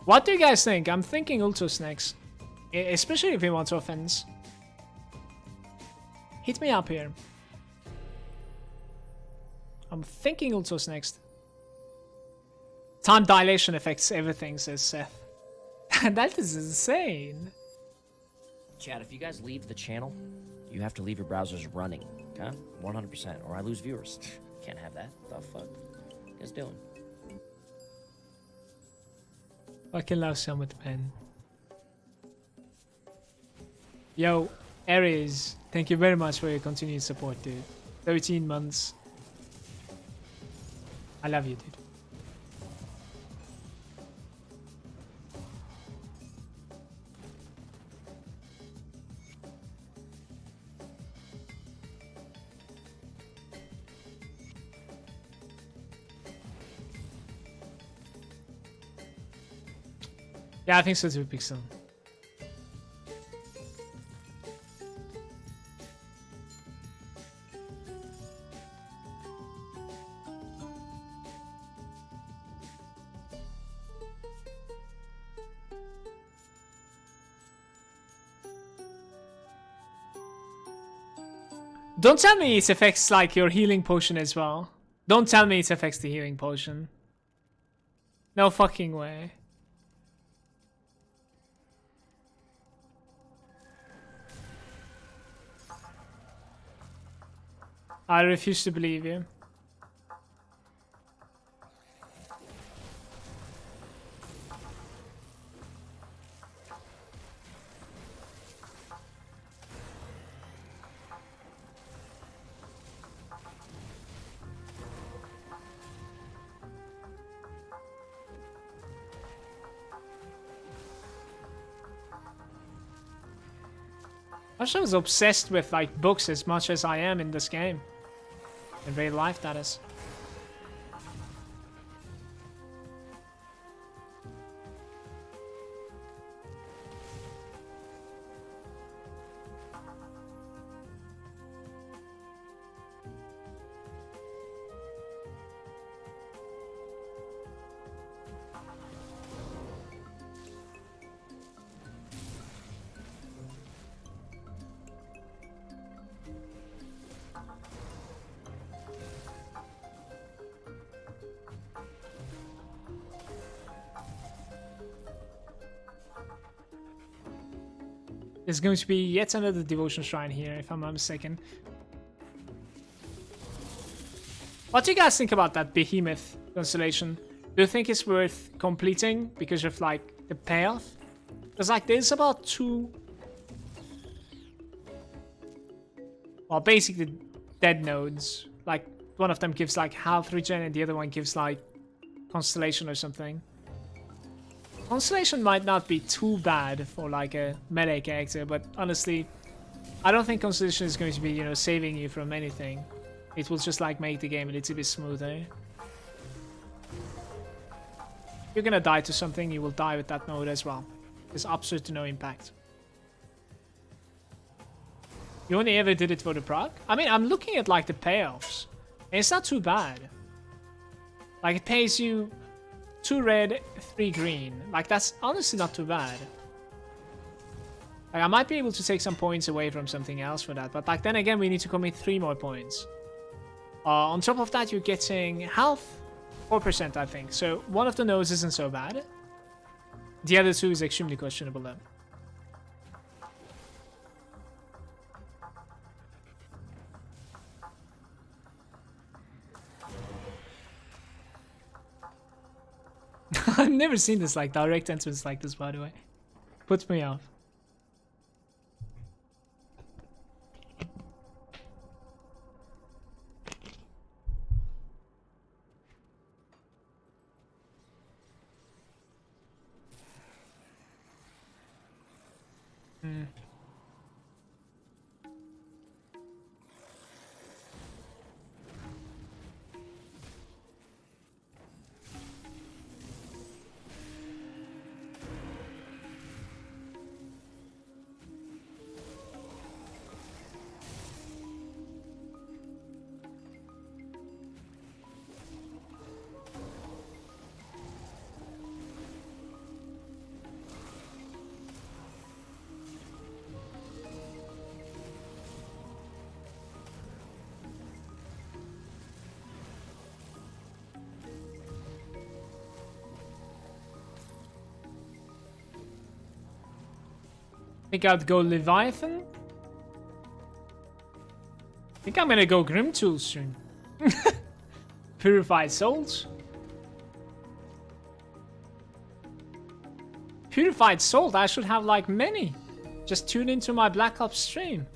What do you guys think? I'm thinking Ultos next. Especially if he wants offense. Hit me up here. I'm thinking Ultos next. Time dilation affects everything, says Seth. That is insane. Chat, if you guys leave the channel, you have to leave your browsers running. Okay? 100%. Or I lose viewers. Can't have that. The fuck? What you guys doing? Fucking love Sam with the pen. Yo, Aries, thank you very much for your continued support, dude. 13 months. I love you, dude. Yeah, I think so too, Pixel. Don't tell me it affects like your healing potion as well. Don't tell me it affects the healing potion. No fucking way. I refuse to believe you. I was obsessed with like books as much as I am in this game. In real life, that is. There's going to be yet another devotion shrine here, if I'm not mistaken. What do you guys think about that behemoth constellation? Do you think it's worth completing because of like the payoff? Because like there's about two... Well, basically dead nodes. Like one of them gives like health regen and the other one gives like constellation or something. Constellation might not be too bad for like a melee character, but honestly, I don't think Constellation is going to be, you know, saving you from anything. It will just like make the game a little bit smoother. You're gonna die to something, you will die with that node as well. There's absolutely no impact. You only ever did it for the proc? I mean, I'm looking at like the payoffs, and it's not too bad. Like it pays you 2 red, 3 green. Like, that's honestly not too bad. Like, I might be able to take some points away from something else for that. But, like, then again, we need to commit 3 more points. On top of that, you're getting health, 4%, I think. So, one of the nodes isn't so bad. The other 2 is extremely questionable, though. I've never seen this like direct entrance like this, by the way. Puts me off. Think I'd go Leviathan. Think I'm gonna go Grim Tool soon. Purified Souls. Purified Salt, I should have like many. Just tune into my Black Ops stream.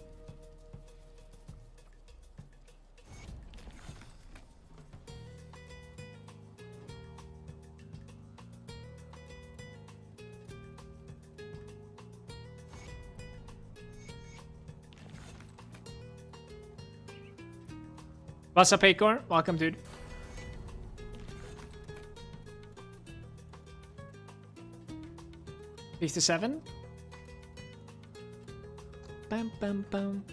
What's up, Acorn? Welcome, dude. 57. Bam, bam, bam.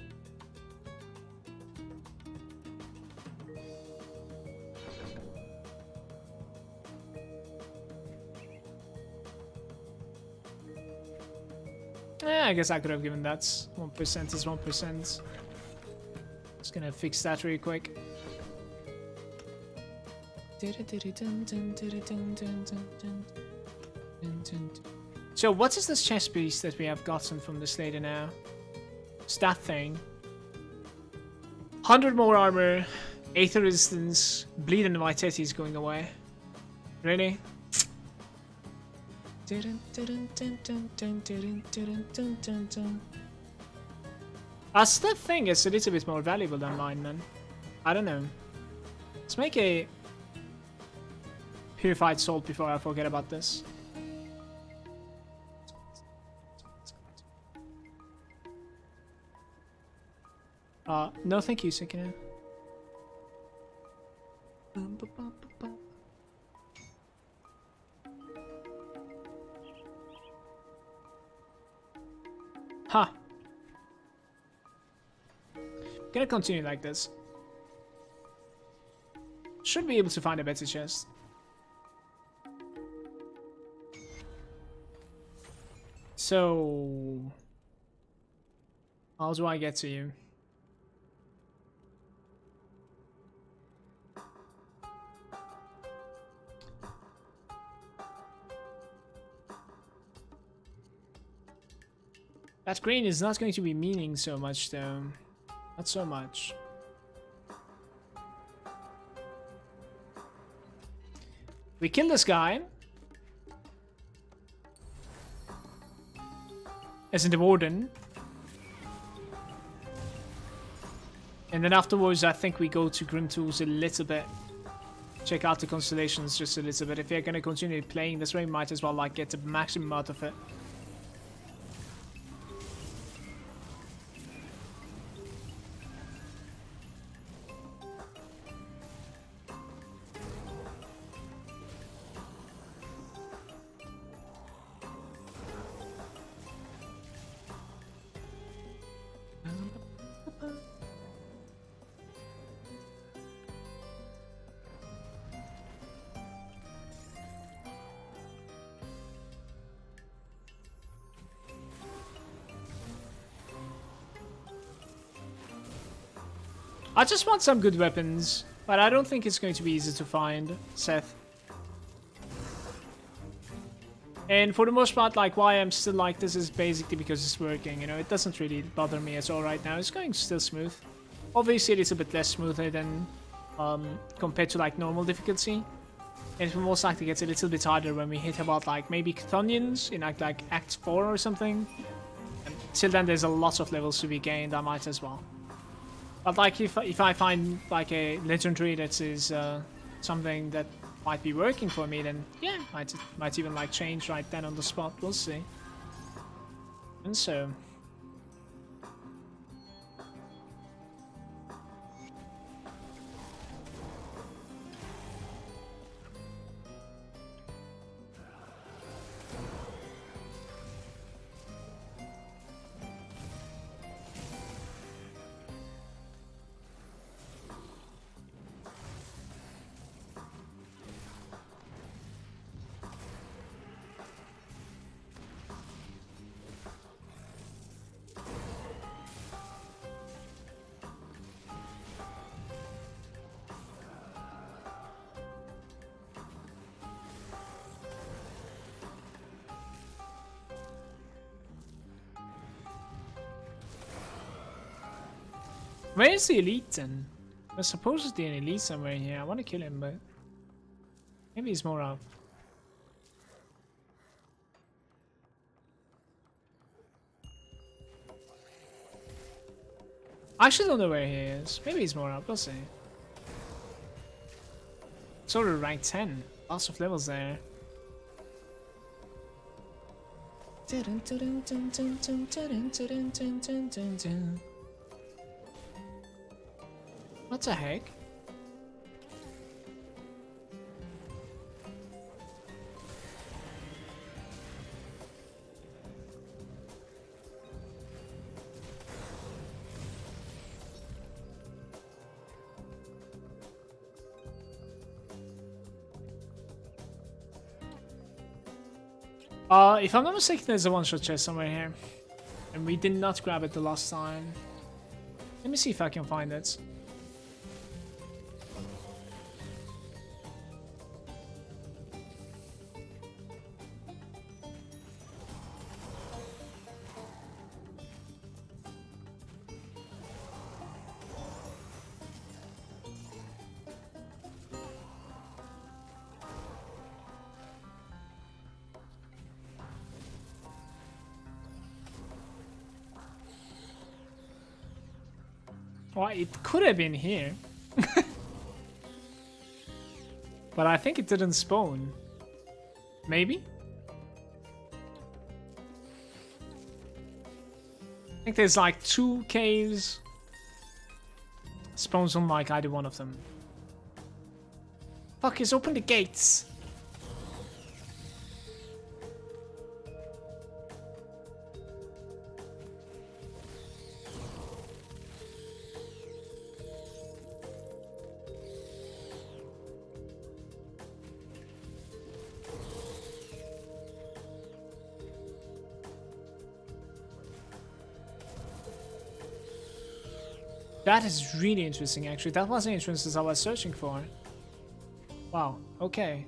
Yeah, I guess I could have given that. 1% is 1%. Just gonna fix that really quick. So what is this chest piece that we have gotten from this lady now? It's that thing. 100 more armor, Aether resistance, bleed and vitality is going away. Really? As that thing is a little bit more valuable than mine, man. I don't know. Let's make a purified salt before I forget about this. No thank you, Sekina. Huh. Gonna continue like this. Should be able to find a better chest. So, how do I get to you? That green is not going to be meaning so much though. Not so much. We kill this guy. As in the warden. And then afterwards I think we go to Grim Tools a little bit. Check out the constellations just a little bit. If you're gonna continue playing this way, might as well like get the maximum out of it. I just want some good weapons, but I don't think it's going to be easy to find, Seth. And for the most part, like, why I'm still like this is basically because it's working, you know, it doesn't really bother me at all right now. It's going still smooth. Obviously, it's a bit less smoother than compared to, like, normal difficulty. And it will most likely get a little bit harder when we hit about, like, maybe Chthonians in, like Act 4 or something. And till then, there's a lot of levels to be gained, I might as well. But like if I find like a legendary that is something that might be working for me, then yeah, might even like change right then on the spot. We'll see. And so. Where is the elite then? There's supposedly an elite somewhere here. I want to kill him, but maybe he's more up. I actually don't know where he is. Maybe he's more up. We'll see. Sort of rank 10. Lots of levels there. What the heck? If I'm not mistaken, there's a one-shot chest somewhere here. And we did not grab it the last time. Let me see if I can find it. Well, it could have been here. But I think it didn't spawn. Maybe? I think there's like 2 caves. Spawns on like either one of them. Fuckers, open the gates! That is really interesting, actually. That was the entrances I was searching for. Wow, okay.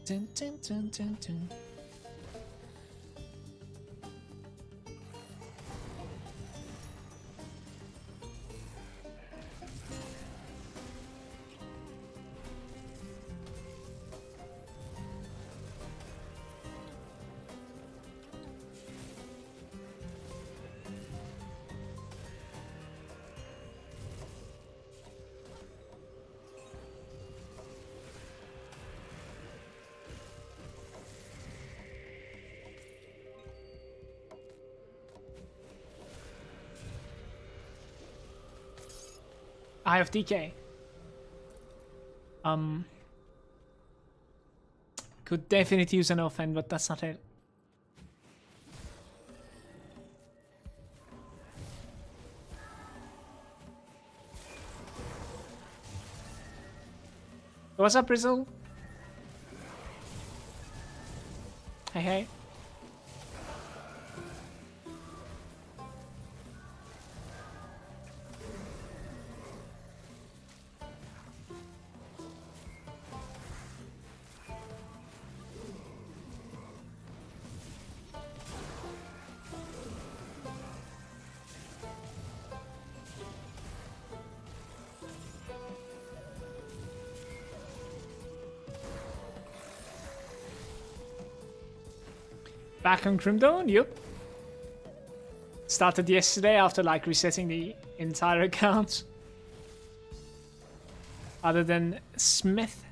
Dun, dun, dun, dun, dun. Eye of DK. Could definitely use an offhand, but that's not it. What's up, Brazil? Hey, hey. Back on Crimdone, yep. Started yesterday after like resetting the entire account. Other than Smith.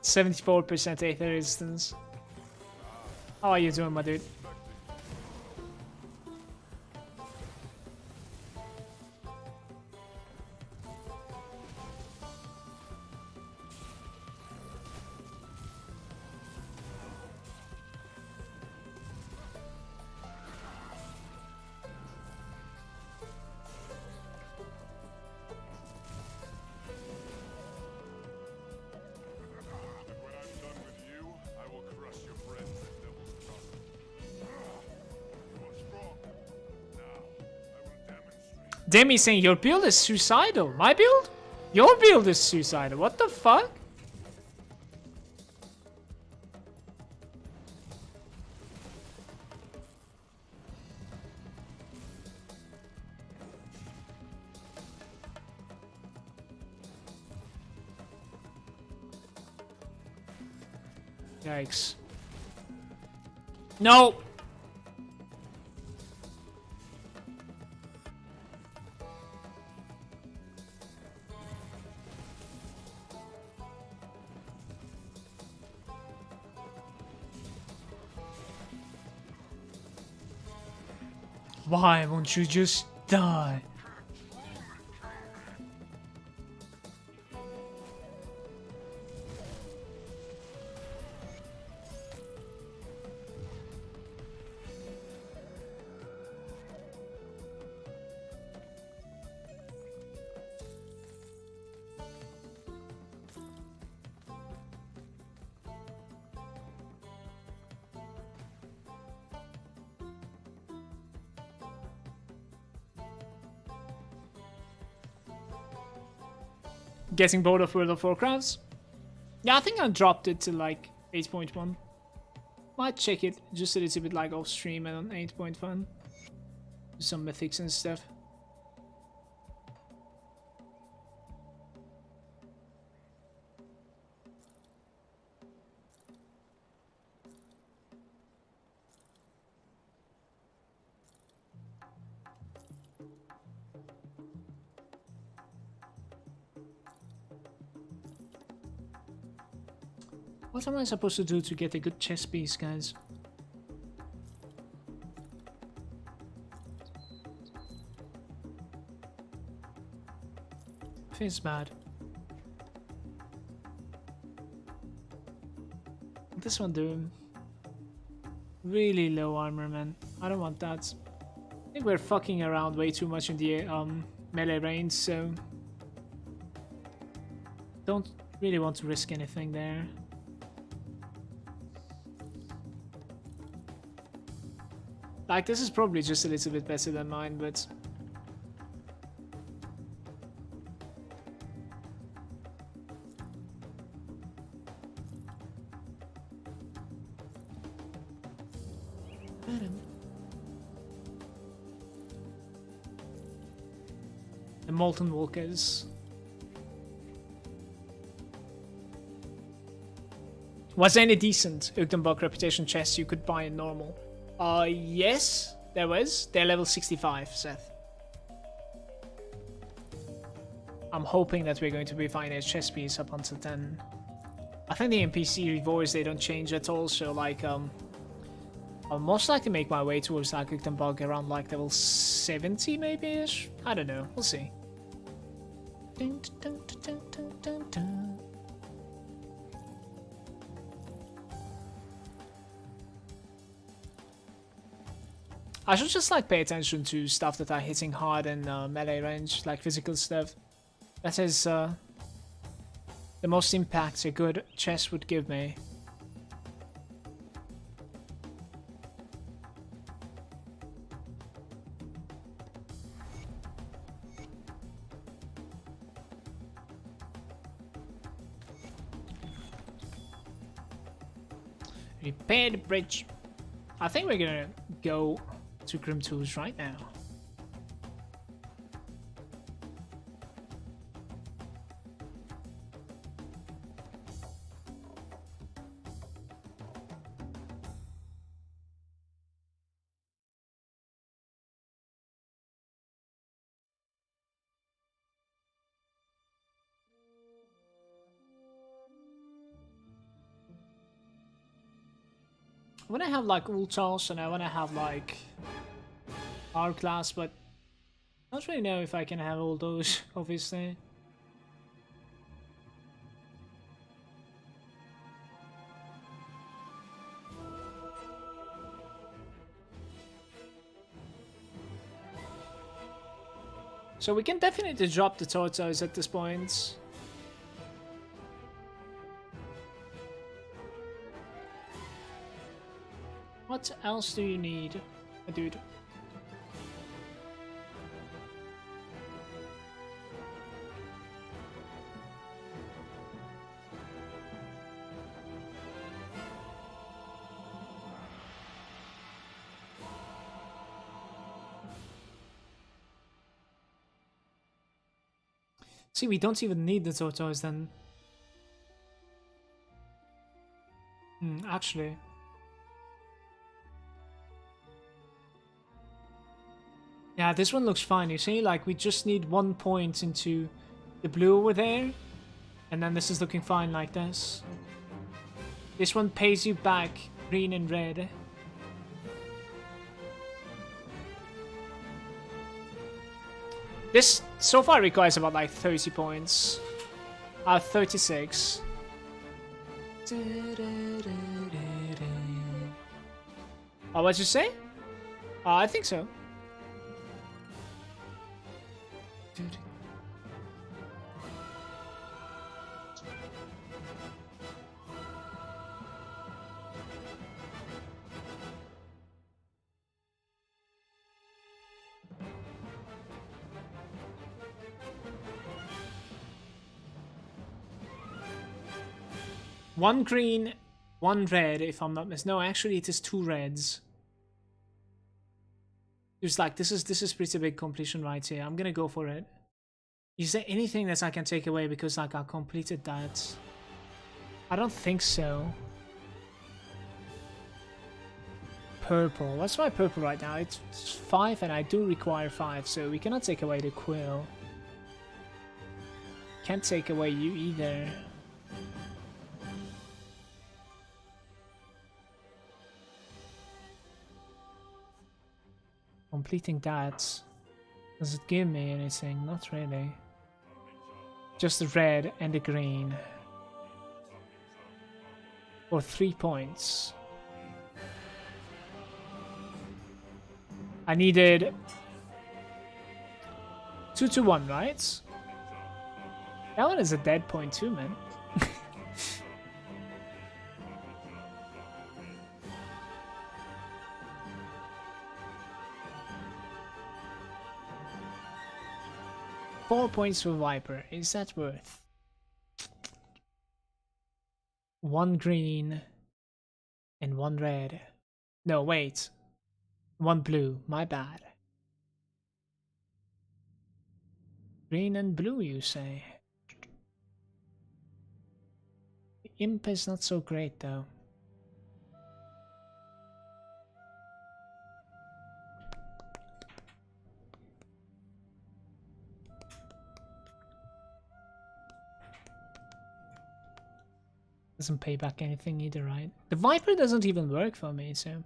%74% Aether resistance. How are you doing, my dude? Demi saying your build is suicidal. My build? Your build is suicidal. What the fuck? Yikes. No! Why won't you just die? getting bored of World of Warcraft. Yeah, I think I dropped it to like 8.1. Might check it just a little bit like off stream and on 8.1. Some mythics and stuff. What am I supposed to do to get a good chess piece, guys? Feels bad. This one do really low armor, man. I don't want that. I think we're fucking around way too much in the melee range, so don't really want to risk anything there. Like, this is probably just a little bit better than mine, but... The Molten Walkers. Was there any decent Ugdenbog reputation chests you could buy in normal? Yes, there was. They're level 65, Seth. I'm hoping that we're going to be finding a chest piece up until 10. I think the NPC rewards, they don't change at all, so like, I'll most likely make my way towards like Ugdenbog around like level 70 maybe-ish? I don't know, we'll see. Dun, dun, dun, dun, dun, dun. I should just like pay attention to stuff that are hitting hard in melee range, like physical stuff. That is the most impact a good chest would give me. Repair the bridge. I think we're gonna go to Grim Tools right now. I want to have like ultras and I want to have like hourglass, but I don't really know if I can have all those, obviously. So we can definitely drop the tortoise at this point. What else do you need, dude? See, we don't even need the tortoise then. Actually. Yeah, this one looks fine. You see, like, we just need 1 point into the blue over there. And then this is looking fine like this. This one pays you back green and red. This so far requires about like 30 points. 36. Oh, what'd you say? I think so. 1 green, 1 red, if I'm not mistaken. No, actually it is 2 reds. It's like, this is pretty big completion right here. I'm gonna go for it. Is there anything that I can take away because like I completed that? I don't think so. Purple. Let's try purple right now. It's 5 and I do require 5, so we cannot take away the quill. Can't take away you either. Completing that. Does it give me anything? Not really. Just the red and the green. For 3 points. I needed 2 to 1, right? That one is a dead point too, man. Four points for Viper. Is that worth? 1 green and 1 red. No, wait. 1 blue. My bad. Green and blue, you say? The imp is not so great, though. Doesn't pay back anything either, right? The Viper doesn't even work for me, so...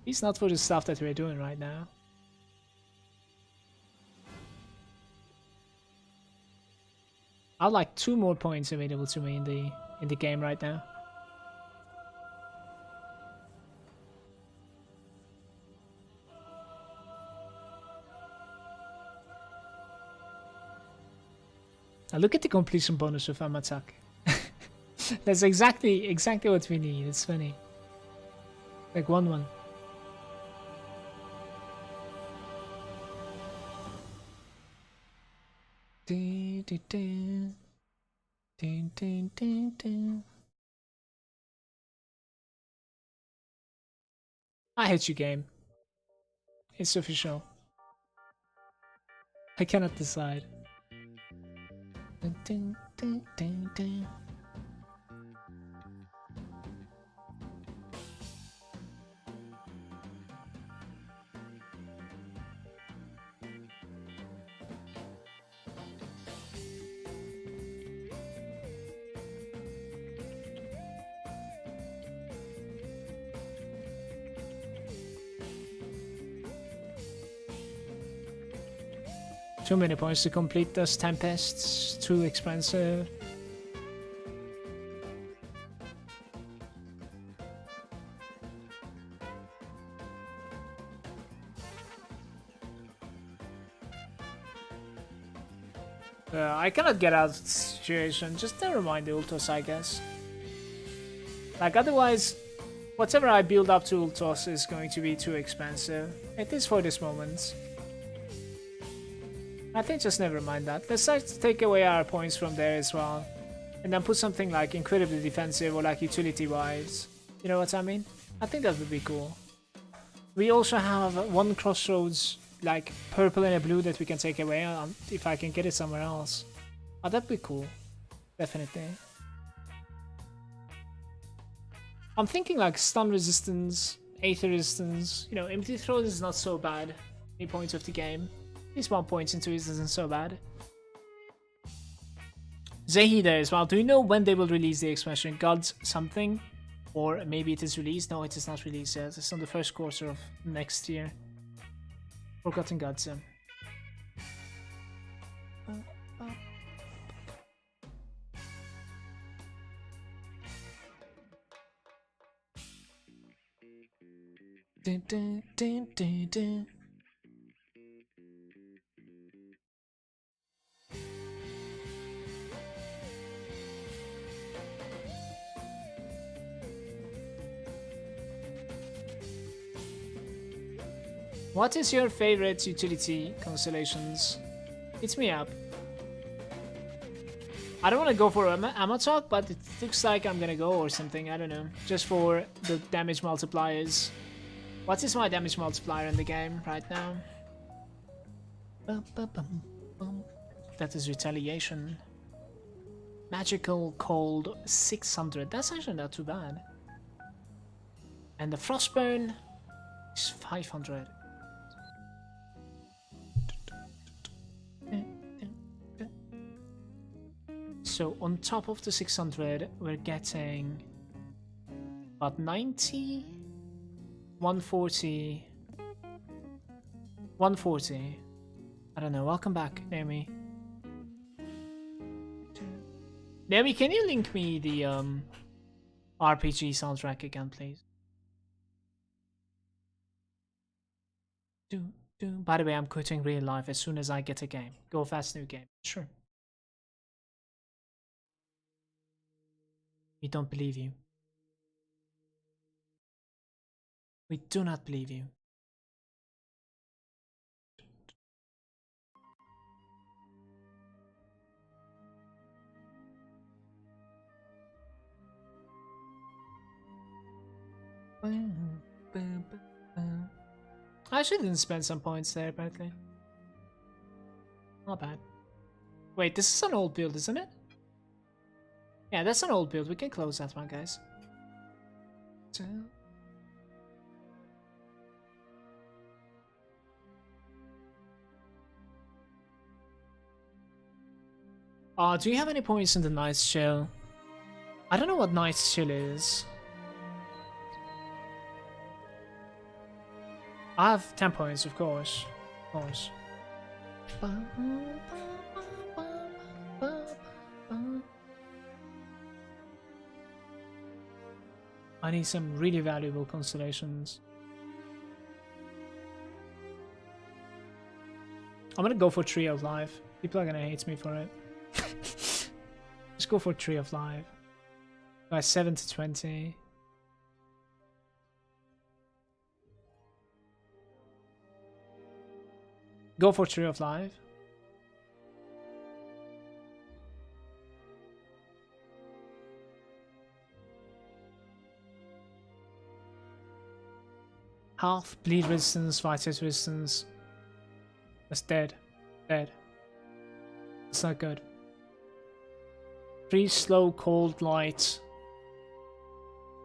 He's not for the stuff that we're doing right now. I'd like 2 more points available to me in the game right now. Now look at the completion bonus of Amatak. That's exactly what we need. It's funny. Like 1-1. I hate you, game. It's official. I cannot decide. Too many points to complete those tempests. Too expensive. I cannot get out of the situation. Just never mind the Ultos, I guess. Like, otherwise, whatever I build up to Ultos is going to be too expensive. At least for this moment. I think just never mind that. Let's start to take away our points from there as well. And then put something like incredibly defensive or like utility-wise. You know what I mean? I think that would be cool. We also have 1 crossroads, like purple and a blue that we can take away if I can get it somewhere else. Oh, that'd be cool. Definitely. I'm thinking like stun resistance, aether resistance. You know, empty throat is not so bad. Any points of the game. At least 1 point into it isn't so bad. Zehi there as well. Do you know when they will release the expansion? Gods something? Or maybe it is released? No, it is not released yet. It's on the first quarter of next year. Forgotten Gods. Dun, dun, dun, dun, dun. What is your favorite utility constellations? Hit me up. I don't want to go for ammo talk, but it looks like I'm gonna go or something. I don't know. Just for the damage multipliers. What is my damage multiplier in the game right now? That is retaliation. Magical cold 600. That's actually not too bad. And the frostburn is 500. So on top of the 600, we're getting about 90, 140, 140. I don't know. Welcome back, Naomi. Naomi, can you link me the RPG soundtrack again, please? By the way, I'm quitting real life as soon as I get a game. Go fast, new game. Sure. We don't believe you. We do not believe you. I actually didn't spend some points there, apparently. Not bad. Wait, this is an old build, isn't it? Yeah, that's an old build. We can close that one, guys. Do you have any points in the Night's Chill? I don't know what Night's Chill is. I have 10 points, of course. Of course. I need some really valuable constellations. I'm gonna go for Tree of Life. People are gonna hate me for it. Let's go for Tree of Life. By 7 to 20. Go for Tree of Life. Half bleed resistance, fight resistance. That's dead. Dead. That's not good. Freeze, slow, cold, light.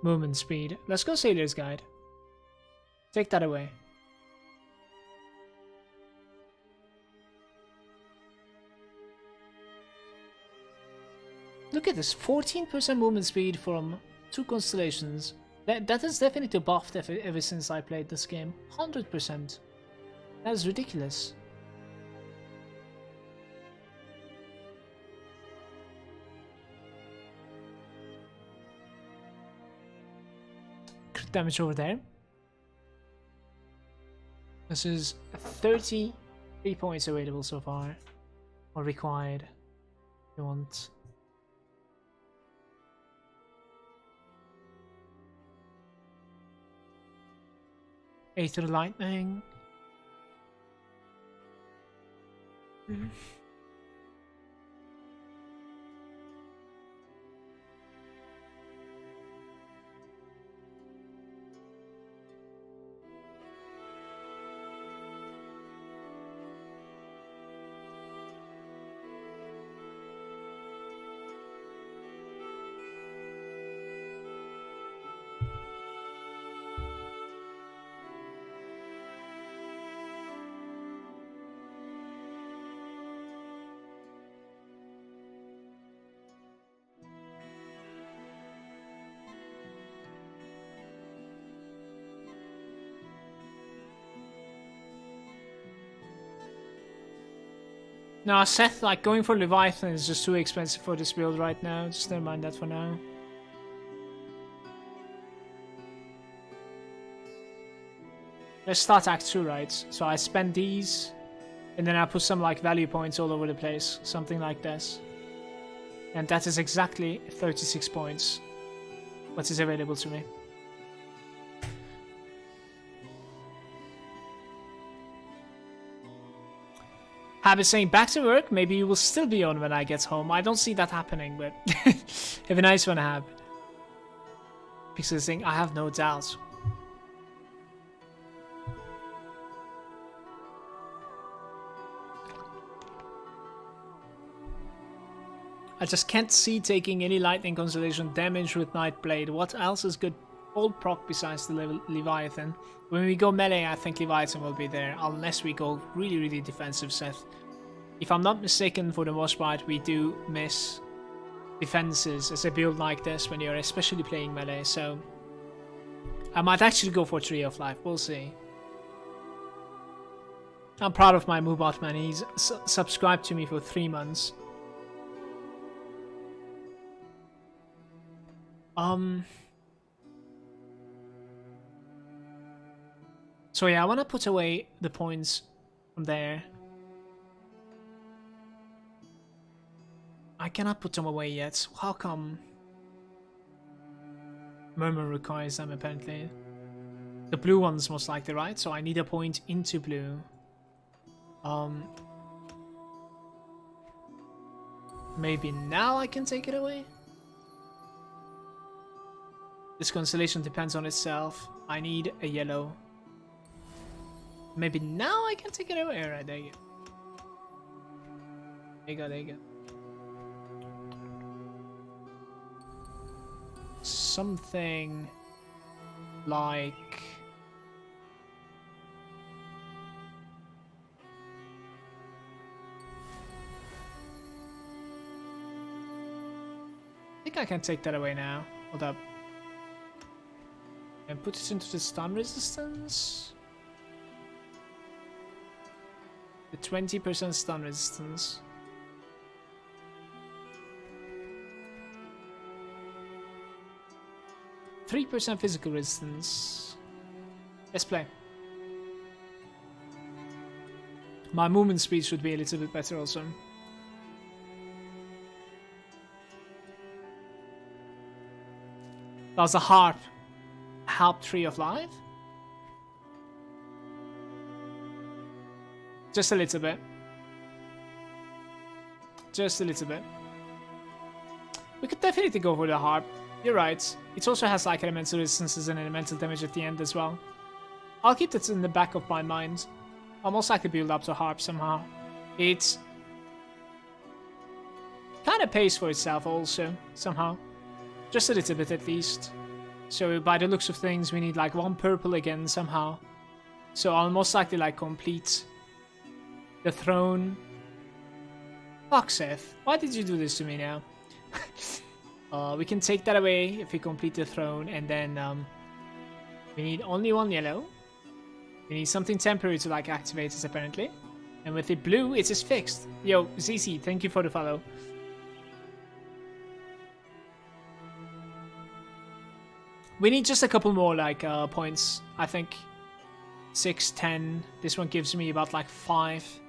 Movement speed. Let's go Sailor's Guide. Take that away. Look at this, 14% movement speed from 2 constellations. That is definitely buffed ever since I played this game. 100%. That is ridiculous. Crit damage over there. This is 33 points available so far. Or required. If you want. Aether Lightning. No, Seth, like, going for Leviathan is just too expensive for this build right now. Just never mind that for now. Let's start Act 2, right? So I spend these, and then I put some, like, value points all over the place. Something like this. And that is exactly 36 points. What is available to me. Habit saying back to work. Maybe you will still be on when I get home. I don't see that happening, but have a nice one, Hab. Pixel saying I have no doubts. I just can't see taking any lightning constellation damage with Nightblade. What else is good old proc besides the Leviathan? When we go melee, I think Leviathan will be there, unless we go really defensive set. If I'm not mistaken, for the most part, we do miss defenses as a build like this when you're especially playing melee, so I might actually go for Tree of Life, we'll see. I'm proud of my Moobot, man. He's subscribed to me for 3 months. So yeah, I want to put away the points from there. I cannot put them away yet. How come? Murmur requires them apparently. The blue one's most likely, right? So I need a point into blue. Maybe now I can take it away? This constellation depends on itself. I need a yellow. Maybe now I can take it away. Alright, there you go. There you go. Something like... I think I can take that away now. Hold up. And put it into the stun resistance. The 20% stun resistance. %3 physical resistance. Let's play. My movement speed should be a little bit better also. That was a harp. Harp Tree of Life? Just a little bit. Just a little bit. We could definitely go for the harp. You're right. It also has like elemental resistances and elemental damage at the end as well. I'll keep that in the back of my mind. I'll most likely build up to harp somehow. It kind of pays for itself also, somehow. Just a little bit at least. So by the looks of things, we need like 1 purple again somehow. So I'll most likely like complete the throne. Fuck, Seth. Why did you do this to me now? We can take that away if we complete the throne, and then we need only 1 yellow. We need something temporary to like activate this apparently. And with the blue, it is fixed. Yo, ZZ, thank you for the follow. We need just a couple more like points. I think 6, 10. This one gives me about like 5.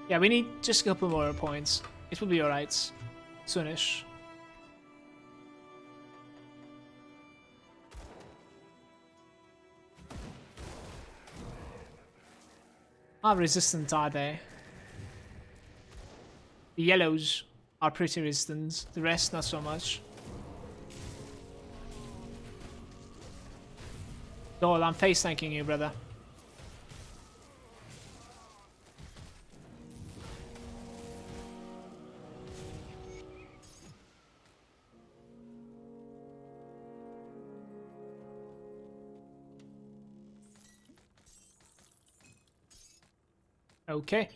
Yeah, we need just a couple more points. It will be alright. Soonish. How resistant are they? The yellows are pretty resistant, the rest not so much. Dole, I'm face tanking you, brother. Okay.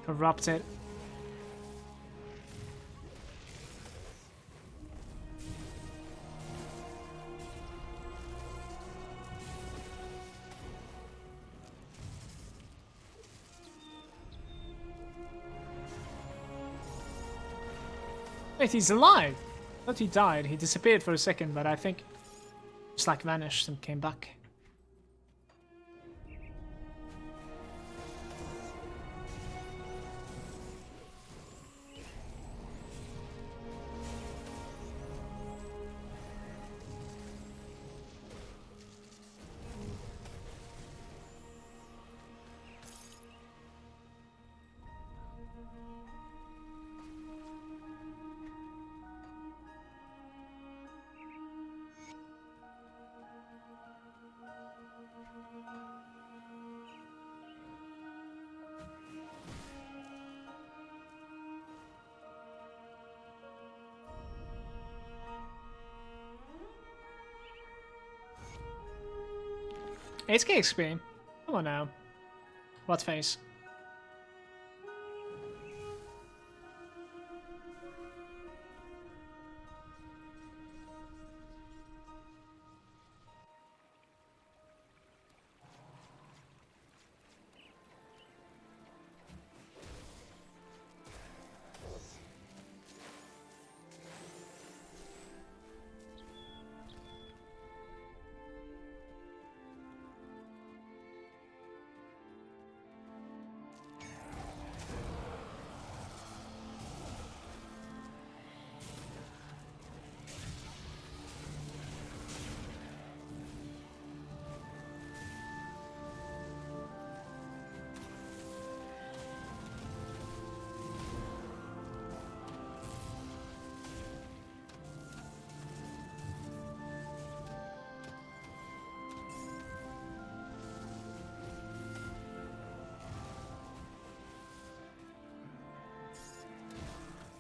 Corrupted. Wait, he's alive! I thought he died. He disappeared for a second, but I think just like vanished and came back. It's XP. Come on now. What face?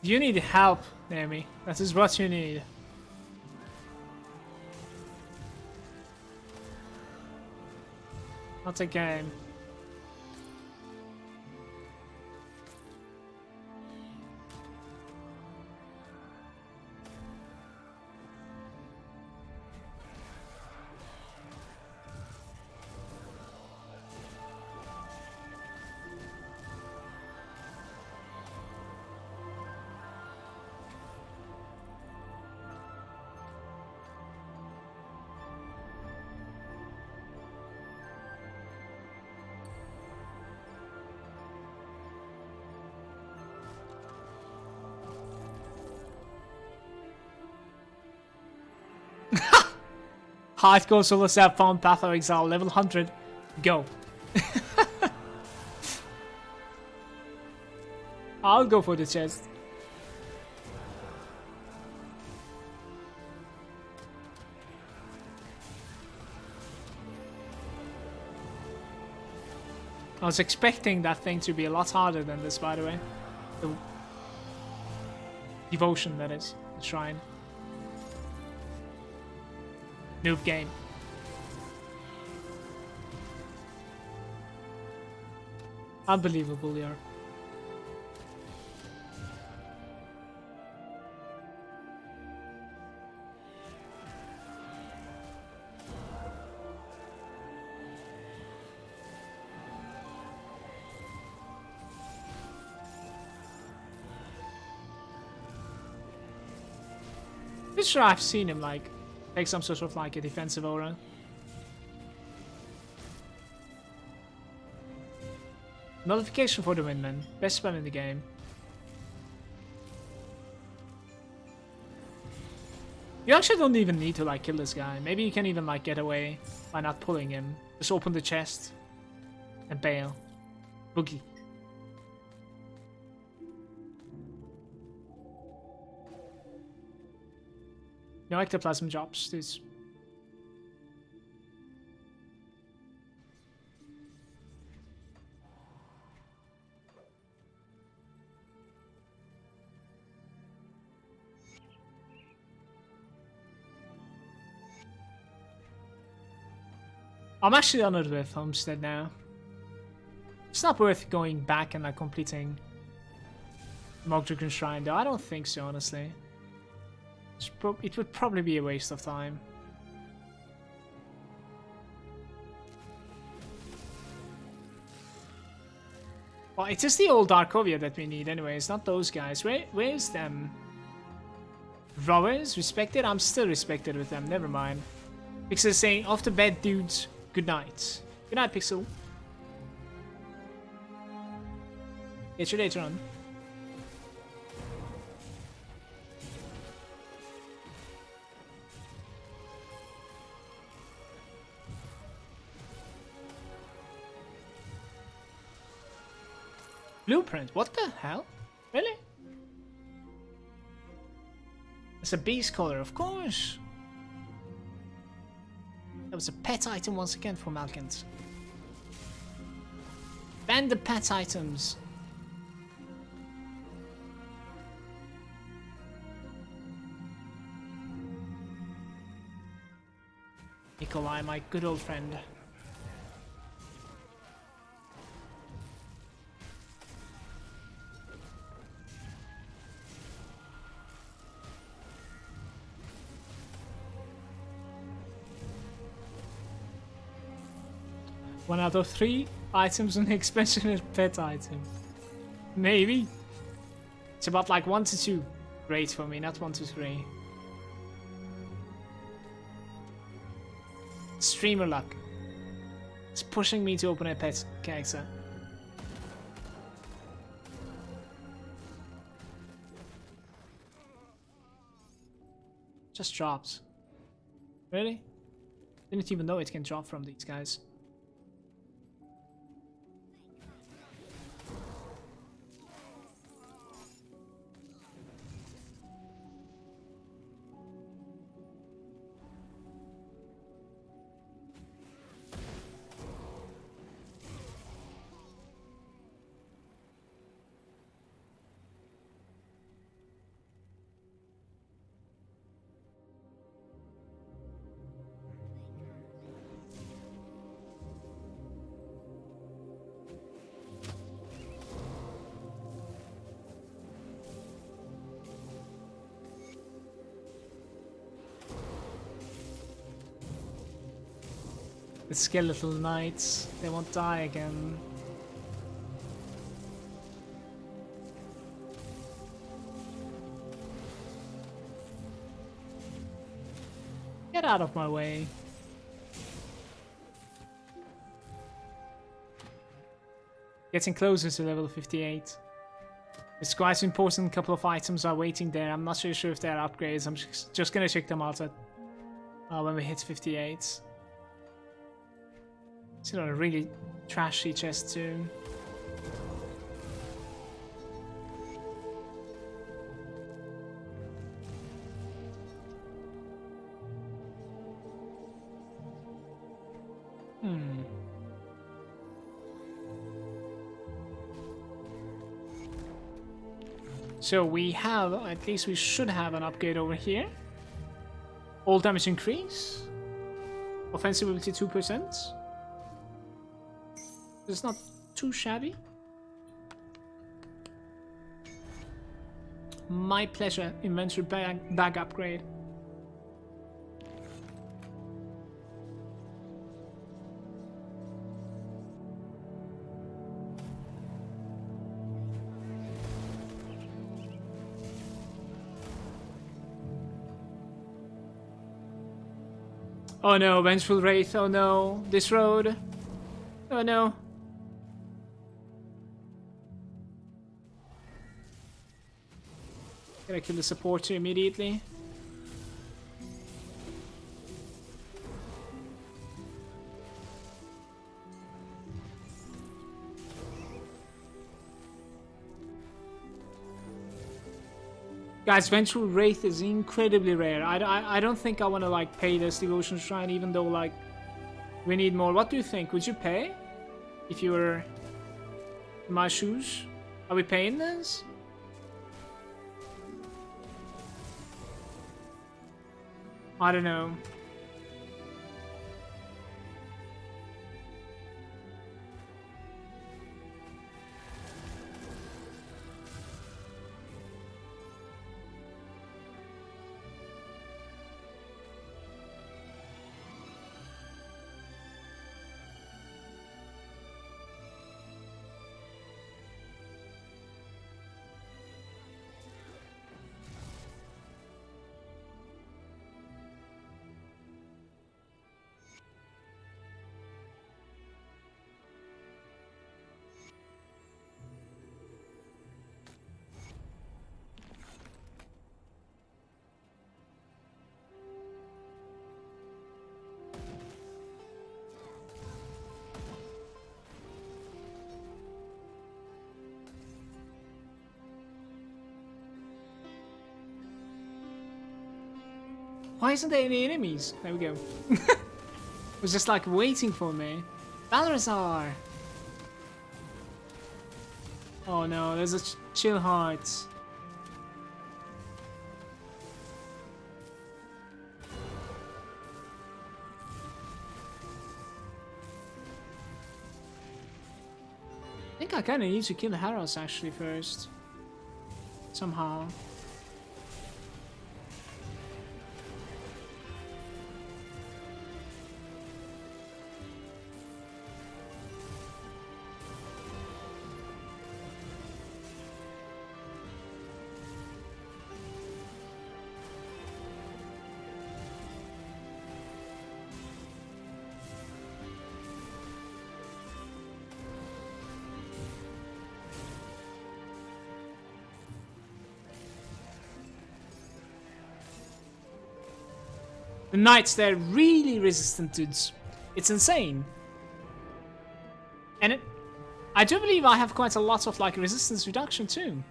You need help, Naomi. That is what you need. Not a game. Hardcore solo self found Path of Exile level 100. Go. I'll go for the chest. I was expecting that thing to be a lot harder than this, by the way. The devotion, that is. The shrine. Noob game. Unbelievable, yeah. Pretty sure I've seen him like take some sort of like a defensive aura. Nullification for the win, man. Best spell in the game. You actually don't even need to like kill this guy. Maybe you can even like get away by not pulling him. Just open the chest and bail. Boogie. No ectoplasm jobs, dudes. I'm actually honored with Homestead now. It's not worth going back and like completing Mogdragon Shrine though. I don't think so, honestly. It would probably be a waste of time. Well, it is the old Darkovia that we need anyway. It's not those guys. Where's them? Rowers, respected? I'm still respected with them, never mind. Pixel saying, off to bed, dudes. Good night. Good night, Pixel. Catch you later on. Blueprint? What the hell? Really? It's a beast color, of course. That was a pet item once again for Malagant. Ban the pet items. Nikolai, my good old friend. One out of 3 items on the expansion is pet item. Maybe. It's about like 1 to 2. Great for me, not 1 to 3. Streamer luck. It's pushing me to open a pet character. Just drops. Really? Didn't even know it can drop from these guys. The skeletal knights, they won't die again. Get out of my way. Getting closer to level 58. It's quite important, a couple of items are waiting there. I'm not so sure if they're upgrades. I'm just gonna check them out at, when we hit 58. It's a really trashy chest too. So we have, at least we should have an upgrade over here. All damage increase. Offensive ability 2%. It's not too shabby. My pleasure. Inventory bag upgrade. Oh no, Vengeful Wraith. Oh no, this road. Oh no. Gotta kill the supporter immediately. Guys, Vengeful Wraith is incredibly rare. I don't think I want to like pay this Devotion Shrine, even though like we need more. What do you think? Would you pay if you were in my shoes? Are we paying this? I don't know. Why isn't there any enemies? There we go. It was just like waiting for me. Balrazar! Oh no, there's a chill heart. I think I kinda need to kill Haros actually first. Somehow. The knights, they're really resistant to it. It's insane. And I do believe I have quite a lot of like resistance reduction too.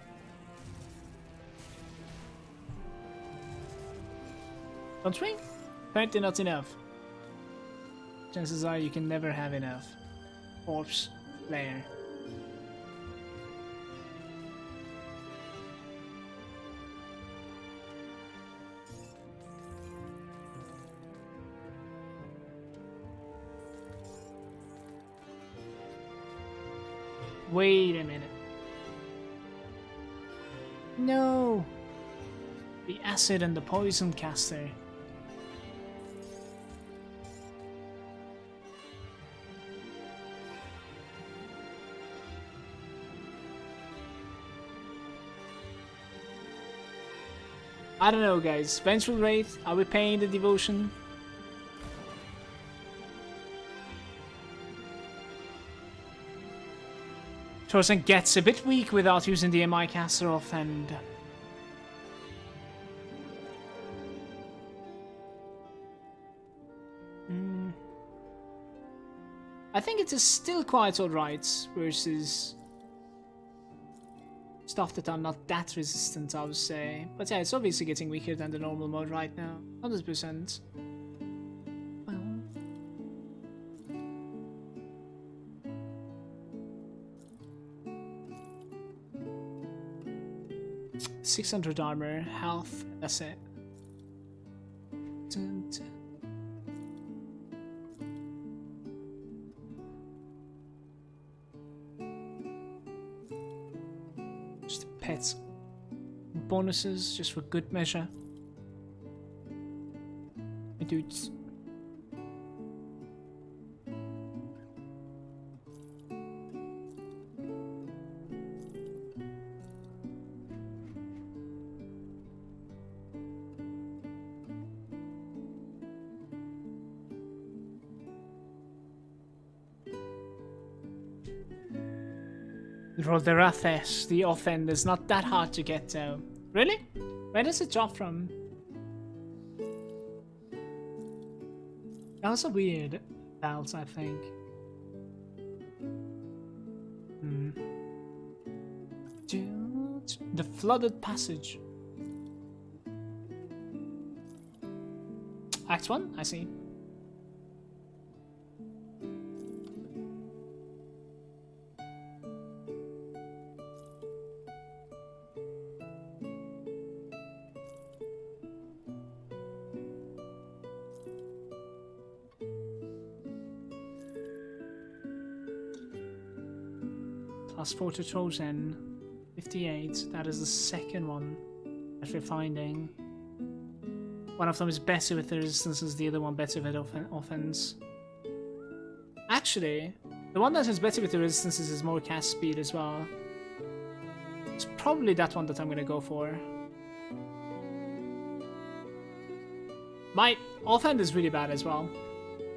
Don't we? Apparently not enough. Chances are you can never have enough. Corpse player. Wait a minute. No! The acid and the poison caster. I don't know, guys. Vengeful Wraith, are we paying the devotion? Torsen gets a bit weak without using the MI caster offhand. I think it is still quite alright versus stuff that are not that resistant, I would say. But yeah, it's obviously getting weaker than the normal mode right now. 100%. 600 armor, health, that's it. Just pets. Bonuses, just for good measure. My dudes. Roderates, the offend is not that hard to get to. Really? Where does it drop from? That was a weird belt, I think. The Flooded Passage. Act 1? I see. Plus 4 to Trojan, 58. That is the second one that we're finding. One of them is better with the resistances, the other one better with offense. Actually, the one that is better with the resistances is more cast speed as well. It's probably that one that I'm gonna go for. My offhand is really bad as well.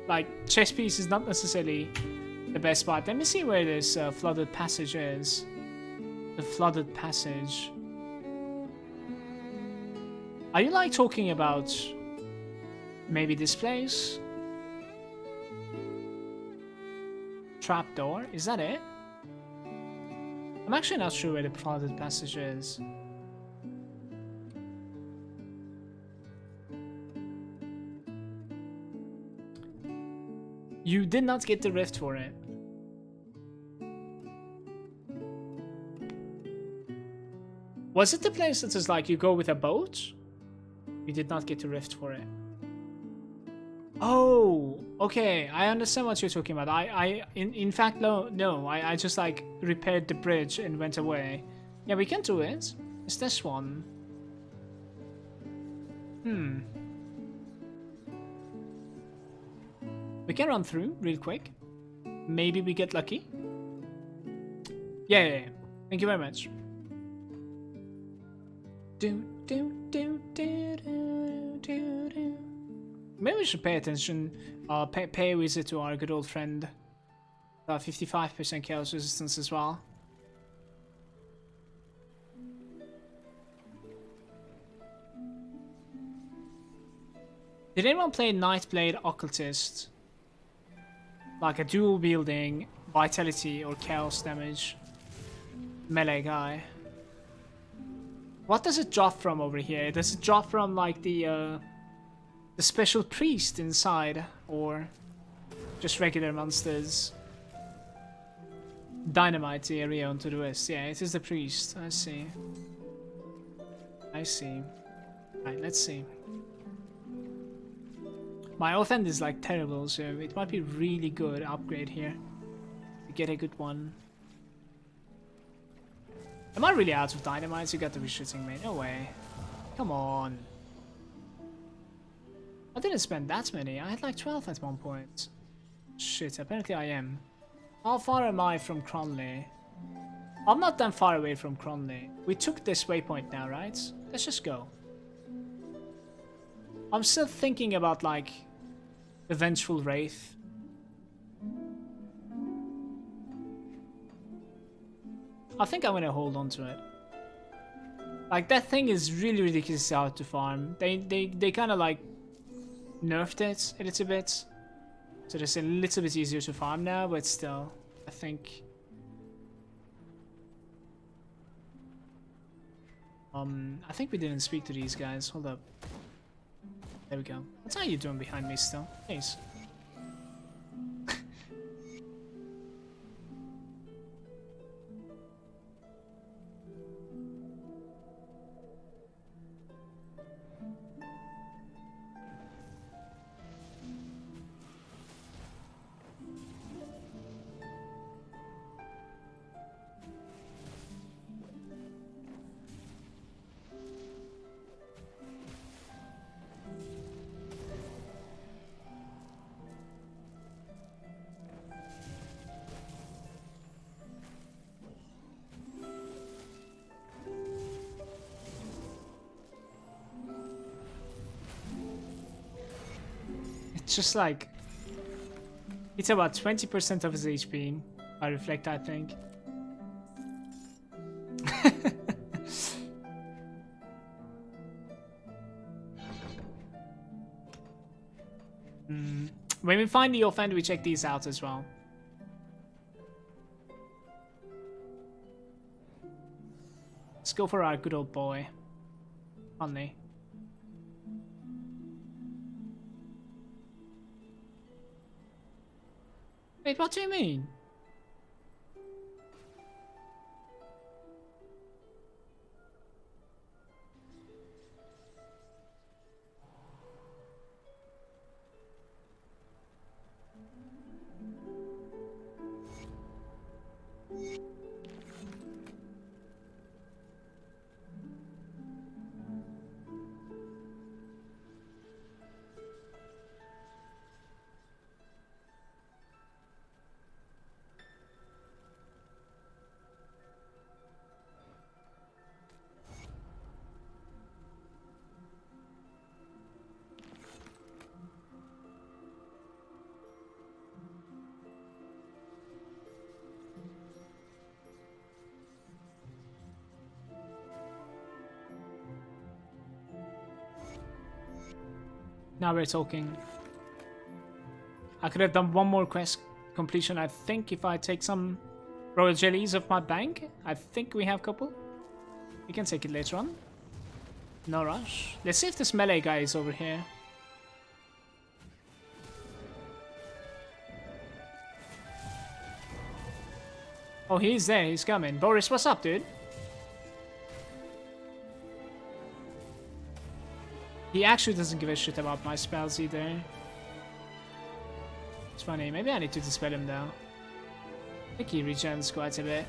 Like, chest piece is not necessarily the best part. Let me see where this Flooded Passage is. The Flooded Passage. Are you like talking about maybe this place? Trapdoor? Is that it? I'm actually not sure where the Flooded Passage is. You did not get the rift for it. Was it the place that is like you go with a boat? You did not get the rift for it. Oh, okay. I understand what you're talking about. In fact, no. I just like repaired the bridge and went away. Yeah, we can do it. It's this one. We can run through real quick. Maybe we get lucky. Yeah. Thank you very much. Maybe we should pay attention, pay a visit to our good old friend. 55% chaos resistance as well. Did anyone play Nightblade Occultist? Like a dual wielding vitality or chaos damage melee guy. What does it drop from over here? Does it drop from like the special priest inside, or just regular monsters? Dynamite the area onto the west. Yeah, it is the priest. I see. Right, let's see. My offhand is like terrible, so it might be really good upgrade here to get a good one. Am I really out of dynamites? You got to be shitting me. No way. Come on. I didn't spend that many. I had like 12 at one point. Shit, apparently I am. How far am I from Cronley? I'm not that far away from Cronley. We took this waypoint now, right? Let's just go. I'm still thinking about like the Vengeful Wraith. I think I'm gonna hold on to it. Like that thing is really ridiculously hard to farm. They kind of like nerfed it a little bit, so it's a little bit easier to farm now. But still, I think. I think we didn't speak to these guys. Hold up. There we go. What are you doing behind me still? Nice. Just like it's about 20% of his HP. I reflect, I think. When we find the offend, we check these out as well. Let's go for our good old boy, Honey. Wait, what do you mean? Now we're talking. I could have done one more quest completion, I think, if I take some royal jellies off my bank. I think we have a couple. We can take it later on. No rush. Let's see if this melee guy is over here. Oh, he's there. He's coming. Boris, what's up, dude? He actually doesn't give a shit about my spells either. It's funny. Maybe I need to dispel him though. I think he regens quite a bit.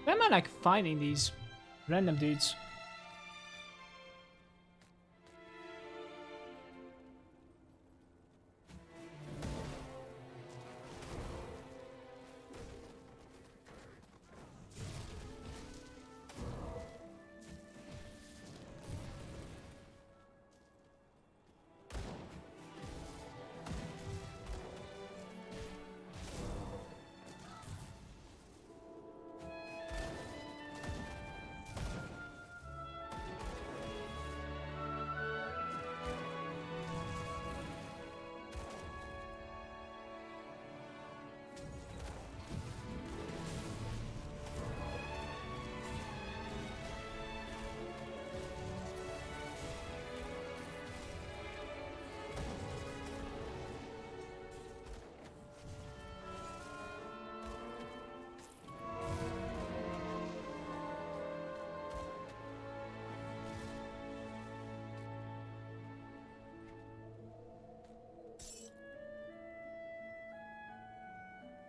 Why am I like finding these random dudes?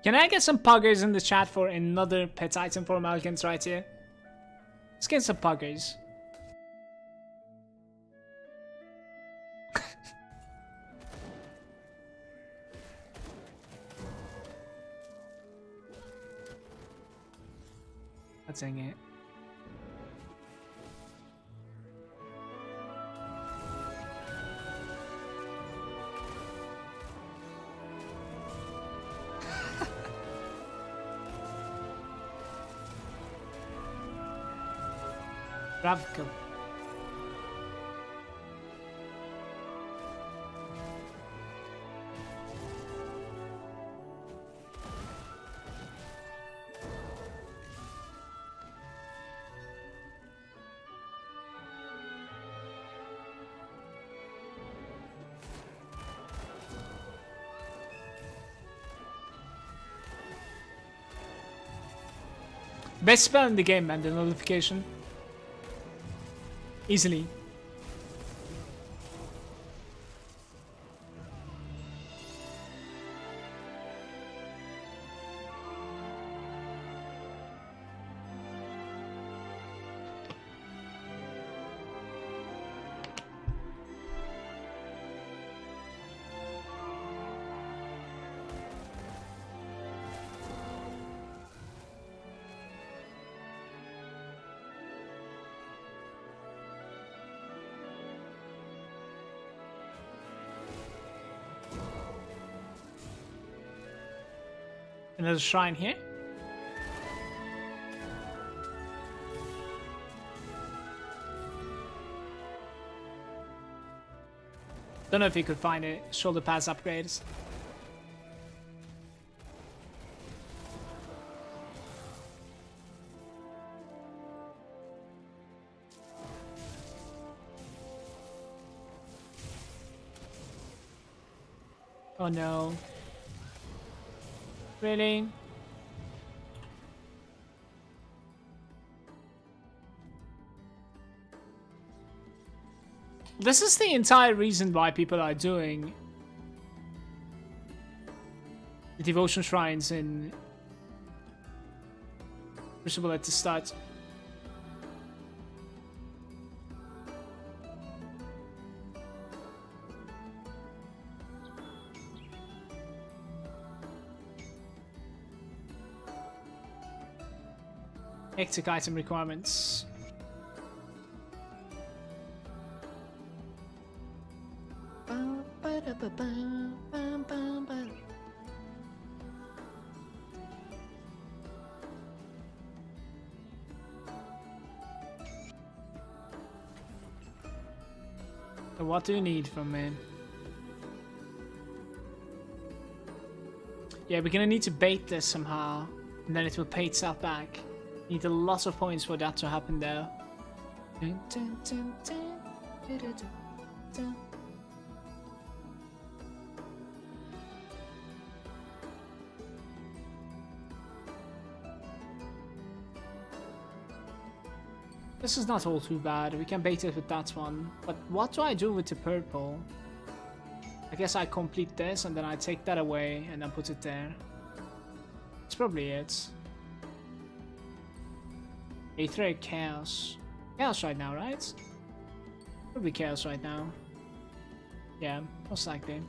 Can I get some puggers in the chat for another pet item for Malagant right here? Let's get some puggers. That's it. Bravko. Best spell in the game, man, the nullification. Easily. Another shrine here. Don't know if you could find a shoulder pads upgrades. Oh no. Really? This is the entire reason why people are doing the devotion shrines in Crucible at the start. Hectic item requirements. So what do you need from me? Yeah, we're gonna need to bait this somehow, and then it will pay itself back. Need a lot of points for that to happen though. This is not all too bad. We can bait it with that one. But what do I do with the purple? I guess I complete this and then I take that away and then put it there. That's probably it. Aetheric Chaos. Chaos right now, right? Probably Chaos right now. Yeah, most likely.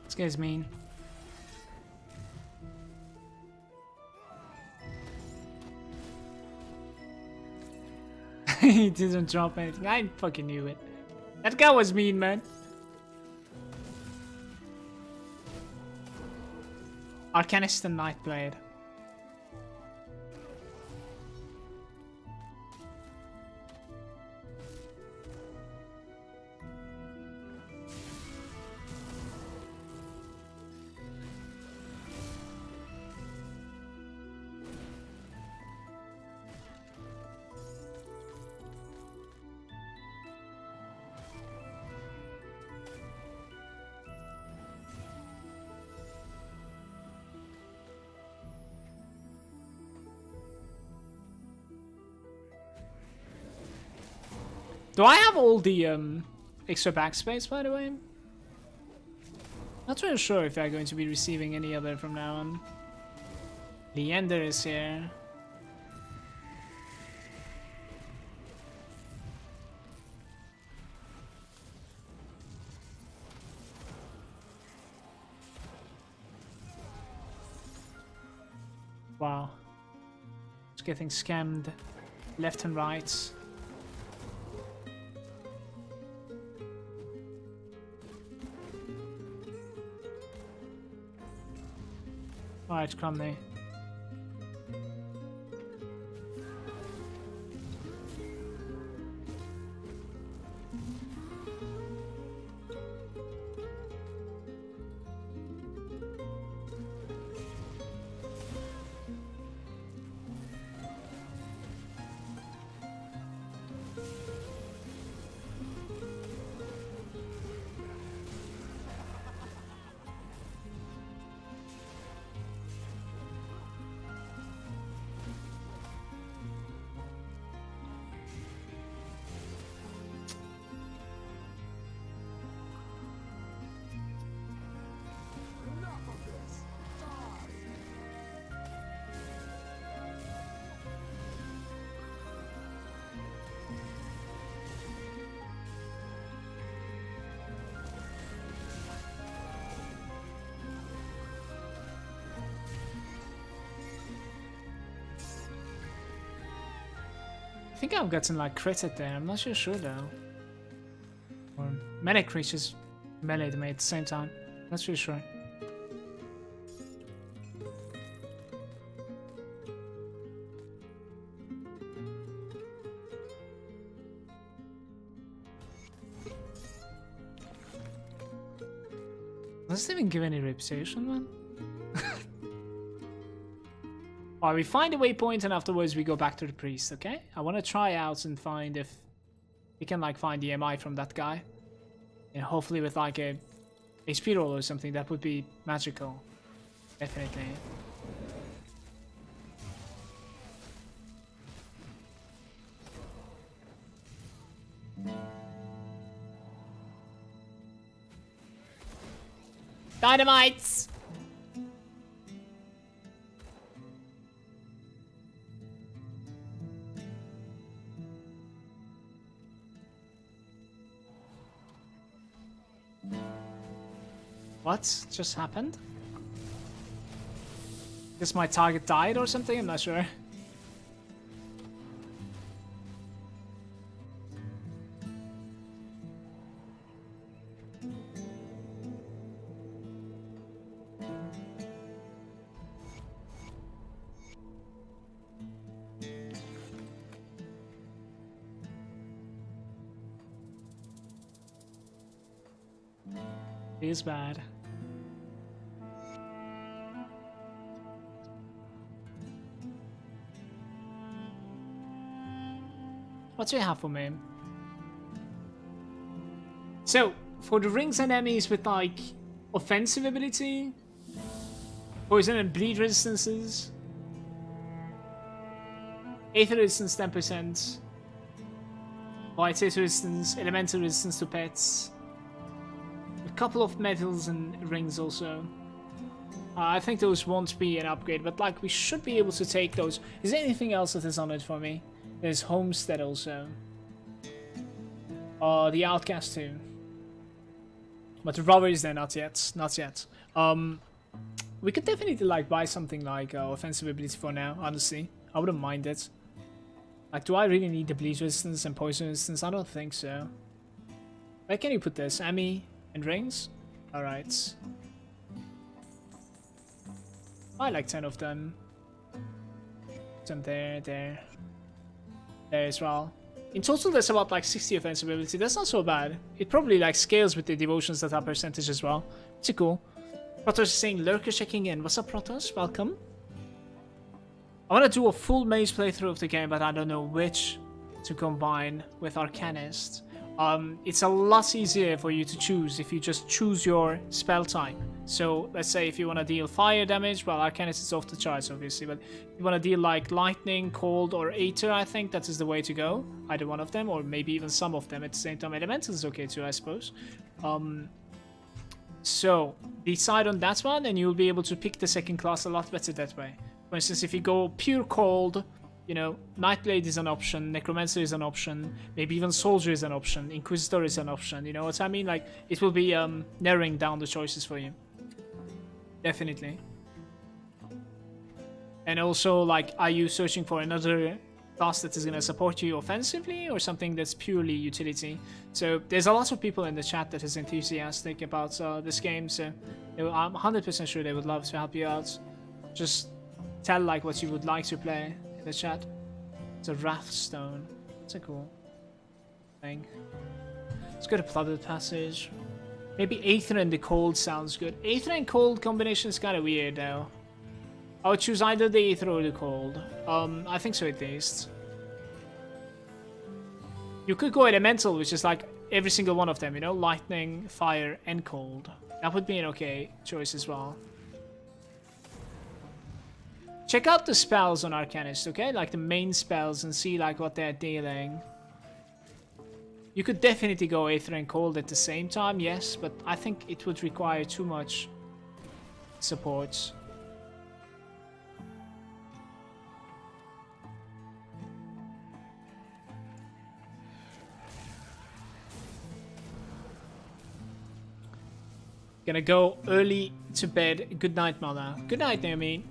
This guy's mean. He didn't drop anything. I fucking knew it. That guy was mean, man. Arcanist and Nightblade. Do I have all the extra backspace, by the way? Not really sure if I'm going to be receiving any other from now on. Leander is here. Wow. Just getting scammed left and right. Alright, Crumley. think I've gotten like critted there. I'm not so sure though. Or melee creatures melee me at the same time. Not so sure. Does it even give any reputation, man? Alright, we find a waypoint and afterwards we go back to the priest, okay? I want to try out and find if we can like find the MI from that guy. And hopefully with like a HP roll or something, that would be magical. Definitely. Dynamites! What just happened? Guess my target died or something? I'm not sure. Is bad. What do you have for me? So, for the rings enemies with like offensive ability, poison and bleed resistances, Aether resistance 10%, White Aether resistance, elemental resistance to pets, a couple of medals and rings also. I think those won't be an upgrade, but like we should be able to take those. Is there anything else that is on it for me? There's Homestead also. The Outcast too. But the Robber is there, not yet. Not yet. We could definitely like buy something like offensive ability for now, honestly. I wouldn't mind it. Like, do I really need the bleed resistance and poison resistance? I don't think so. Where can you put this? Ami and rings? Alright. I like 10 of them. Some there, there as well. In total, there's about like 60 offensive ability. That's not so bad. It probably like scales with the devotions that are percentage as well. It's cool. Protoss is saying Lurker checking in. What's up, Protoss? Welcome. I want to do a full maze playthrough of the game, but I don't know which to combine with Arcanist. It's a lot easier for you to choose if you just choose your spell type. So let's say if you want to deal fire damage, well, Arcanist is off the charts obviously, but if you want to deal like lightning, cold, or Aether, I think that is the way to go. Either one of them, or maybe even some of them at the same time. Elemental is okay too, I suppose. So decide on that one and you'll be able to pick the second class a lot better that way. For instance, if you go pure cold, you know, Nightblade is an option, Necromancer is an option, maybe even Soldier is an option, Inquisitor is an option, you know what I mean? Like, it will be narrowing down the choices for you. Definitely. And also, like, are you searching for another class that is going to support you offensively or something that's purely utility? So there's a lot of people in the chat that is enthusiastic about this game, so I'm 100% sure they would love to help you out. Just tell like what you would like to play in the chat. It's a Wrathstone. It's a cool thing. Let's go to Flooded Passage. Maybe Aether and the Cold sounds good. Aether and Cold combination is kind of weird though. I would choose either the Aether or the Cold. I think so at least. You could go Elemental, which is like every single one of them, you know? Lightning, Fire, and Cold. That would be an okay choice as well. Check out the spells on Arcanist, okay? Like the main spells and see like what they're dealing. You could definitely go Aether and Cold at the same time, yes, but I think it would require too much support. Gonna go early to bed. Good night, Mother. Good night, Naomi.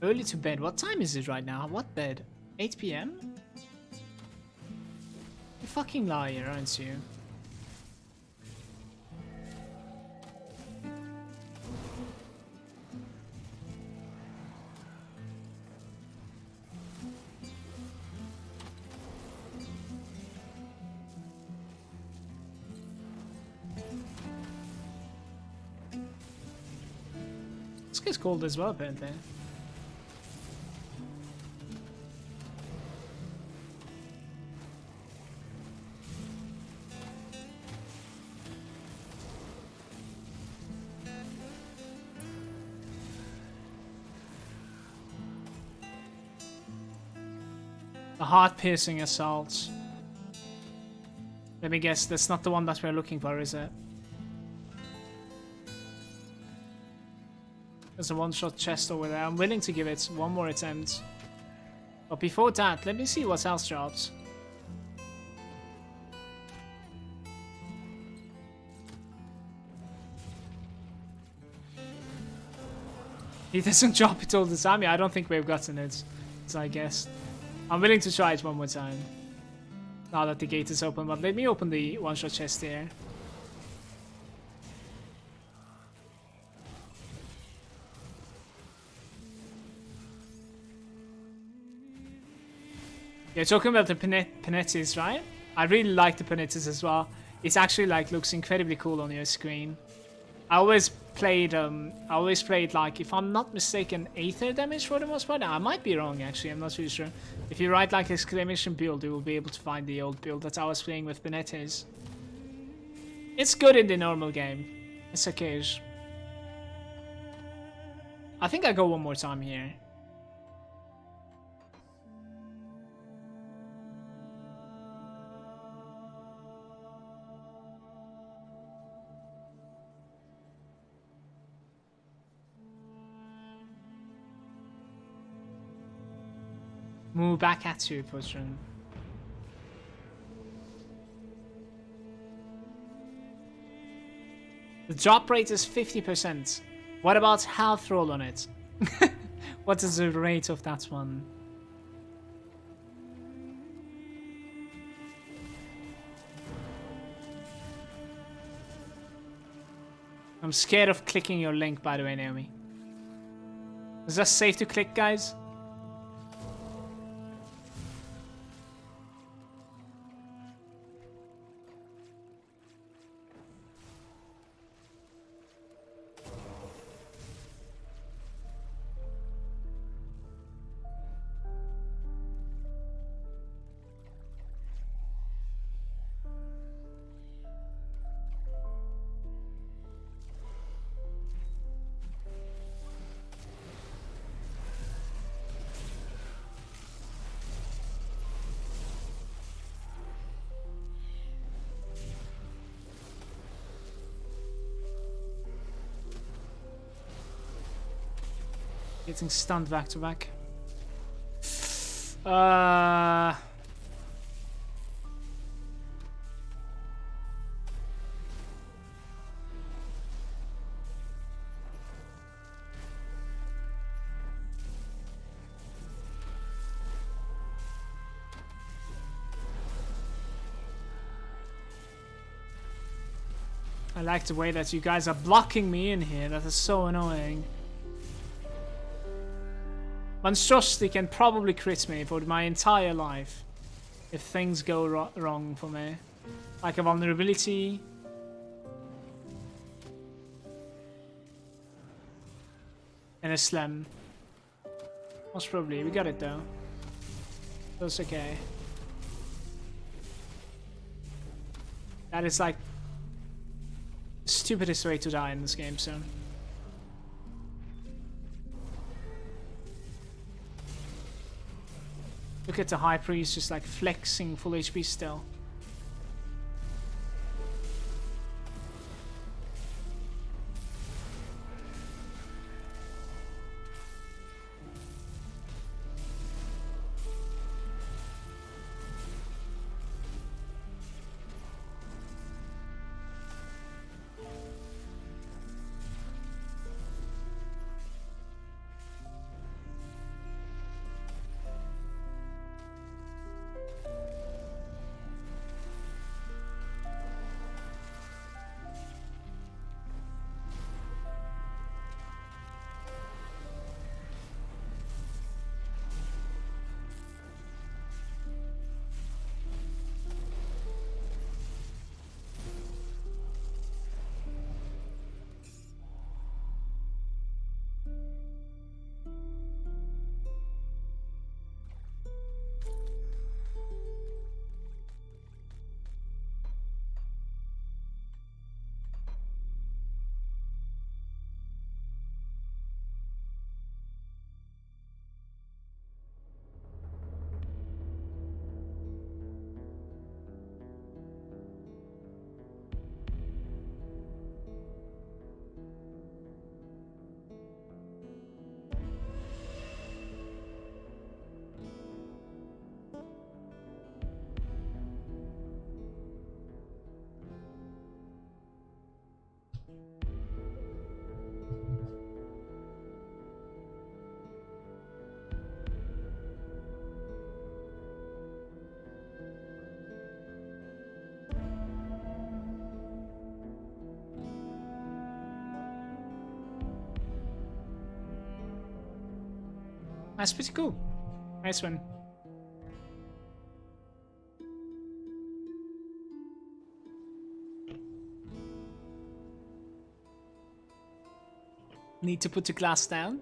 Early to bed. What time is it right now? What bed? 8 p.m? You fucking liar, aren't you? This guy's cold as well, apparently. The heart-piercing assault. Let me guess, that's not the one that we're looking for, is it? There's a one-shot chest over there. I'm willing to give it one more attempt. But before that, let me see what else drops. He doesn't drop it all the time. Yeah, I don't think we've gotten it, so I guess. I'm willing to try it one more time. Now that the gate is open, but let me open the one-shot chest here. You're talking about the Panettis, right? I really like the Panettis as well. It actually like looks incredibly cool on your screen. I always played like, if I'm not mistaken, Aether damage for the most part. I might be wrong actually, I'm not really sure. If you write like exclamation build, you will be able to find the old build that I was playing with Panettis. It's good in the normal game. It's okay. I think I go one more time here. Move back at you, Pushun. The drop rate is 50%. What about health roll on it? What is the rate of that one? I'm scared of clicking your link, by the way, Naomi. Is that safe to click, guys? Getting stunned back to back. I like the way that you guys are blocking me in here. That is so annoying. Monstrosity can probably crit me for my entire life if things go wrong for me. Like a vulnerability. And a slam. Most probably. We got it though. That's okay. That is like the stupidest way to die in this game, so. Look at the High Priest just like flexing full HP still. That's pretty cool. Nice one. Need to put the glass down.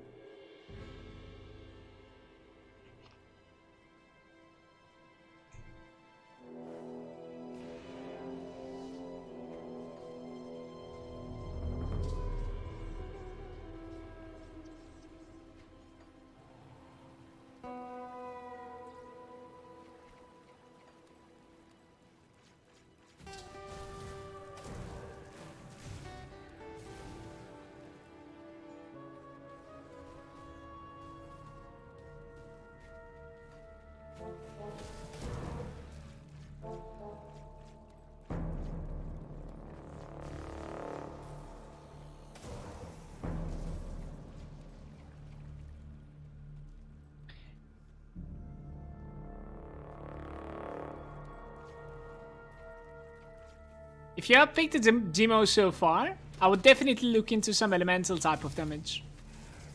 If you have picked the demo so far, I would definitely look into some elemental type of damage.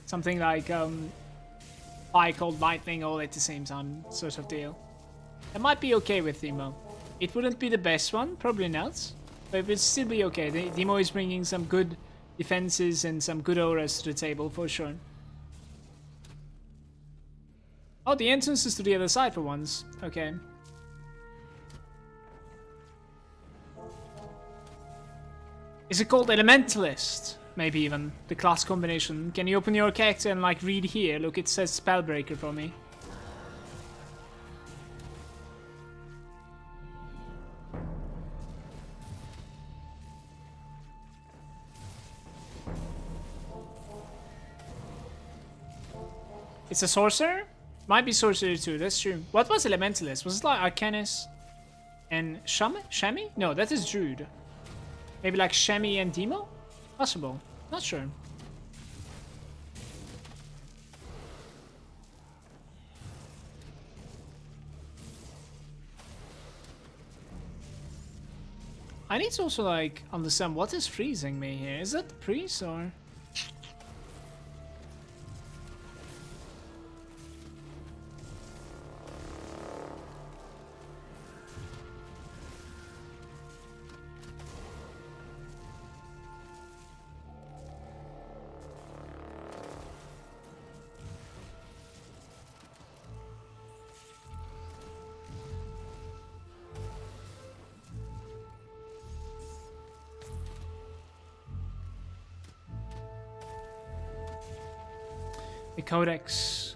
Something like fire, cold, lightning all at the same time sort of deal. That might be okay with demo. It wouldn't be the best one, probably not, but it would still be okay. The demo is bringing some good defenses and some good auras to the table for sure. Oh, the entrance is to the other side for once. Okay. Is it called Elementalist? Maybe even the class combination. Can you open your character and like read here? Look, it says Spellbreaker for me. It's a sorcerer? Might be sorcerer too, that's true. What was Elementalist? Was it like Arcanist and Shami? No, that is Druid. Maybe like Shami and Demo? Possible. Not sure. I need to also like understand what is freezing me here. Is that the priest or? The Codex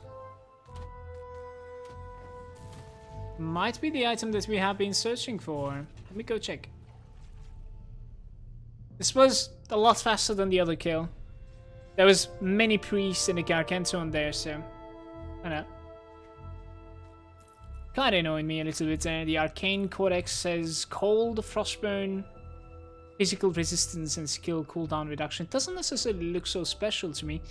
might be the item that we have been searching for. Let me go check. This was a lot faster than the other kill. There was many priests in the Gargantuan there, so I don't know. Kinda annoying me a little bit there. The Arcane Codex says cold, frostburn, physical resistance, and skill cooldown reduction. It doesn't necessarily look so special to me.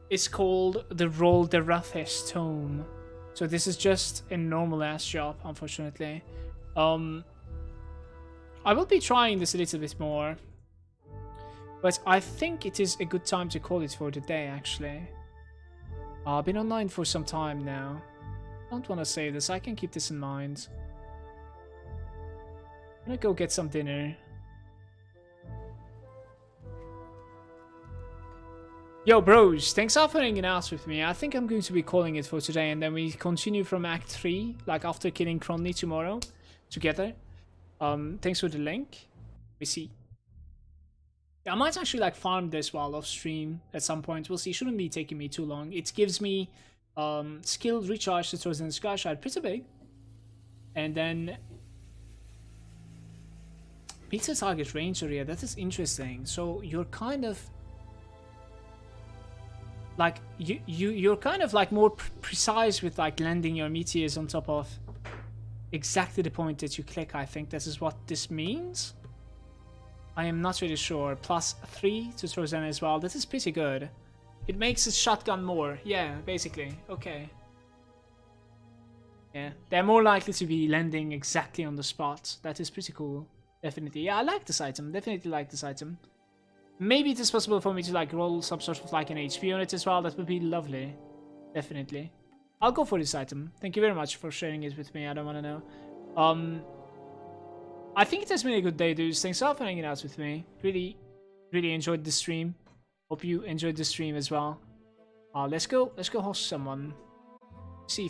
It's called the Roll the Roughest Tome. So this is just a normal ass job, unfortunately. I will be trying this a little bit more. But I think it is a good time to call it for the day, actually. I've been online for some time now. Don't want to save this, I can keep this in mind. I'm gonna go get some dinner. Yo, bros, thanks for hanging out with me. I think I'm going to be calling it for today, and then we continue from Act 3, like after killing Cronny tomorrow, together. Thanks for the link. We see. Yeah, I might actually like farm this while off stream at some point. We'll see. Shouldn't be taking me too long. It gives me skill recharge to Trojan Sky Shard, pretty big. And then pizza target range area. That is interesting. So you're kind of like you're kind of like more precise with like landing your meteors on top of exactly the point that you click. I think this is what this means. I am not really sure. +3 to Trojan as well. That is pretty good. It makes a shotgun more. Yeah, basically. Okay. Yeah, they're more likely to be landing exactly on the spot. That is pretty cool. Definitely. Yeah, I like this item. Definitely like this item. Maybe it is possible for me to like roll some sort of like an HP on it as well. That would be lovely. Definitely. I'll go for this item. Thank you very much for sharing it with me. I don't want to know. I think it has been a good day, dudes. Thanks a lot for hanging out with me. Really enjoyed the stream. Hope you enjoyed the stream as well. Let's go host someone. See if